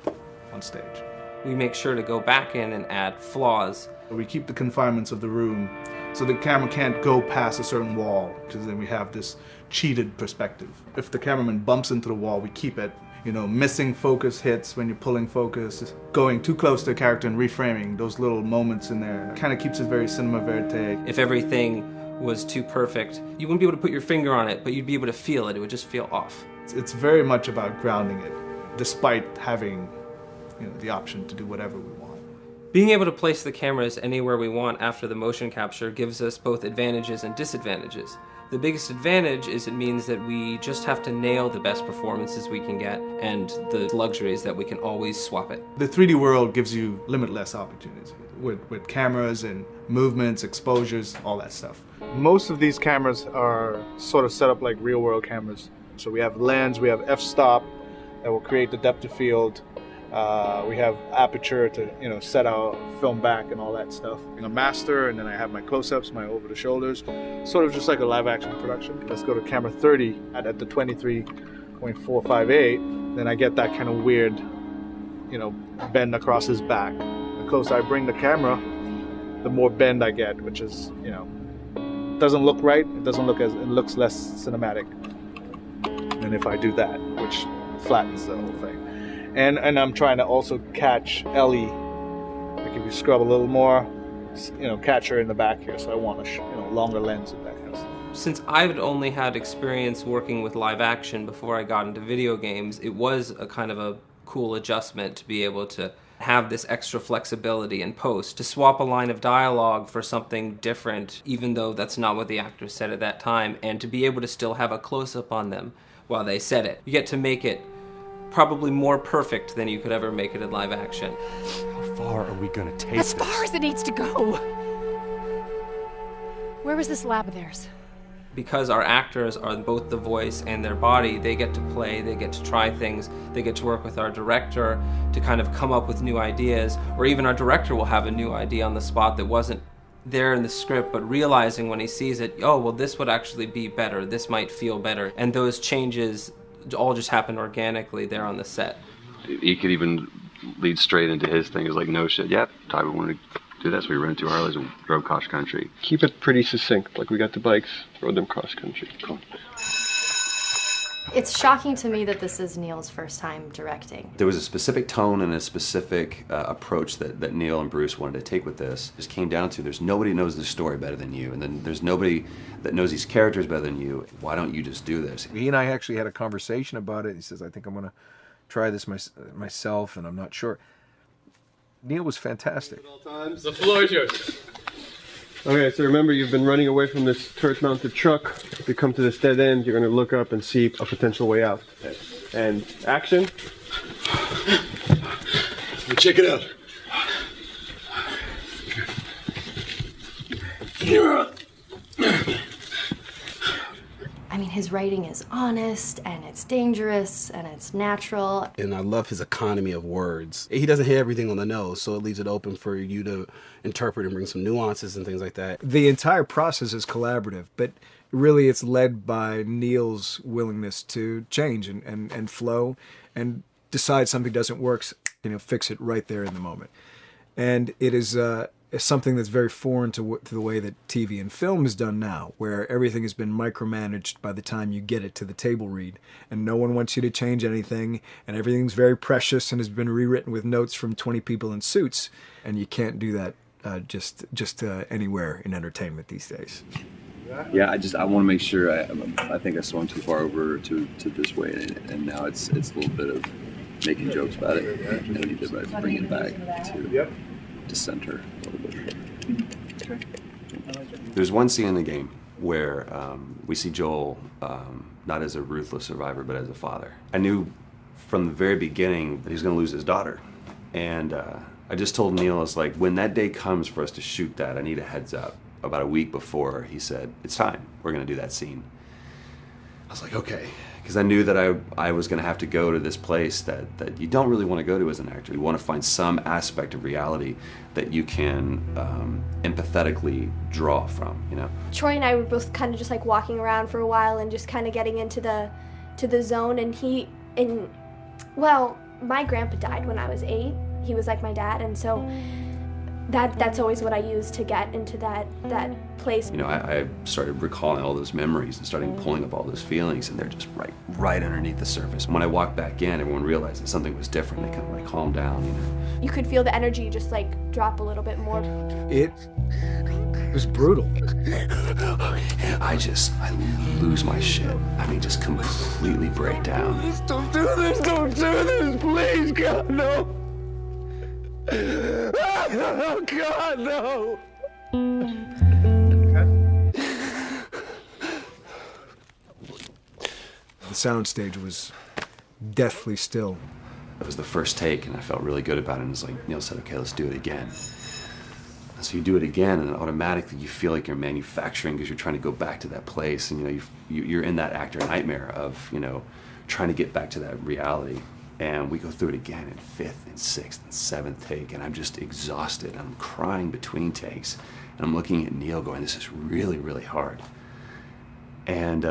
on stage. We make sure to go back in and add flaws. We keep the confinements of the room so the camera can't go past a certain wall, because then we have this cheated perspective. If the cameraman bumps into the wall, we keep it. Missing focus hits when you're pulling focus, going too close to a character and reframing, those little moments in there, kind of keeps it very cinema verite. If everything was too perfect, you wouldn't be able to put your finger on it, but you'd be able to feel it. It would just feel off. It's very much about grounding it. despite having the option to do whatever we want. Being able to place the cameras anywhere we want after the motion capture gives us both advantages and disadvantages. The biggest advantage is it means that we just have to nail the best performances we can get, and the luxury is that we can always swap it. The 3D world gives you limitless opportunities with cameras and movements, exposures, all that stuff. Most of these cameras are sort of set up like real-world cameras. So we have lens, we have f-stop that will create the depth of field. We have aperture to set our film back and all that stuff. A master, and then I have my close-ups, my over-the-shoulders, sort of just like a live-action production. Let's go to camera 30 at the 23.458. Then I get that kind of weird, bend across his back. The closer I bring the camera, the more bend I get, which is, doesn't look right. It looks less cinematic than if I do that, which flattens the whole thing. And I'm trying to also catch Ellie. Like if you scrub a little more, catch her in the back here. So I want a longer lens and that kind of stuff. Since I've only had experience working with live action before I got into video games, it was a kind of a cool adjustment to be able to have this extra flexibility in post, to swap a line of dialogue for something different, even though that's not what the actors said at that time, and to be able to still have a close-up on them while they said it. You get to make it probably more perfect than you could ever make it in live action. How far are we gonna take as far as it needs to go. Where was this lab of theirs? Because our actors are both the voice and their body, they get to play, they get to try things, they get to work with our director to kind of come up with new ideas, or even our director will have a new idea on the spot that wasn't there in the script, but realizing when he sees it, oh, well, this would actually be better, this might feel better. And those changes all just happen organically there on the set. He could even lead straight into his thing. It's like, no shit, yep, Ty, we wanted to do that, so we rented 2 Harleys and drove cross country. Keep it pretty succinct, like we got the bikes, rode them cross country. Cool. It's shocking to me that this is Neil's first time directing. There was a specific tone and a specific approach that Neil and Bruce wanted to take with this. It just came down to there's nobody who knows the story better than you, and then there's nobody that knows these characters better than you. Why don't you just do this? He and I actually had a conversation about it. He says, I think I'm going to try this myself, and I'm not sure. Neil was fantastic. The floor is yours. Okay, so remember, you've been running away from this turret-mounted truck. If you come to this dead end, you're going to look up and see a potential way out. And action. Check it out. I mean, his writing is honest, and it's dangerous, and it's natural. And I love his economy of words. He doesn't hit everything on the nose, so it leaves it open for you to interpret and bring some nuances and things like that. The entire process is collaborative, but really it's led by Neil's willingness to change and flow and decide something doesn't work, fix it right there in the moment. And it is something that's very foreign to the way that TV and film is done now, where everything has been micromanaged by the time you get it to the table read, and no one wants you to change anything, and everything's very precious and has been rewritten with notes from 20 people in suits, and you can't do that just anywhere in entertainment these days. Yeah, I want to make sure. I think I swung too far over to this way, and now it's a little bit of making jokes about it, and I need to bring it back to center a little bit. There's one scene in the game where we see Joel not as a ruthless survivor, but as a father. I knew from the very beginning that he was going to lose his daughter, and I just told Neil, I was like, when that day comes for us to shoot that, I need a heads up. About a week before, he said, it's time, we're going to do that scene. I was like, okay, because I knew that I was going to have to go to this place that you don't really want to go to as an actor. You want to find some aspect of reality that you can empathetically draw from, Troy and I were both kind of just like walking around for a while and just kind of getting into the zone, and well, my grandpa died when I was 8. He was like my dad, and so that's always what I use to get into that place. I started recalling all those memories and starting pulling up all those feelings, and they're just right underneath the surface. When I walked back in, everyone realized that something was different. They kind of calmed down, You could feel the energy just drop a little bit more. It It was brutal. I lose my shit. I mean, just completely break down. Don't do this, please, God, no. Oh, God, no. The soundstage was deathly still. It was the first take, and I felt really good about it. And it was like, Neil said, okay, let's do it again. So you do it again, and automatically you feel like you're manufacturing because you're trying to go back to that place, and you're in that actor nightmare of trying to get back to that reality. And we go through it again in 5th and 6th and 7th take, and I'm just exhausted. I'm crying between takes, and I'm looking at Neil going, this is really, really hard. And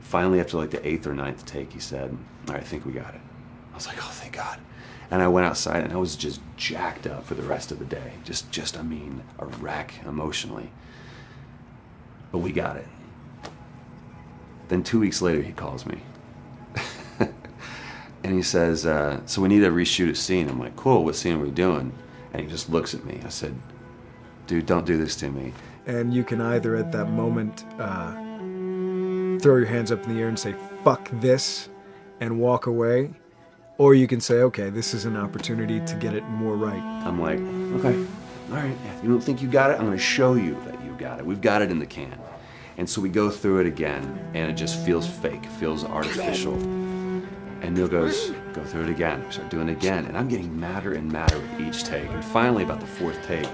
finally, after like the 8th or 9th take, he said, all right, I think we got it. I was like, oh, thank God. And I went outside, and I was just jacked up for the rest of the day. I mean, a wreck emotionally. But we got it. Then 2 weeks later, he calls me. And he says, so we need to reshoot a scene. I'm like, cool, what scene are we doing? And he just looks at me. I said, dude, don't do this to me. And you can either at that moment throw your hands up in the air and say, fuck this, and walk away. Or you can say, okay, this is an opportunity to get it more right. I'm like, okay, all right. You don't think you got it? I'm going to show you that you got it. We've got it in the can. And so we go through it again, and it just feels fake. It feels artificial. And Neil goes, go through it again. We start doing it again. And I'm getting madder and madder with each take. And finally, about the 4th take,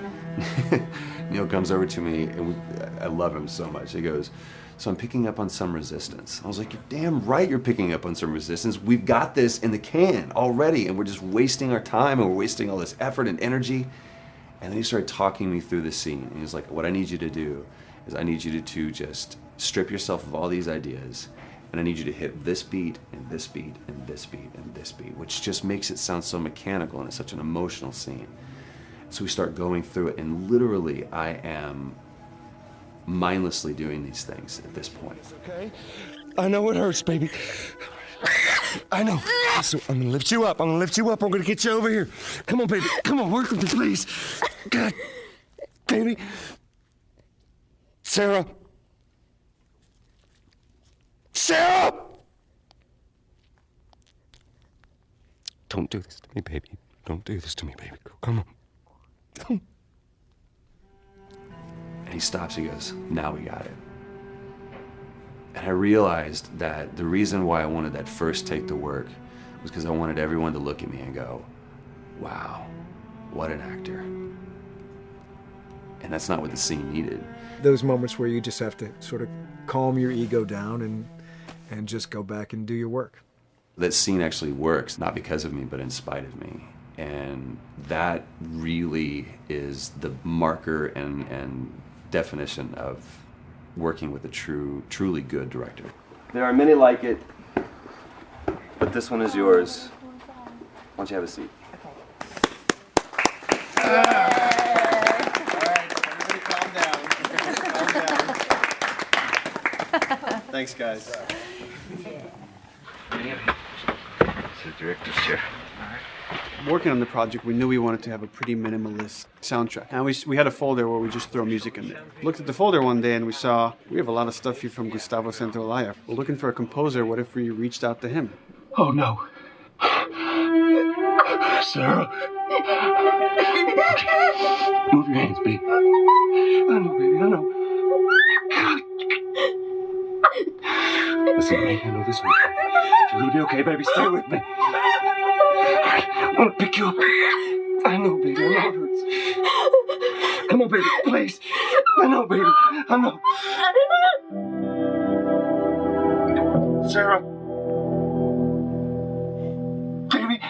Neil comes over to me, and I love him so much. He goes, so I'm picking up on some resistance. I was like, you're damn right you're picking up on some resistance. We've got this in the can already, and we're just wasting our time, and we're wasting all this effort and energy. And then he started talking me through the scene. And he was like, what I need you to do is I need you to just strip yourself of all these ideas, and I need you to hit this beat, and this beat, and this beat, and this beat, which just makes it sound so mechanical, and it's such an emotional scene. So we start going through it, and literally I am mindlessly doing these things at this point. Okay? I know it hurts, baby. I know. So I'm gonna lift you up. I'm gonna get you over here. Come on, baby. Come on, work with me, please. God, baby. Sarah. Sarah! Don't do this to me, baby. Don't do this to me, baby. Come on. Come. And he stops, he goes, now we got it. And I realized that the reason why I wanted that first take to work was because I wanted everyone to look at me and go, wow, what an actor. And that's not what the scene needed. Those moments where you just have to sort of calm your ego down and just go back and do your work. That scene actually works, not because of me, but in spite of me. And that really is the marker and definition of working with a truly good director. There are many like it, but this one is yours. Why don't you have a seat? Thanks, guys. It's the director's chair. Working on the project, we knew we wanted to have a pretty minimalist soundtrack. And we had a folder where we just throw music in there. Looked at the folder one day and we saw, we have a lot of stuff here from Gustavo Santaolalla. We're looking for a composer. What if we reached out to him? Oh, no. Sarah. Move your hands, baby. I know, baby, I know. Listen, baby, I know this one. You're gonna be okay, baby. Stay with me. I want to pick you up. I know, baby. I know it hurts. Come on, baby. Please. I know, baby. I know. Sarah. Baby.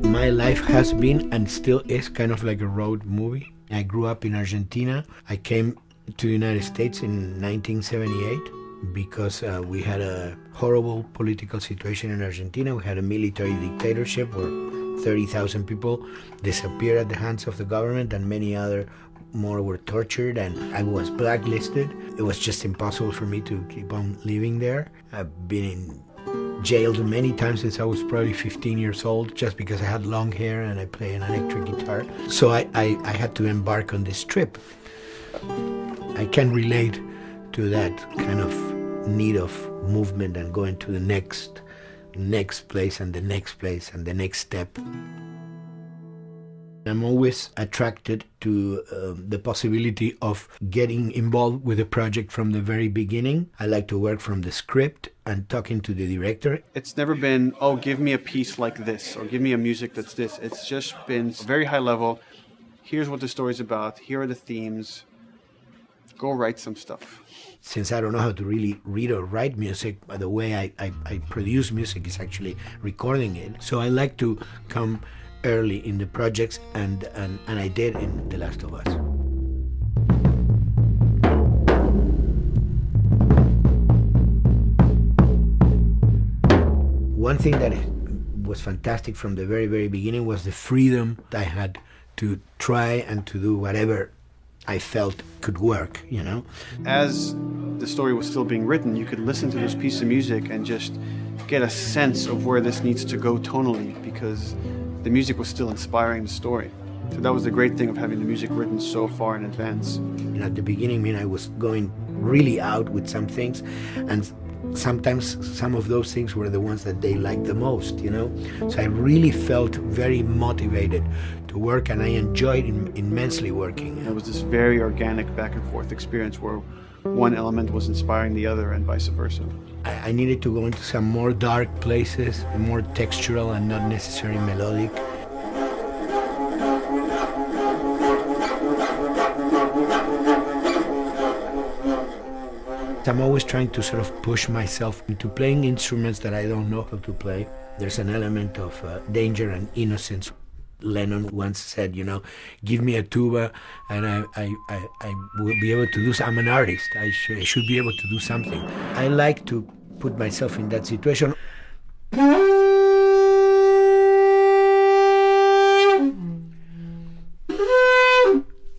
My life has been and still is kind of like a road movie. I grew up in Argentina. I came to the United States in 1978. because we had a horrible political situation in Argentina. We had a military dictatorship where 30,000 people disappeared at the hands of the government, and many other more were tortured, and I was blacklisted. It was just impossible for me to keep on living there. I've been in jailed many times since I was probably 15 years old, just because I had long hair and I play an electric guitar. So I had to embark on this trip. I can relate to that kind of need of movement and going to the next place and the next place and the next step. I'm always attracted to the possibility of getting involved with a project from the very beginning. I like to work from the script and talking to the director. It's never been, oh, give me a piece like this, or give me a music that's this. It's just been very high level. Here's what the story's about. Here are the themes. Go write some stuff. Since I don't know how to really read or write music, the way I produce music is actually recording it. So I like to come early in the projects, and I did in The Last of Us. One thing that was fantastic from the very, very beginning was the freedom I had to try and to do whatever I felt could work, you know. As the story was still being written, you could listen to this piece of music and just get a sense of where this needs to go tonally, because the music was still inspiring the story. So that was the great thing of having the music written so far in advance. And at the beginning, I was going really out with some things, and sometimes some of those things were the ones that they liked the most, you know. So I really felt very motivated to work, and I enjoyed immensely working. It was this very organic back and forth experience where one element was inspiring the other and vice versa. I needed to go into some more dark places, more textural and not necessarily melodic. I'm always trying to sort of push myself into playing instruments that I don't know how to play. There's an element of danger and innocence. Lennon once said, you know, give me a tuba and I will be able to do I'm an artist. I should be able to do something. I like to put myself in that situation.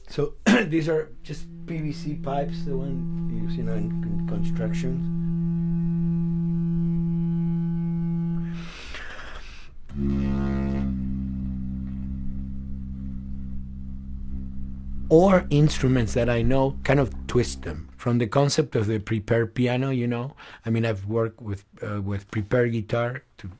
So these are just PVC pipes, the one used, you know, in construction. Or instruments that I know, kind of twist them. From the concept of the prepared piano, you know. I mean, I've worked with prepared guitar to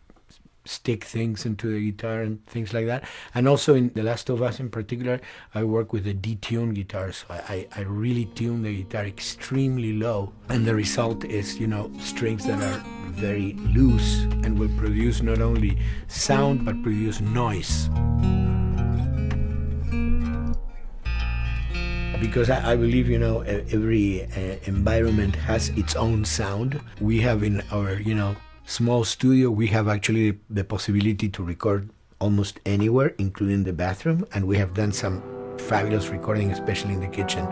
stick things into the guitar and things like that. And also in The Last of Us in particular, I work with a detuned guitar. So I really tune the guitar extremely low. And the result is, you know, strings that are very loose and will produce not only sound, but produce noise. Because I believe, you know, every environment has its own sound. We have in our, you know, small studio, we have actually the possibility to record almost anywhere, including the bathroom, and we have done some fabulous recording, especially in the kitchen.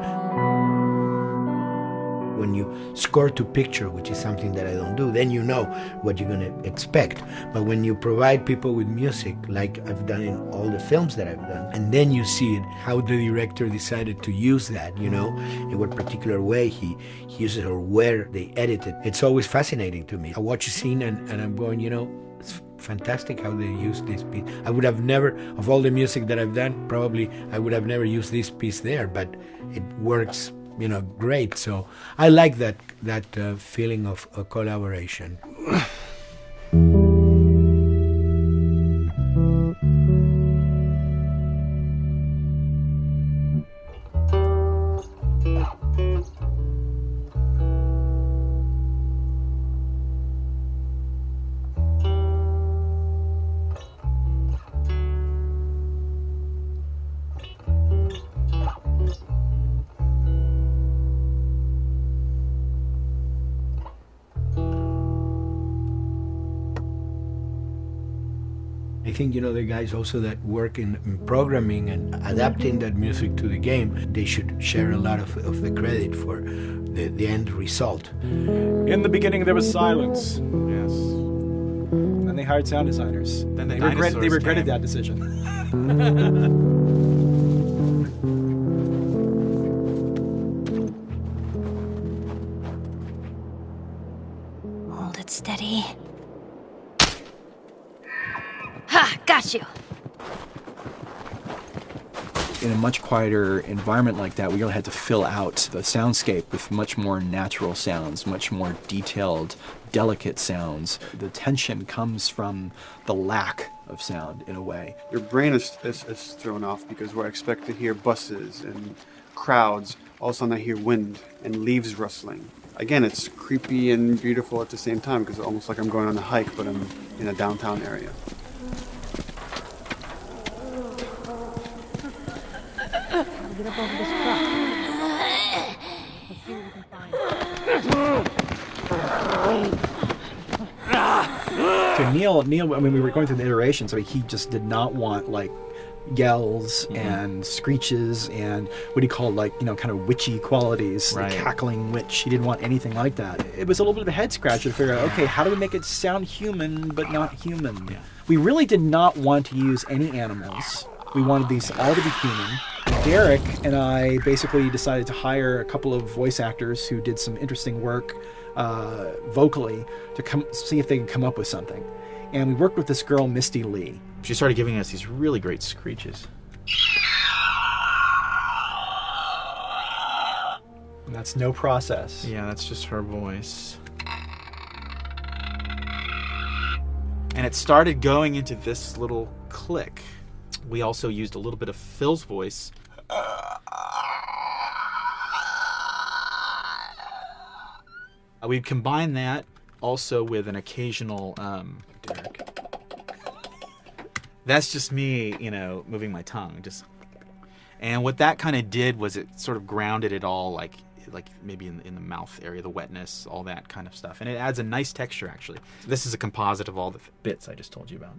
When you score to picture, which is something that I don't do, then you know what you're going to expect. But when you provide people with music, like I've done in all the films that I've done, and then you see it, how the director decided to use that, you know, in what particular way he uses it or where they edit it. It's always fascinating to me. I watch a scene and I'm going, you know, it's fantastic how they use this piece. I would have never, of all the music that I've done, probably I would have never used this piece there, but it works, you know, great. So I like that feeling of a collaboration. think, the guys also that work in programming and adapting that music to the game, they should share a lot of the credit for the end result. In the beginning, there was silence. Yes. Then they hired sound designers. Then they regretted that decision. Hold it steady. Ha! Got you! In a much quieter environment like that, we really had to fill out the soundscape with much more natural sounds, much more detailed, delicate sounds. The tension comes from the lack of sound, in a way. Your brain is thrown off because we're expected to hear buses and crowds. All of a sudden I hear wind and leaves rustling. Again, it's creepy and beautiful at the same time because it's almost like I'm going on a hike, but I'm in a downtown area. Get up over this truck. Let's see what we can find. So Neil, I mean, we were going through the iterations, so he just did not want, like, yells and screeches and what he called, like, kind of witchy qualities, Right. the cackling witch. He didn't want anything like that. It was a little bit of a head scratcher to figure out, okay, how do we make it sound human but not human? Yeah. We really did not want to use any animals. We wanted these all to be human. Derek and I basically decided to hire a couple of voice actors who did some interesting work vocally to see if they could come up with something. And we worked with this girl, Misty Lee. She started giving us these really great screeches. And that's no process. Yeah, that's just her voice. And it started going into this little click. We also used a little bit of Phil's voice. We'd combine that also with an occasional Derek. That's just me, moving my tongue. And what that kind of did was it sort of grounded it all, like maybe in the mouth area, the wetness, all that kind of stuff. And it adds a nice texture, actually. This is a composite of all the bits I just told you about.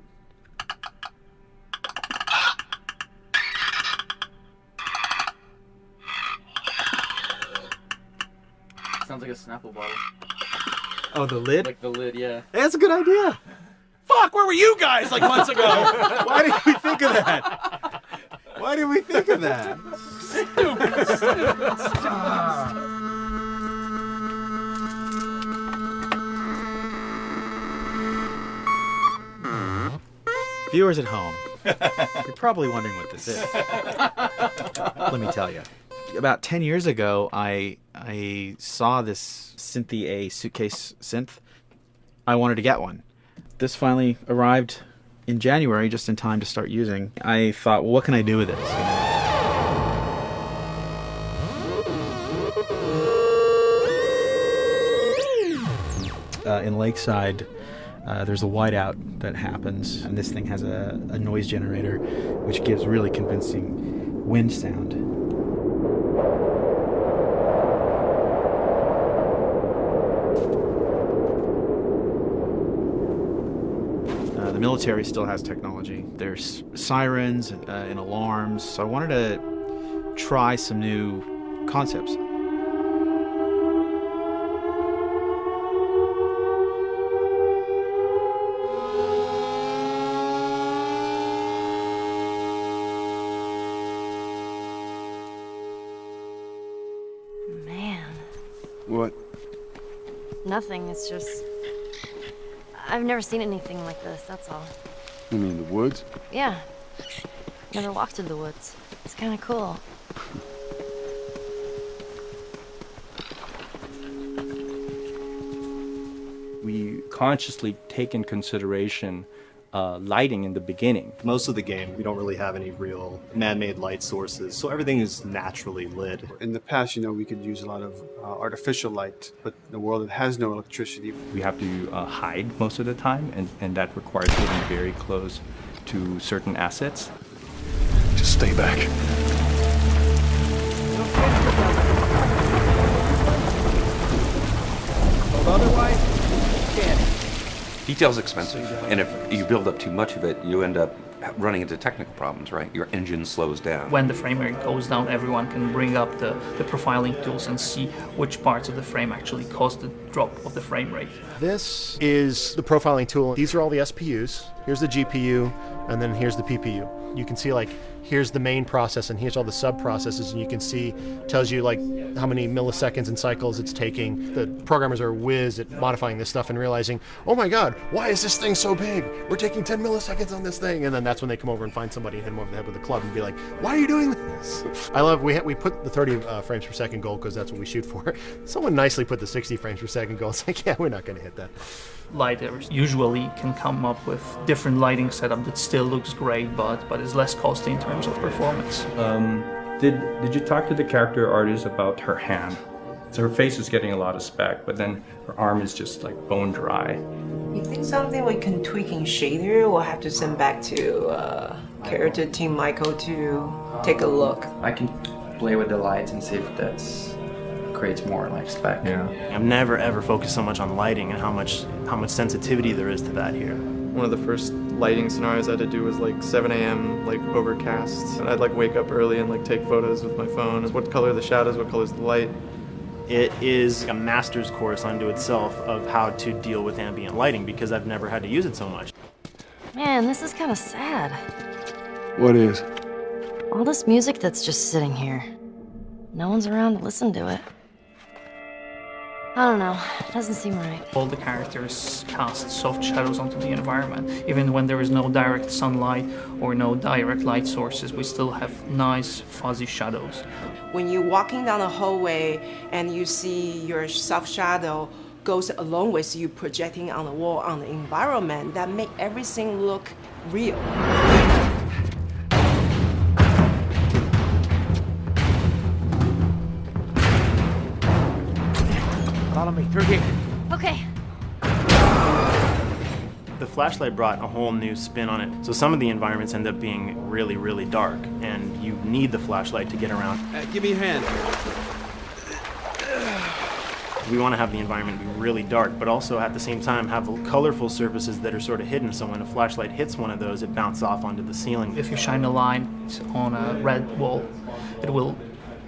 Sounds like a Snapple bottle. Oh, the lid? Like the lid, yeah. That's a good idea. Fuck, where were you guys like months ago? Why did we think of that? Why did we think of that? Viewers at home, you're probably wondering what this is. Let me tell you. About 10 years ago, I saw this Synthi A suitcase synth. I wanted to get one. This finally arrived in January, just in time to start using. I thought, well, what can I do with this? In Lakeside, there's a whiteout that happens, and this thing has a noise generator, which gives really convincing wind sound. The military still has technology. There's sirens and alarms, so I wanted to try some new concepts. Man. What? Nothing, it's just... I've never seen anything like this, that's all. You mean the woods? Yeah. Never walked through the woods. It's kind of cool. We consciously take in consideration lighting in the beginning. Most of the game, we don't really have any real man-made light sources, so everything is naturally lit. In the past, we could use a lot of artificial light, but in a world that has no electricity. We have to hide most of the time, and that requires getting very close to certain assets. Just stay back. Otherwise, can't. Detail's expensive, and if you build up too much of it, you end up running into technical problems, right? Your engine slows down. When the frame rate goes down, everyone can bring up the profiling tools and see which parts of the frame actually cause the drop of the frame rate. This is the profiling tool. These are all the SPUs. Here's the GPU, and then here's the PPU. You can see, like, here's the main process and here's all the sub-processes, and you can see, tells you like how many milliseconds and cycles it's taking. The programmers are whiz at modifying this stuff and realizing, oh my god, why is this thing so big? We're taking 10 milliseconds on this thing. And then that's when they come over and find somebody and hit them over the head with a club and be like, why are you doing this? I love, we put the 30 frames per second goal because that's what we shoot for. Someone nicely put the 60 frames per second goal. It's like, yeah, we're not going to hit that. Lighters usually can come up with different lighting setup that still looks great, but is less costly in terms of performance. Did you talk to the character artist about her hand? So her face is getting a lot of spec, but then her arm is just like bone dry. You think something we can tweak in shader? We'll have to send back to character team Michael to take a look. I can play with the lights and see if that's creates more like spec. Yeah. I've never ever focused so much on lighting and how much sensitivity there is to that here. One of the first lighting scenarios I had to do was like 7 a.m. like overcast, and I'd like wake up early and like take photos with my phone. What color are the shadows? What color is the light? It is a master's course unto itself of how to deal with ambient lighting because I've never had to use it so much. Man, this is kind of sad. What is? All this music that's just sitting here. No one's around to listen to it. I don't know. It doesn't seem right. All the characters cast soft shadows onto the environment. Even when there is no direct sunlight or no direct light sources, we still have nice fuzzy shadows. When you're walking down a hallway and you see your soft shadow goes along with you projecting on the wall on the environment, that make everything look real. Follow me through here. Okay. The flashlight brought a whole new spin on it. So some of the environments end up being really, really dark, and you need the flashlight to get around. Give me a hand. We want to have the environment be really dark, but also at the same time have colorful surfaces that are sort of hidden, so when a flashlight hits one of those, it bounces off onto the ceiling. If you shine a light on a red wall, it will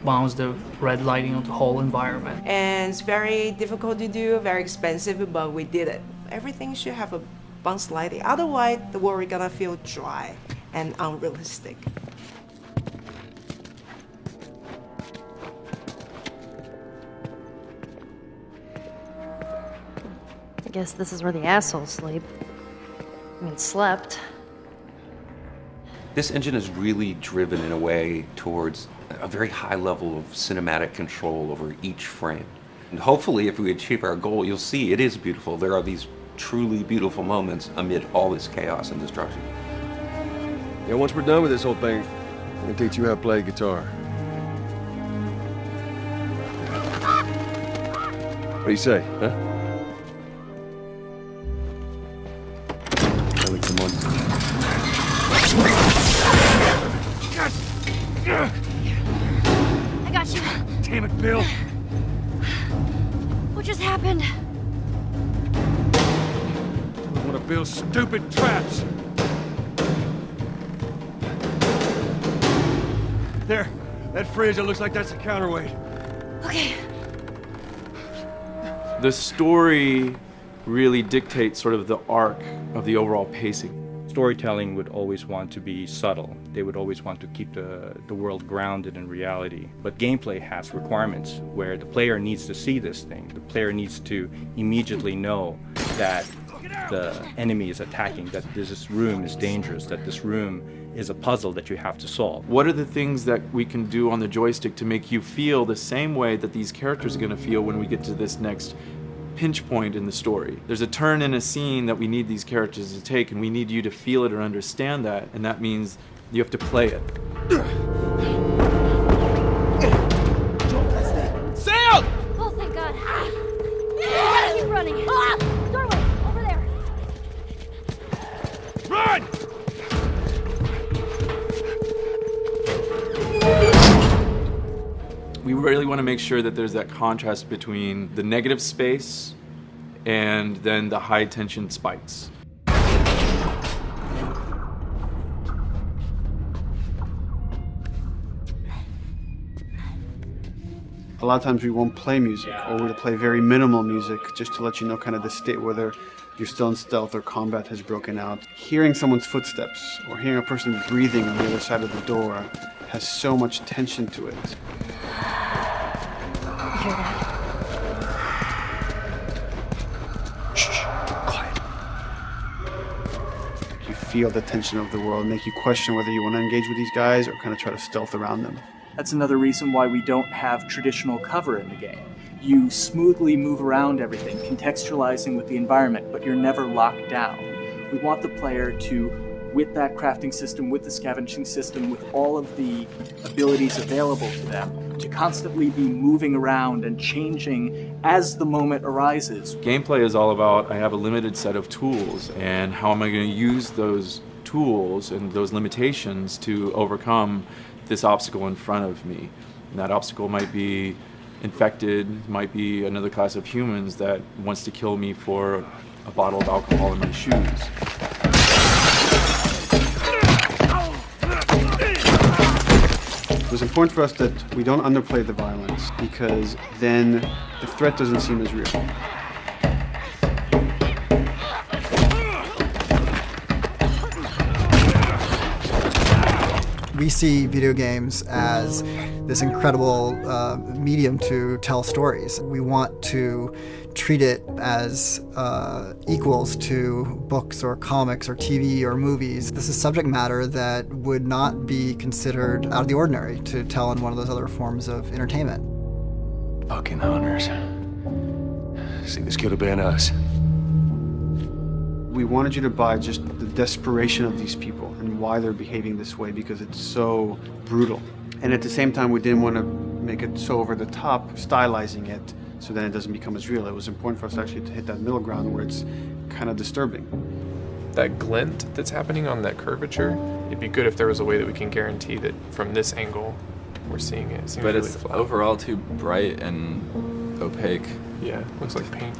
bounce the red lighting on the whole environment. And it's very difficult to do, very expensive, but we did it. Everything should have a bounce lighting, otherwise the world is gonna feel dry and unrealistic. I guess this is where the assholes sleep. I mean, slept. This engine is really driven in a way towards a very high level of cinematic control over each frame. And hopefully, if we achieve our goal, you'll see it is beautiful. There are these truly beautiful moments amid all this chaos and destruction. Yeah, once we're done with this whole thing, I'm gonna teach you how to play guitar. What do you say, huh? Ellie, come on. I got you. Damn it, Bill. What just happened? One of Bill's stupid traps. There, that fridge, it looks like that's a counterweight. Okay. The story really dictates sort of the arc of the overall pacing. Storytelling would always want to be subtle. They would always want to keep the world grounded in reality. But gameplay has requirements where the player needs to see this thing. The player needs to immediately know that the enemy is attacking, that this room is dangerous, that this room is a puzzle that you have to solve. What are the things that we can do on the joystick to make you feel the same way that these characters are going to feel when we get to this next pinch point in the story? There's a turn in a scene that we need these characters to take, and we need you to feel it or understand that, and that means you have to play it. Sail! Oh, thank God. Keep running. Doorway, over there. Run! We really want to make sure that there's that contrast between the negative space and then the high tension spikes. A lot of times we won't play music, or we'll play very minimal music just to let you know kind of the state, whether you're still in stealth or combat has broken out. Hearing someone's footsteps or hearing a person breathing on the other side of the door has so much tension to it. You hear that? Shh, quiet. You feel the tension of the world, make you question whether you want to engage with these guys or kind of try to stealth around them. That's another reason why we don't have traditional cover in the game. You smoothly move around everything, contextualizing with the environment, but you're never locked down. We want the player to, with that crafting system, with the scavenging system, with all of the abilities available to them, to constantly be moving around and changing as the moment arises. Gameplay is all about, I have a limited set of tools, and how am I going to use those tools and those limitations to overcome this obstacle in front of me. And that obstacle might be infected, might be another class of humans that wants to kill me for a bottle of alcohol in my shoes. It was important for us that we don't underplay the violence, because then the threat doesn't seem as real. We see video games as this incredible medium to tell stories. We want to treat it as equals to books or comics or TV or movies. This is subject matter that would not be considered out of the ordinary to tell in one of those other forms of entertainment. Fucking hunters. See, this could have been us. We wanted you to buy just the desperation of these people and why they're behaving this way, because it's so brutal. And at the same time, we didn't want to make it so over the top, stylizing it, so then it doesn't become as real. It was important for us actually to hit that middle ground where it's kind of disturbing. That glint that's happening on that curvature, it'd be good if there was a way that we can guarantee that from this angle, we're seeing it. It seems but really it's flat. Overall too bright and opaque. Yeah, looks like paint.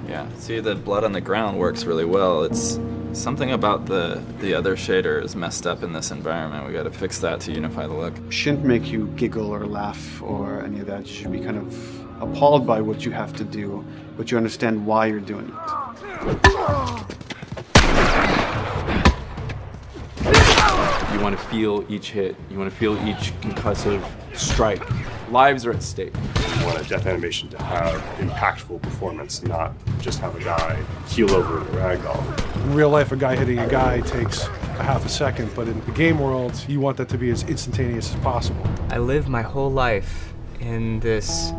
Yeah, see, the blood on the ground works really well. It's something about the other shader is messed up in this environment. We got to fix that to unify the look. Shouldn't make you giggle or laugh or any of that. You should be kind of appalled by what you have to do, but you understand why you're doing it. You want to feel each hit. You want to feel each concussive strike. Lives are at stake. You want a death animation to have impactful performance, not just have a guy keel over in a ragdoll. In real life, a guy hitting a guy takes a half a second, but in the game world, you want that to be as instantaneous as possible. I live my whole life in this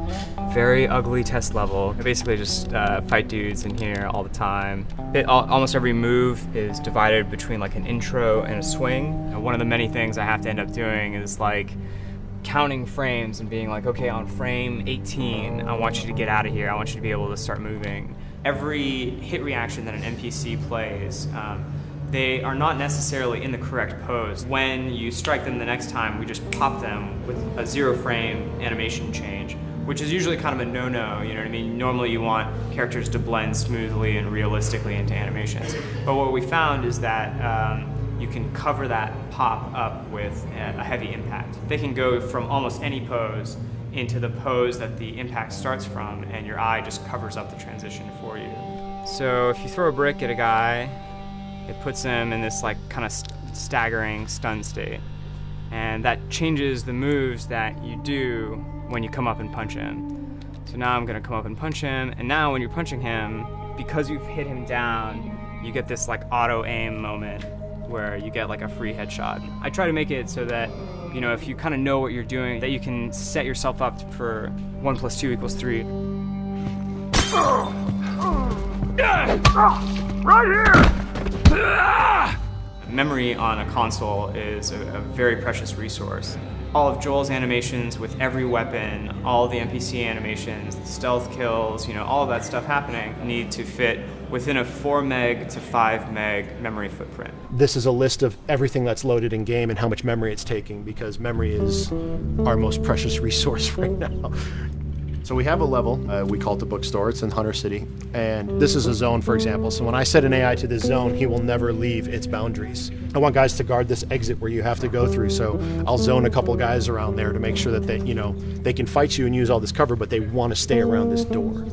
very ugly test level. I basically just fight dudes in here all the time. Almost every move is divided between like an intro and a swing. And one of the many things I have to end up doing is like counting frames and being like, okay, on frame 18, I want you to get out of here. I want you to be able to start moving. Every hit reaction that an NPC plays, they are not necessarily in the correct pose. When you strike them the next time, we just pop them with a 0 frame animation change, which is usually kind of a no-no, you know what I mean? Normally you want characters to blend smoothly and realistically into animations. But what we found is that you can cover that pop up with a heavy impact. They can go from almost any pose into the pose that the impact starts from, and your eye just covers up the transition for you. So if you throw a brick at a guy, it puts him in this like kind of staggering stun state. And that changes the moves that you do when you come up and punch him. So now I'm gonna come up and punch him, and now when you're punching him, because you've hit him down, you get this like auto aim moment where you get like a free headshot. I try to make it so that, you know, if you kind of know what you're doing, that you can set yourself up for 1 + 2 = 3. Right here! Memory on a console is a very precious resource. All of Joel's animations with every weapon, all the NPC animations, the stealth kills, you know, all of that stuff happening need to fit within a 4 meg to 5 meg memory footprint. This is a list of everything that's loaded in game and how much memory it's taking, because memory is our most precious resource right now. So we have a level, we call it the bookstore, it's in Hunter City, and this is a zone, for example. So when I set an AI to this zone, he will never leave its boundaries. I want guys to guard this exit where you have to go through, so I'll zone a couple guys around there to make sure that they can fight you and use all this cover, but they want to stay around this door.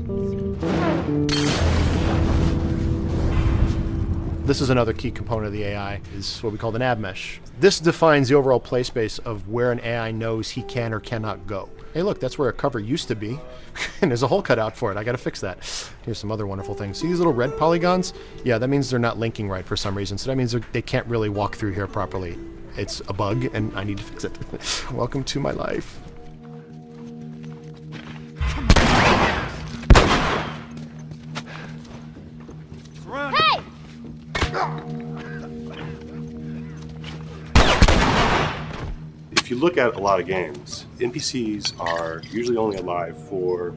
This is another key component of the AI, is what we call the nav mesh. This defines the overall play space of where an AI knows he can or cannot go. Hey look, that's where a cover used to be, and there's a hole cut out for it. I gotta fix that. Here's some other wonderful things. See these little red polygons? Yeah, that means they're not linking right for some reason, so that means they can't really walk through here properly. It's a bug, and I need to fix it. Welcome to my life. Hey! If you look at a lot of games, NPCs are usually only alive for,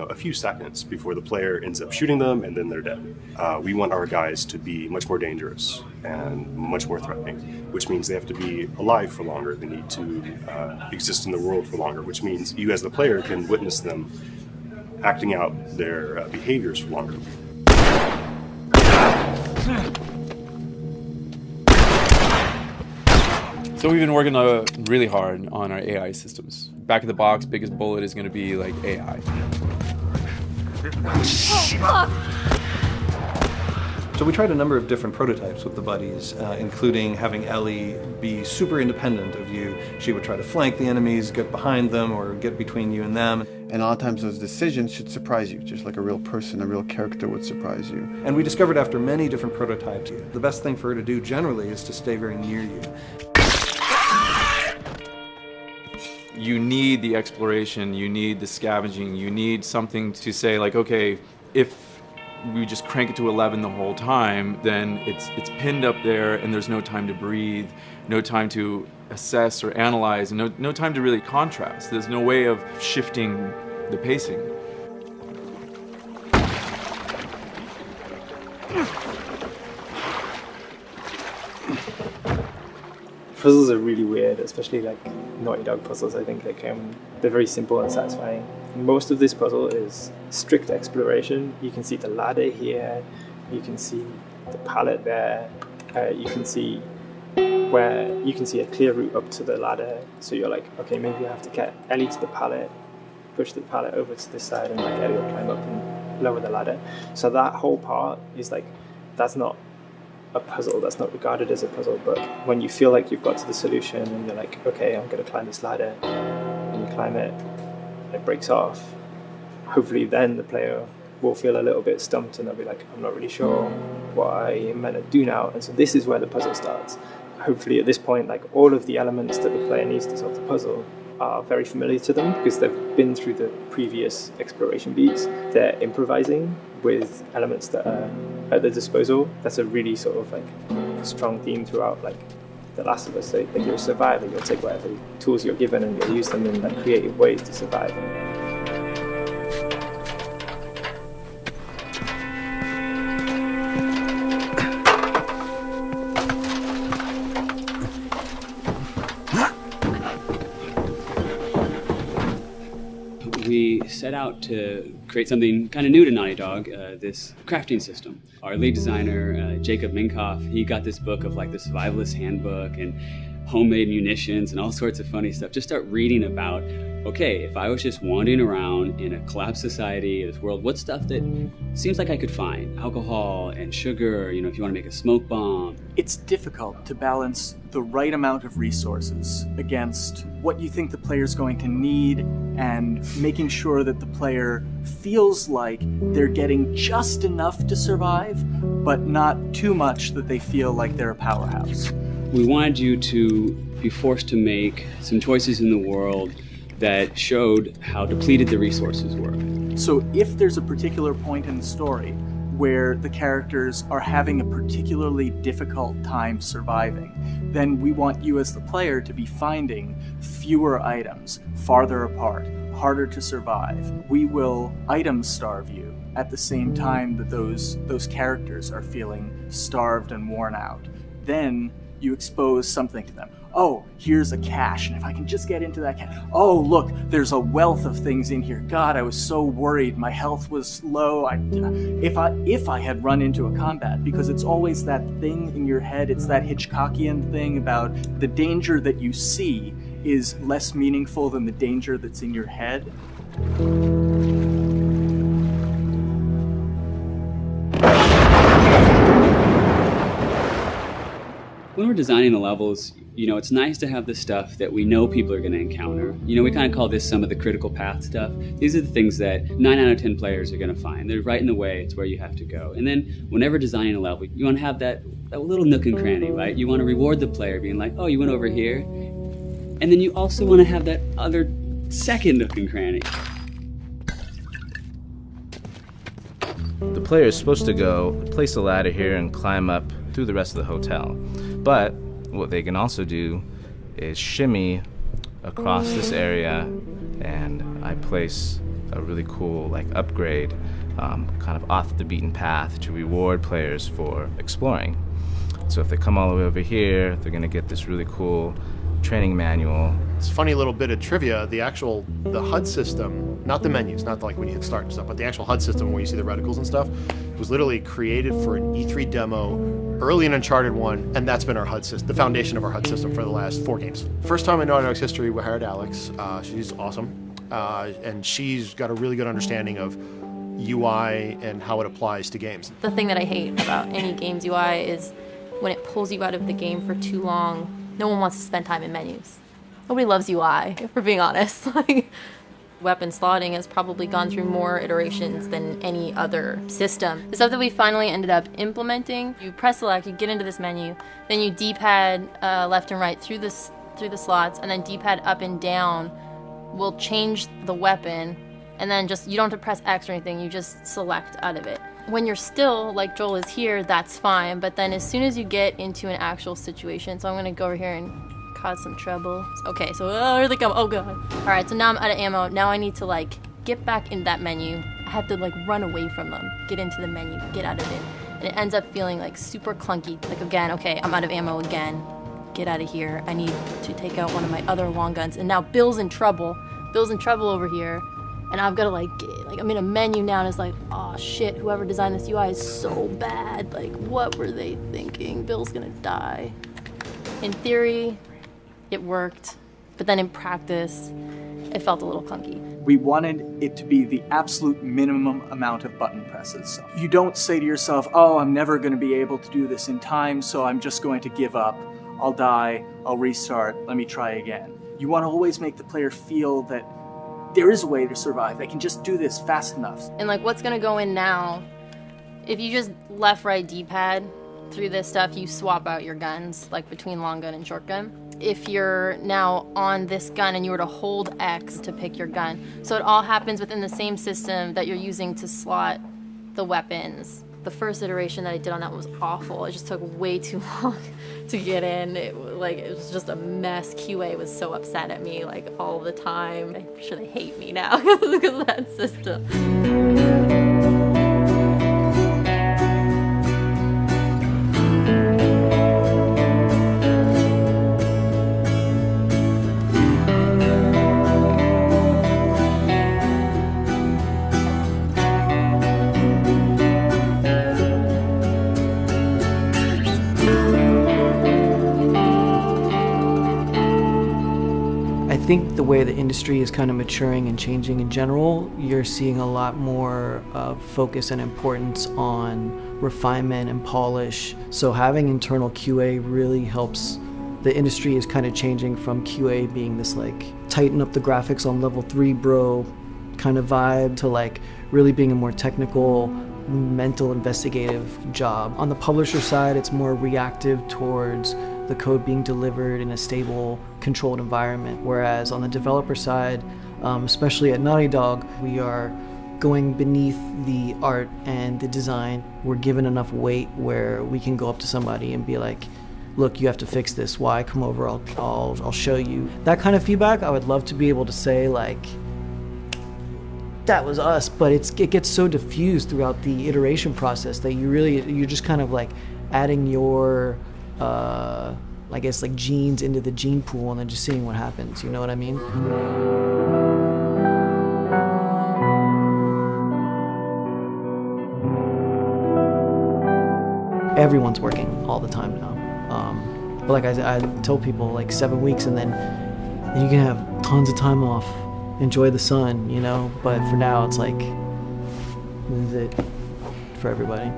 a few seconds before the player ends up shooting them and then they're dead. We want our guys to be much more dangerous and much more threatening, which means they have to be alive for longer. They need to exist in the world for longer, which means you as the player can witness them acting out their behaviors for longer. So we've been working really hard on our AI systems. Back of the box, biggest bullet is going to be like AI. So we tried a number of different prototypes with the buddies, including having Ellie be super independent of you. She would try to flank the enemies, get behind them, or get between you and them. And a lot of times those decisions should surprise you, just like a real person, a real character would surprise you. And we discovered after many different prototypes, the best thing for her to do generally is to stay very near you. You need the exploration, you need the scavenging, you need something to say like, okay, if we just crank it to 11 the whole time, then it's pinned up there and there's no time to breathe, no time to assess or analyze, and no time to really contrast. There's no way of shifting the pacing. Puzzles are really weird, especially like Naughty Dog puzzles. I think they're very simple and satisfying. Most of this puzzle is strict exploration. You can see the ladder here, you can see the pallet there, you can see a clear route up to the ladder. So you're like, okay, maybe I have to get Ellie to the pallet, push the pallet over to this side, and like Ellie will climb up and lower the ladder. So that whole part is like, that's not a puzzle, that's not regarded as a puzzle, but when you feel like you've got to the solution and you're like, okay, I'm going to climb this ladder, and you climb it, and it breaks off, hopefully then the player will feel a little bit stumped and they'll be like, I'm not really sure what I am meant to do now, and so this is where the puzzle starts. Hopefully at this point, like all of the elements that the player needs to solve the puzzle are very familiar to them because they've been through the previous exploration beats. They're improvising with elements that are at their disposal. That's a really sort of like strong theme throughout like The Last of Us. So, like you're a survivor, you'll take whatever tools you're given and you'll use them in like creative ways to survive. We set out to create something kind of new to Naughty Dog, this crafting system. Our lead designer, Jacob Minkoff, he got this book of like the survivalist handbook and homemade munitions and all sorts of funny stuff. Just start reading about, okay, if I was just wandering around in a collapsed society, this world, what stuff that seems like I could find? Alcohol and sugar, if you want to make a smoke bomb. It's difficult to balance the right amount of resources against what you think the player's going to need and making sure that the player feels like they're getting just enough to survive, but not too much that they feel like they're a powerhouse. We wanted you to be forced to make some choices in the world that showed how depleted the resources were. So if there's a particular point in the story where the characters are having a particularly difficult time surviving, then we want you as the player to be finding fewer items, farther apart, harder to survive. We will item starve you at the same time that those characters are feeling starved and worn out. Then you expose something to them. oh, here's a cache, and if I can just get into that cache, oh, look, there's a wealth of things in here. God, I was so worried. My health was low. If I had run into a combat, because it's always that thing in your head, it's that Hitchcockian thing about the danger that you see is less meaningful than the danger that's in your head. When we're designing the levels, it's nice to have the stuff that we know people are going to encounter. We kind of call this some of the critical path stuff. These are the things that 9 out of 10 players are going to find. They're right in the way. It's where you have to go. And then whenever designing a level, you want to have that little nook and cranny, right? You want to reward the player being like, oh, you went over here. And then you also want to have that other second nook and cranny. The player is supposed to go place a ladder here and climb up through the rest of the hotel. But what they can also do is shimmy across this area, and I place a really cool upgrade kind of off the beaten path to reward players for exploring. So if they come all the way over here, they're going to get this really cool training manual. It's a funny little bit of trivia. The HUD system, not the menus, not like when you hit start and stuff, but the actual HUD system where you see the reticles and stuff, was literally created for an E3 demo early in Uncharted 1, and that's been our HUD system, the foundation of our HUD system for the last 4 games. First time in Naughty Dog's history, we hired Alex. She's awesome, and she's got a really good understanding of UI and how it applies to games. The thing that I hate about any game's UI is when it pulls you out of the game for too long. No one wants to spend time in menus. Nobody loves UI, if we're being honest. Weapon slotting has probably gone through more iterations than any other system. The stuff that we finally ended up implementing, you press select, you get into this menu, then you D-pad left and right through the slots, and then D-pad up and down will change the weapon, and then you don't have to press X or anything, you just select out of it. When you're still, like Joel is here, that's fine, but then as soon as you get into an actual situation, so I'm gonna go over here and cause some trouble. Okay, so here they come, oh god. All right, so now I'm out of ammo. Now I need to get back in that menu. I have to run away from them, get into the menu, get out of it. And it ends up feeling super clunky. Again, okay, I'm out of ammo again. Get out of here. I need to take out one of my other long guns. And now Bill's in trouble. Bill's in trouble over here. And I've got to I'm in a menu now and it's oh shit, whoever designed this UI is so bad. What were they thinking? Bill's gonna die. In theory, it worked, but then in practice, it felt a little clunky. We wanted it to be the absolute minimum amount of button presses. You don't say to yourself, oh, I'm never gonna be able to do this in time, so I'm just going to give up. I'll die, I'll restart, let me try again. You want to always make the player feel that there is a way to survive. They can just do this fast enough. And what's gonna go in now, if you just left, right, D-pad through this stuff, you swap out your guns, between long gun and short gun. If you're now on this gun and you were to hold X to pick your gun. So it all happens within the same system that you're using to slot the weapons. The first iteration that I did on that was awful. It just took way too long to get in. It was just a mess. QA was so upset at me all the time. I'm sure they hate me now because of that system. I think the way the industry is kind of maturing and changing in general, you're seeing a lot more focus and importance on refinement and polish. So having internal QA really helps. The industry is kind of changing from QA being this tighten up the graphics on level 3 bro kind of vibe to really being a more technical, mental, investigative job. On the publisher side, it's more reactive towards the code being delivered in a stable, controlled environment. Whereas on the developer side, especially at Naughty Dog, we are going beneath the art and the design. We're given enough weight where we can go up to somebody and be like, look, you have to fix this. Why? Come over, I'll show you. That kind of feedback, I would love to be able to say that was us, but it gets so diffused throughout the iteration process that you're just kind of adding your I guess, like genes into the gene pool and then just seeing what happens. You know what I mean? Everyone's working all the time now. But like I told people, like 7 weeks and then you can have tons of time off, enjoy the sun, you know? But for now, it's like, this is it for everybody.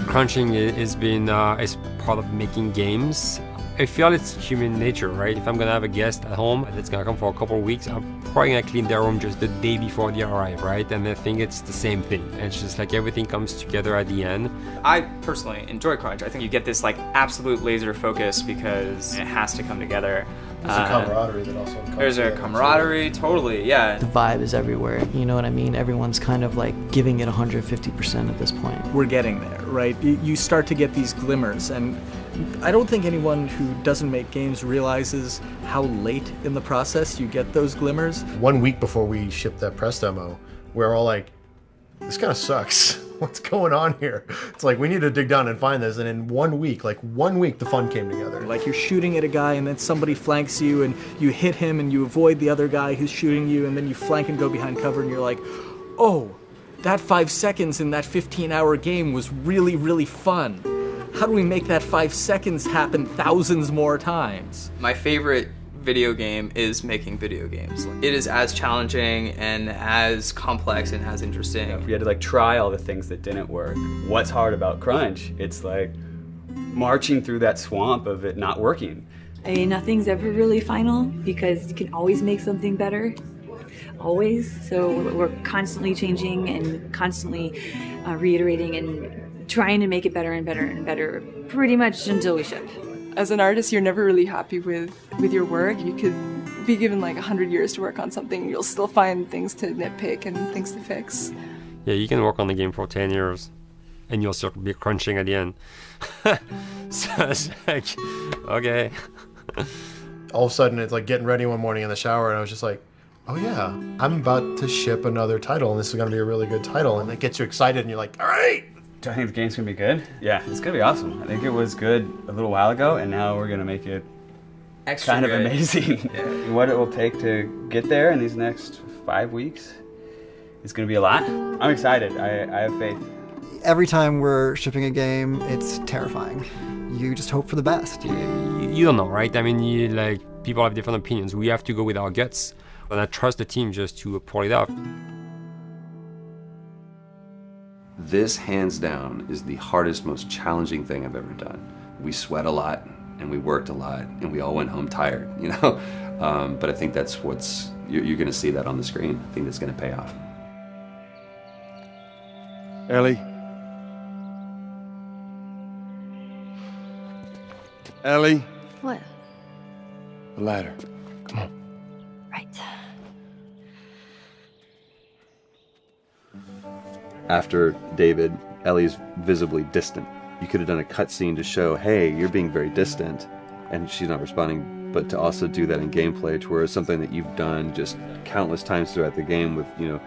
Crunching is part of making games. I feel it's human nature, right? If I'm gonna have a guest at home that's gonna come for a couple of weeks, I'm probably gonna clean their room just the day before they arrive, right? And I think it's the same thing. It's just like everything comes together at the end. I personally enjoy crunch. I think you get this like absolute laser focus because it has to come together. There's a camaraderie that also comes There's a camaraderie, totally, yeah. The vibe is everywhere, you know what I mean? Everyone's kind of like giving it 150% at this point. We're getting there, right? You start to get these glimmers, and I don't think anyone who doesn't make games realizes how late in the process you get those glimmers. 1 week before we shipped that press demo, we're all like, this kind of sucks. What's going on here? It's like, we need to dig down and find this. And in 1 week, the fun came together. Like you're shooting at a guy and then somebody flanks you and you hit him and you avoid the other guy who's shooting you and then you flank and go behind cover and you're like, oh, that 5 seconds in that 15-hour game was really, really fun. How do we make that 5 seconds happen thousands more times? My favorite video game is making video games. It is as challenging and as complex and as interesting. If we had to like try all the things that didn't work, what's hard about crunch? It's like marching through that swamp of it not working. I mean, nothing's ever really final because you can always make something better. Always. So we're constantly changing and constantly reiterating and trying to make it better and better and better pretty much until we ship. As an artist, you're never really happy with your work. You could be given like 100 years to work on something, you'll still find things to nitpick and things to fix. Yeah, you can work on the game for 10 years and you'll still be crunching at the end. So it's like, okay. All of a sudden, it's like getting ready one morning in the shower and I was just like, oh yeah, I'm about to ship another title and this is going to be a really good title. And it gets you excited and you're like, all right. Do I think the game's gonna be good? Yeah, it's gonna be awesome. I think it was good a little while ago, and now we're gonna make it extra kind good. of amazing. Yeah. What it will take to get there in these next 5 weeks is gonna be a lot. I'm excited. I have faith. Every time we're shipping a game, it's terrifying. You just hope for the best. You don't know, right? I mean, people have different opinions. We have to go with our guts, and I trust the team just to pull it off. This, hands down, is the hardest, most challenging thing I've ever done. We sweat a lot, and we worked a lot, and we all went home tired, you know? But I think that's you're gonna see that on the screen. I think that's gonna pay off. Ellie? Ellie? What? The ladder. Come on. Right. After David, Ellie's visibly distant. You could have done a cutscene to show, hey, you're being very distant, and she's not responding, but to also do that in gameplay, to where it's something that you've done just countless times throughout the game with, you know,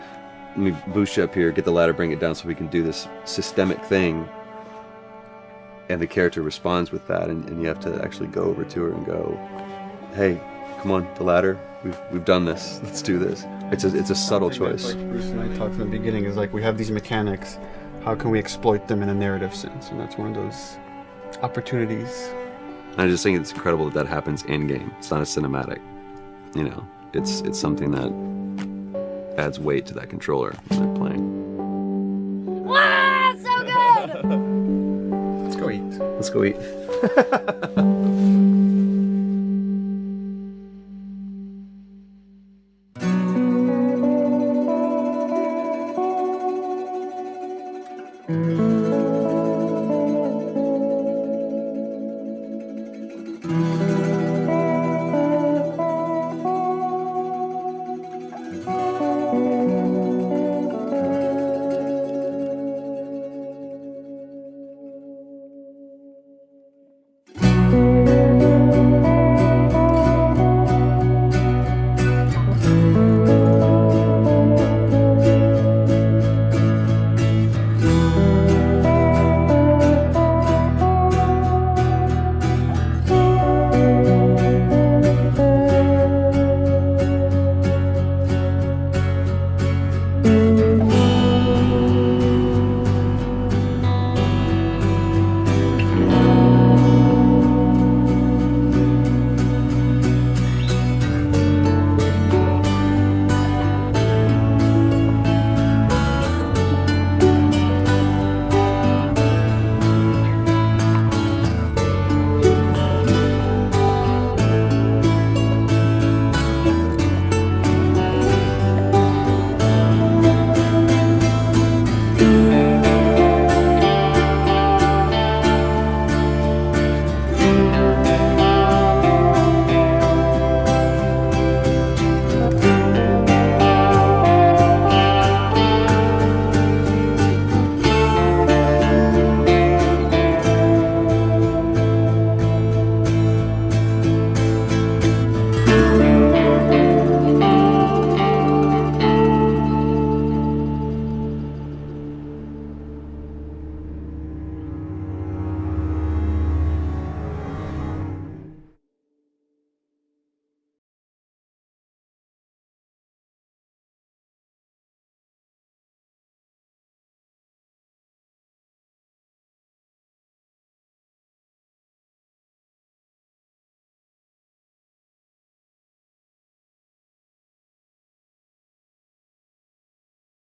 let me boost you up here, get the ladder, bring it down so we can do this systemic thing, and the character responds with that, and you have to actually go over to her and go, hey, come on, the ladder, we've done this, let's do this. It's a subtle choice. Like Bruce and I talked in the beginning, is like we have these mechanics, how can we exploit them in a narrative sense? And that's one of those opportunities. I just think it's incredible that happens in-game. It's not a cinematic, you know. It's something that adds weight to that controller when they're playing. Wow, so good! Let's go eat. Let's go eat.